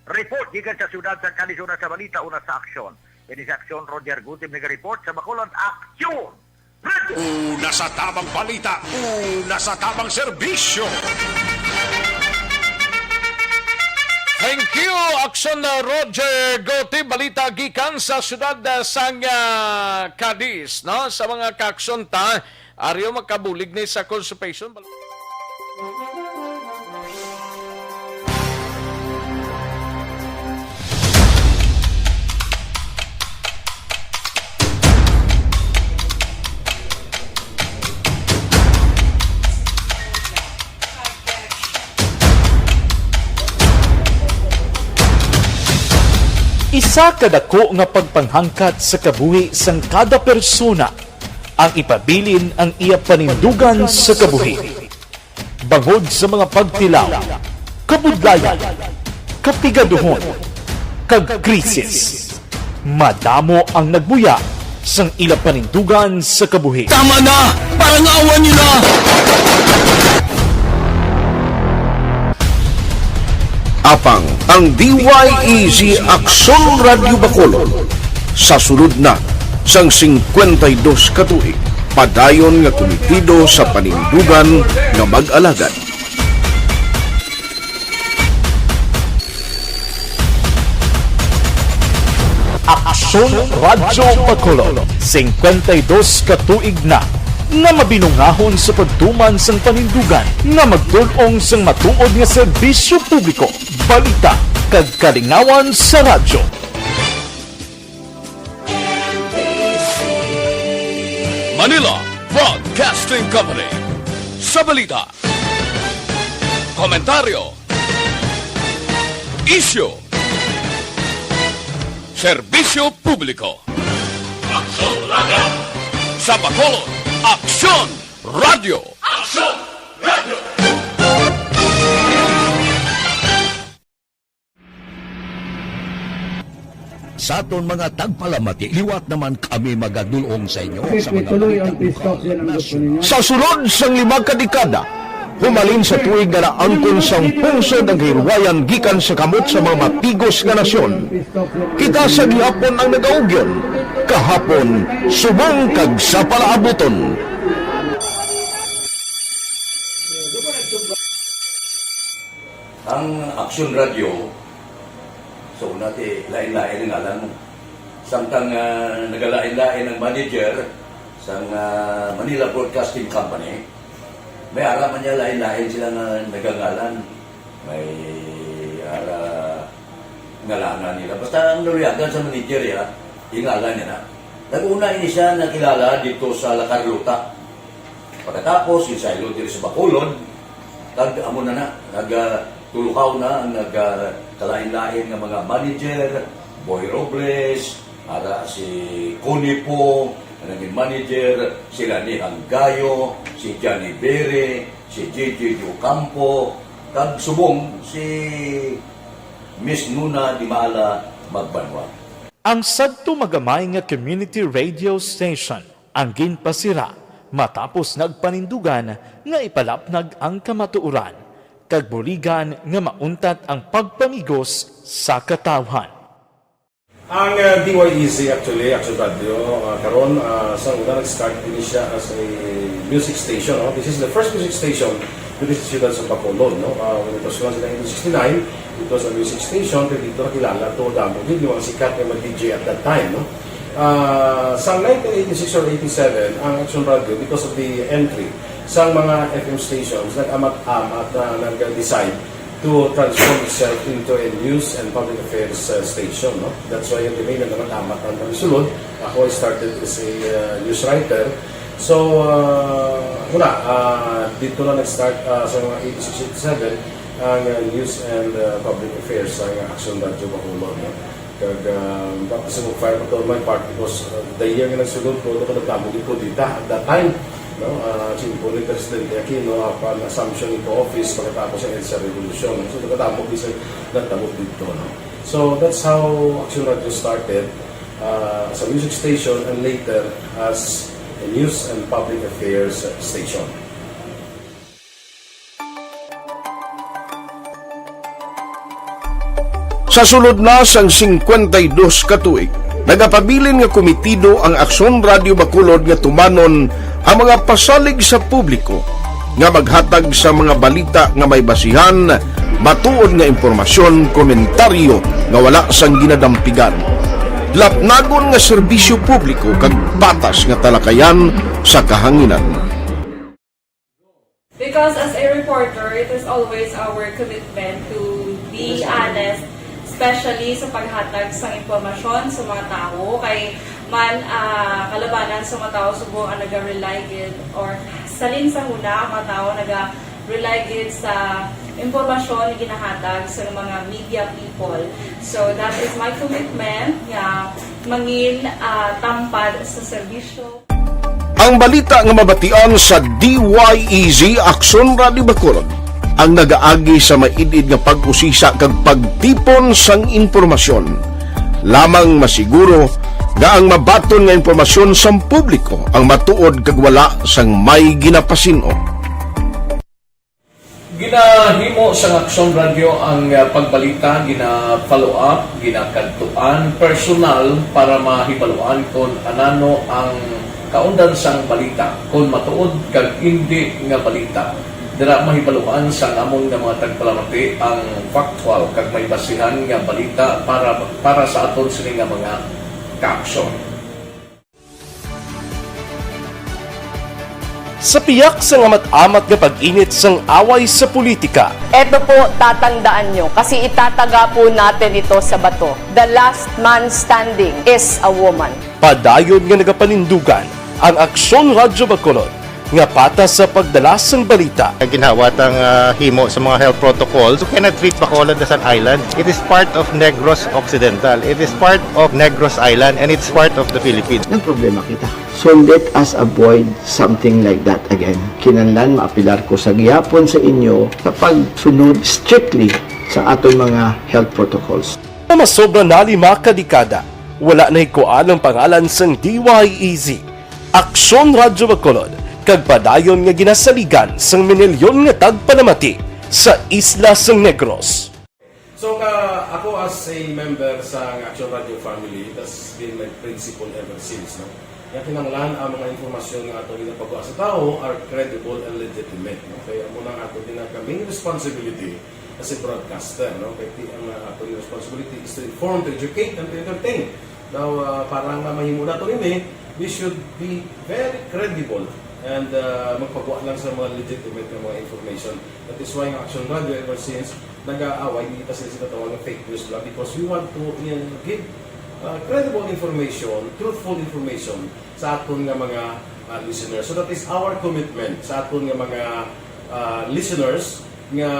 Speaker 12: Report gikan sa siyudad sa Cadiz, una sa Balita, una sa Aksyon. Ini sa Aksyon, Roger Gutim, nag-report sa Bacolod, Aksyon!
Speaker 4: Una sa tamang balita, una sa tamang serbisyo.
Speaker 1: Thank you, Aksyon na Roger Gotti. Balita gikan sa siyudad sang Cadiz, no? Sa mga kaaksyon ta, ariyo makabulig ni sa constipation.
Speaker 15: Isa kadako nga pagpanghangkat sa kabuhi sang kada persona ang ipabilin ang iya panindugan sa kabuhi. Bangod sa mga pagtilaw, kabudlayan, kapigaduhon, kag krisis. Madamo ang nagbuya sang ila panindugan sa kabuhi.
Speaker 22: Tama na! Parang awan nyo na!
Speaker 11: Apang ang DYEZ Aksyon Radio Bacolod sa sulod na sang 52 katuig padayon nga komitido sa panindugan nga mag-alagad.
Speaker 15: Aksyon Radio Bacolod 52 katuig na nga mabinungahon sa pagtuman sang panindugan nga magtulong sang matuod nga serbisyo publiko, balita kag kalingawan sa radyo.
Speaker 2: Manila Broadcasting Company. Sa balita, komentaryo, isyu, serbisyo publiko. Aksyon Radio! Sa Bacolod, Aksyon Radio! Aksyon Radio!
Speaker 11: Sa aton mga tagpalamati, liwat naman kami magadulong sa inyo sa mga sa sulod sang 5 kadekada, humalin sa tuig nga naangkon sang pungsod ang hirwayan gikan sa kamot sa mga mapigos nga nasyon. Kita sa gihapon ang nagaugyon, kahapon subong kag sa palaabuton.
Speaker 16: Ang Aksyon Radio, so natin lain-lain ang alam mo. Samtang nagalain-lain ang manager sa Manila Broadcasting Company, may araman niya lain-lain sila nagangalan. May ngalanan nila. Basta ang naluyagan sa manager ya, ingalan niya na. Nag-una ini siya nakilala dito sa La Carlota. Pagkatapos, yung sa dito sa Bacolod, amo na nagtulukaw na ang nagkalain-lain ng mga manager, Boy Robles, si Connie po, naging manager, sila ni Hanggayo, si Johnny Bere, si JJ Ocampo, kag subong si Miss Nuna Dimala Magbanwa.
Speaker 15: Ang sadto magamay nga community radio station ang ginpasira matapos nagpanindugan nga ipalapnag ang kamatuoran kag buligan nga mauntat ang pagpamigos sa katawhan.
Speaker 17: Ang DYEZ actually, Aksyon Radio, karon sa una nag-start din siya as a music station. This is the first music station with the Ciudad sa Bacolod. When it was launched in 1969, it was a music station. Pero dito nakilala to damo din yung mga sikat na mag-DJ at that time. Sa 1986 or 87, ang Aksyon Radio, because of the entry sa mga FM stations, nag-amat-amat na nag-decide to transform itself into a news and public affairs station. That's why yung domain na amat ang sulod. Ako I started as a news writer. So, dito na nag-start sa mga 86-87 ang news and public affairs sa Aksyon Radio Bacolod. Tapos yung fire ko my part because the year nga nagsulod ko, nagtamo din po dito at that time. Simple ni Presidente Aquino upon assumption into office pagkatapos ng EDSA Revolution. So, nagtamo dito. So, that's how Aksyon Radio started as a music station and later as a news and public affairs station.
Speaker 11: Sa sulod na sang 52 katuig, nagapabilin nga komitido ang Aksyon Radio Bacolod nga tumanon ang mga pasalig sa publiko nga maghatag sa mga balita nga may basihan, matuod nga impormasyon, komentaryo nga wala sang ginadampigan. Lapnagon nga serbisyo publiko kag patas nga talakayan sa kahanginan.
Speaker 18: Because as a reporter, it is always our commitment to be honest, especially sa paghatag sa impormasyon sa mga tao kay man kalabanan sa mga tao subo ang naga-rely gid or salin sa huna ang mga tao naga-rely gid sa impormasyon na ginahatag sa mga media people. So that is my commitment nga mangin tampad sa serbisyo.
Speaker 11: Ang balita nga mabatian sa DYEZ Aksyon Radio Bacolod ang nagaagi sa maidid nga pag-usisa kag pagtipon sang impormasyon. Lamang masiguro nga ang mabaton nga impormasyon sa publiko ang matuod kag wala sang may ginapasino.
Speaker 1: Ginahimo sa Aksyon Radio ang pagbalita, gina-follow up, ginakadtuan personal para mahibaluan kung anano ang kaundan sang balita, kung matuod kag hindi nga balita. Dira mahibaluan sa among nga mga tagpalamati ang factual kag may basihan nga balita para sa aton sini nga mga kaaksyon.
Speaker 15: Sa piyak sa amat-amat nga pag-init sang away sa politika.
Speaker 24: Ito po, tatandaan nyo, kasi itataga po natin ito sa bato. The last man standing is a woman.
Speaker 15: Padayon nga nagapanindugan ang Aksyon Radyo Bacolod nga patas sa pagdalas ng balita.
Speaker 13: Ginhawat ang himo sa mga health protocols. You cannot treat Bacolod as an island. It is part of Negros Occidental. It is part of Negros Island and it's part of the Philippines.
Speaker 19: Ang problema kita. So let us avoid something like that again. Kinahanglan maapilar ko sa gihapon sa inyo sa pagsunod strictly sa aton mga health protocols.
Speaker 15: Masobra na 5 kadekada, wala na ikuan ang pangalan sang DYEZ. Aksyon Radyo Bacolod, kag padayon nga ginasaligan sang minilyon nga tagpanamati sa isla sang Negros.
Speaker 17: So ako as a member sa Aksyon Radio family, that's been my principle ever since. No? Kaya kinanglan ang mga informasyon nga ato ginapagawa sa tao are credible and legitimate. No? Kaya muna ato kaming responsibility as a broadcaster. No? Kaya ang ato responsibility is to inform, to educate, and to entertain. Now, parang mahimo na ito rin we should be very credible and magpagawa lang sa mga legitimate na mga information. That is why ang Aksyon Radio ever since nag-aaway, hindi pa sila sinatawag ng fake news lang because we want to give credible information, truthful information sa aton nga mga listeners. So that is our commitment sa aton nga mga listeners nga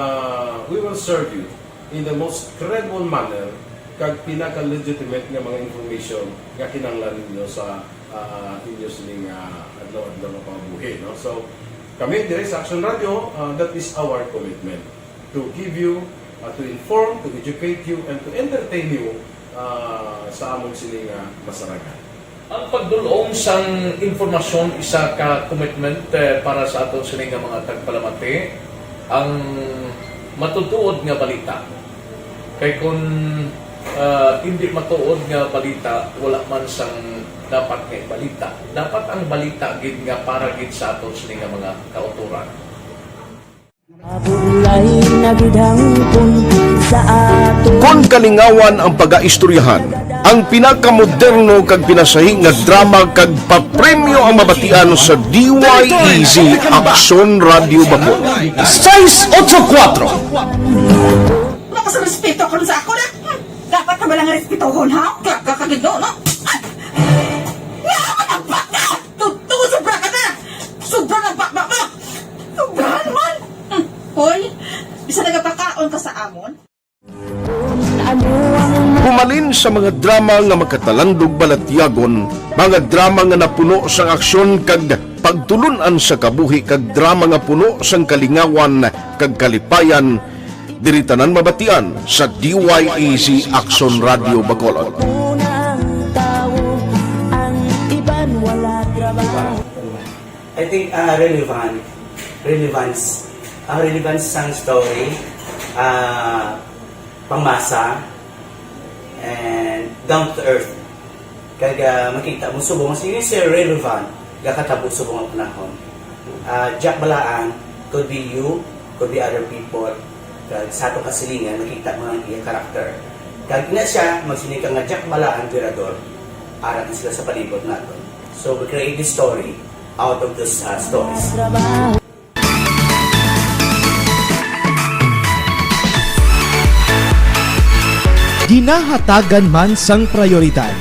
Speaker 17: we will serve you in the most credible manner kag pinaka-legitimate nga mga information nga kinahanglan ninyo sa inyo sining adlaw-adlaw nga pamumuhi. No? So, kami dire sa Aksyon Radio, that is our commitment to give you, to inform, to educate you, and to entertain you sa among sining masaragan.
Speaker 1: Ang pagdulong sang informasyon isa ka commitment para sa aton sining mga tagpalamati ang matutuod nga balita. Kay kung hindi matuod nga balita, wala man sang dapat nga balita. Dapat ang balita gid nga para gid sa aton sining mga kauturan.
Speaker 11: Kung kalingawan ang pag-aistoryahan, ang pinakamoderno kag pinasahi nga drama kag papremyo ang mabatian sa DYEZ Aksyon Radio Bacolod. 684.
Speaker 20: Lakas ang respeto ko sa ako na. Dapat ka ba lang respetohon, ha? Kakagino, no? Yaman ang baka! Tungkol sobra ka na! Sobra ng baka mo! Sobrahan man! Hoy, bisa nagapakaon ka sa amon?
Speaker 11: Pumalin sa mga drama nga makatalandog balatyagon, mga drama nga napuno sang aksyon kag pagtulunan sa kabuhi kag drama nga puno sang kalingawan kag kalipayan, diritanan mabatian sa DYEZ Aksyon Radio Bacolod.
Speaker 21: I think relevance sang story, pangmasa, and down to earth. Kaya makita mo subong, sige sir, relevant, kakatabo subong ang panahon. Jack Balaan, could be you, could be other people. Kag sa ato kasilingan, makita mo ang iyang karakter. Kag na siya, magsinika nga Jack Balaan, Virador, arat na sila sa palibot natin. So we create this story out of those stories.
Speaker 23: Ginahatagan man sang prioridad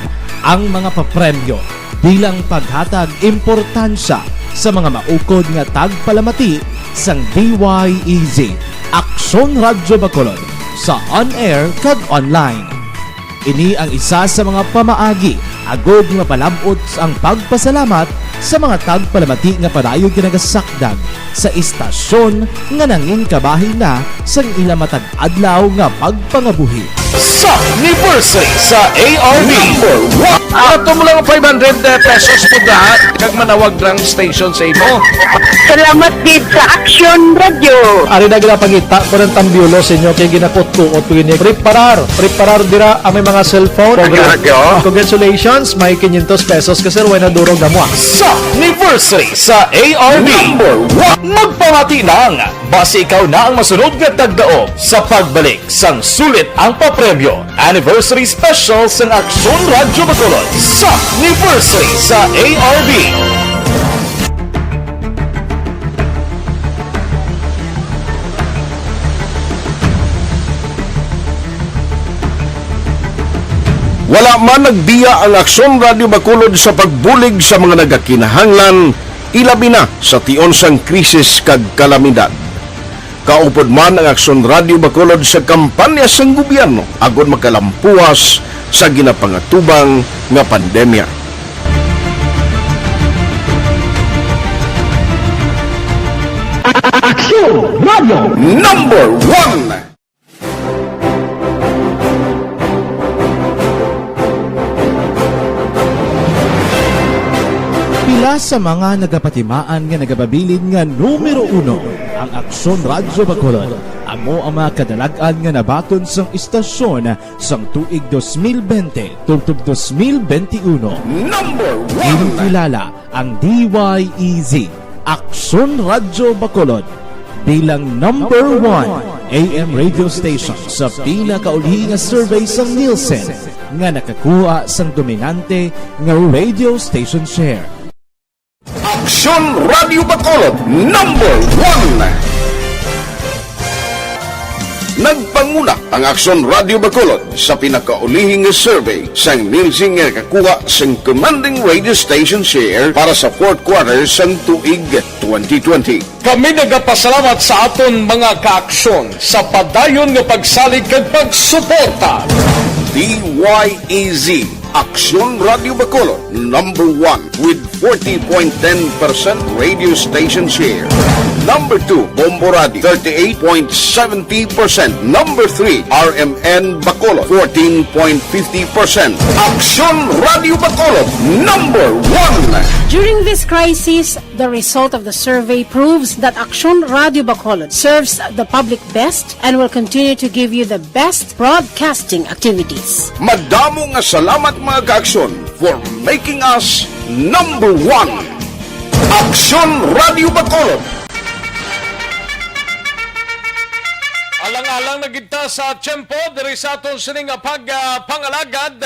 Speaker 23: ang mga papremyo bilang paghatag importansya sa mga maukod nga tagpalamati sang DYEZ Aksyon Radyo Bacolod sa on-air kag online. Ini ang isa sa mga pamaagi agod nga palabot ang pagpasalamat sa mga tagpalamati nga padayon ginagasakdag sa istasyon nga nangin kabahin na sang ila matag adlaw nga pagpangabuhi.
Speaker 15: Sa anniversary sa ARV number 1. Ato mo lang 500 pesos po lahat kag manawag lang station sa imo.
Speaker 20: Salamat din sa Aksyon Radio.
Speaker 23: Ari na ginapangita ko ng tambiulo sa inyo kay ginakot-tuot ko gini. Preparar dira ang may mga cellphone. Congratulations, may 500 pesos kasi way na durog na mo.
Speaker 15: Sa anniversary sa ARV number 1. Magpamati lang base ikaw na ang masunod nga tagdaog sa pagbalik sang sulit ang papremyo. Anniversary special sang Aksyon Radyo Bacolod sa anniversary sa ARV.
Speaker 11: Wala man nagbiya ang Aksyon Radio Bacolod sa pagbulig sa mga nagakinahanglan, ilabi na sa tion sang krisis kag kalamidad. Kaupod man ang Aksyon Radio Bacolod sa kampanya sang gobyerno agod makalampuas sa ginapangatubang nga pandemya. Aksyon Radio Number 1.
Speaker 23: Pila sa mga nagapatimaan nga nagababilin nga numero 1 ang Aksyon Radyo Bacolod. Amo ang mga kadalagan nga nabaton sang istasyon sang tuig 2020 tungtub 2021.
Speaker 11: Number 1.
Speaker 23: Inikilala ang DYEZ Aksyon Radyo Bacolod bilang number 1 AM radio station sa pila kaulhi nga survey sang Nielsen nga nakakuha sang dominante nga radio station share.
Speaker 11: Aksyon Radio Bacolod Number 1. Nagpanguna ang Aksyon Radio Bacolod sa pinakaulihing survey sang Nielsen nga nakakuha sang commanding radio station share para sa fourth quarter sang tuig 2020.
Speaker 1: Kami nagapasalamat sa aton mga kaaksyon sa padayon nga pagsalig kag pagsuporta.
Speaker 11: DYEZ Aksyon Radio Bacolod number 1 with 40.10% radio station share. Number 2, Bombo Radio 38.70%. Number 3, RMN Bacolod 14.50%. Aksyon Radio Bacolod number 1.
Speaker 3: During this crisis, the result of the survey proves that Aksyon Radio Bacolod serves the public best and will continue to give you the best broadcasting activities.
Speaker 11: Madamo nga salamat mga kaaksyon for making us number 1. Aksyon Radio Bacolod.
Speaker 1: Alang-alang na kita sa tiyempo, diri sa aton sining pangalagad,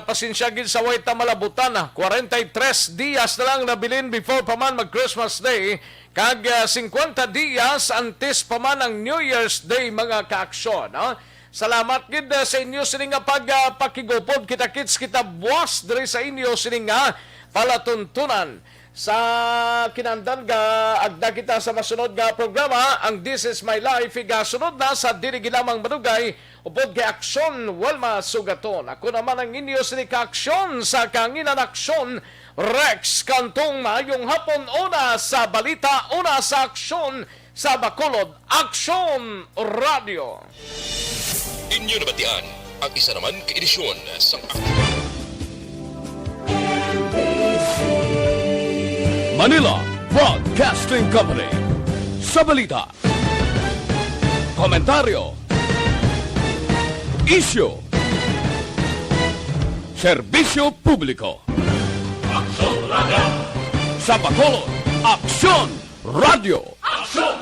Speaker 1: pasensya gid sa wayta malabutan, 43 dias na lang nabilin before pa man mag-Christmas Day, kag 50 dias antes pa man ang New Year's Day mga kaaksyon. Salamat gid sa inyo sining pakigupod, kita-kits kita buwas diri sa inyo sining palatuntunan. Sa kinandan ga agda kita sa masunod nga programa, ang This Is My Life igasunod na sa dili ginamang madugay upod kay Aksyon Walma Sugaton. Ako naman ang inyo sini kaaksyon sa kanginan Aksyon Rex Cantong. Maayong hapon, una sa balita, una sa aksyon sa Bacolod, Aksyon Radio.
Speaker 2: Inyo nabatian ang isa naman ka-edisyon sa
Speaker 1: Manila Broadcasting Company. Sa balita, komentaryo, issue, serbisyo publiko. Aksyon Radio. Sa Bacolod, Aksyon Radio. Aksyon!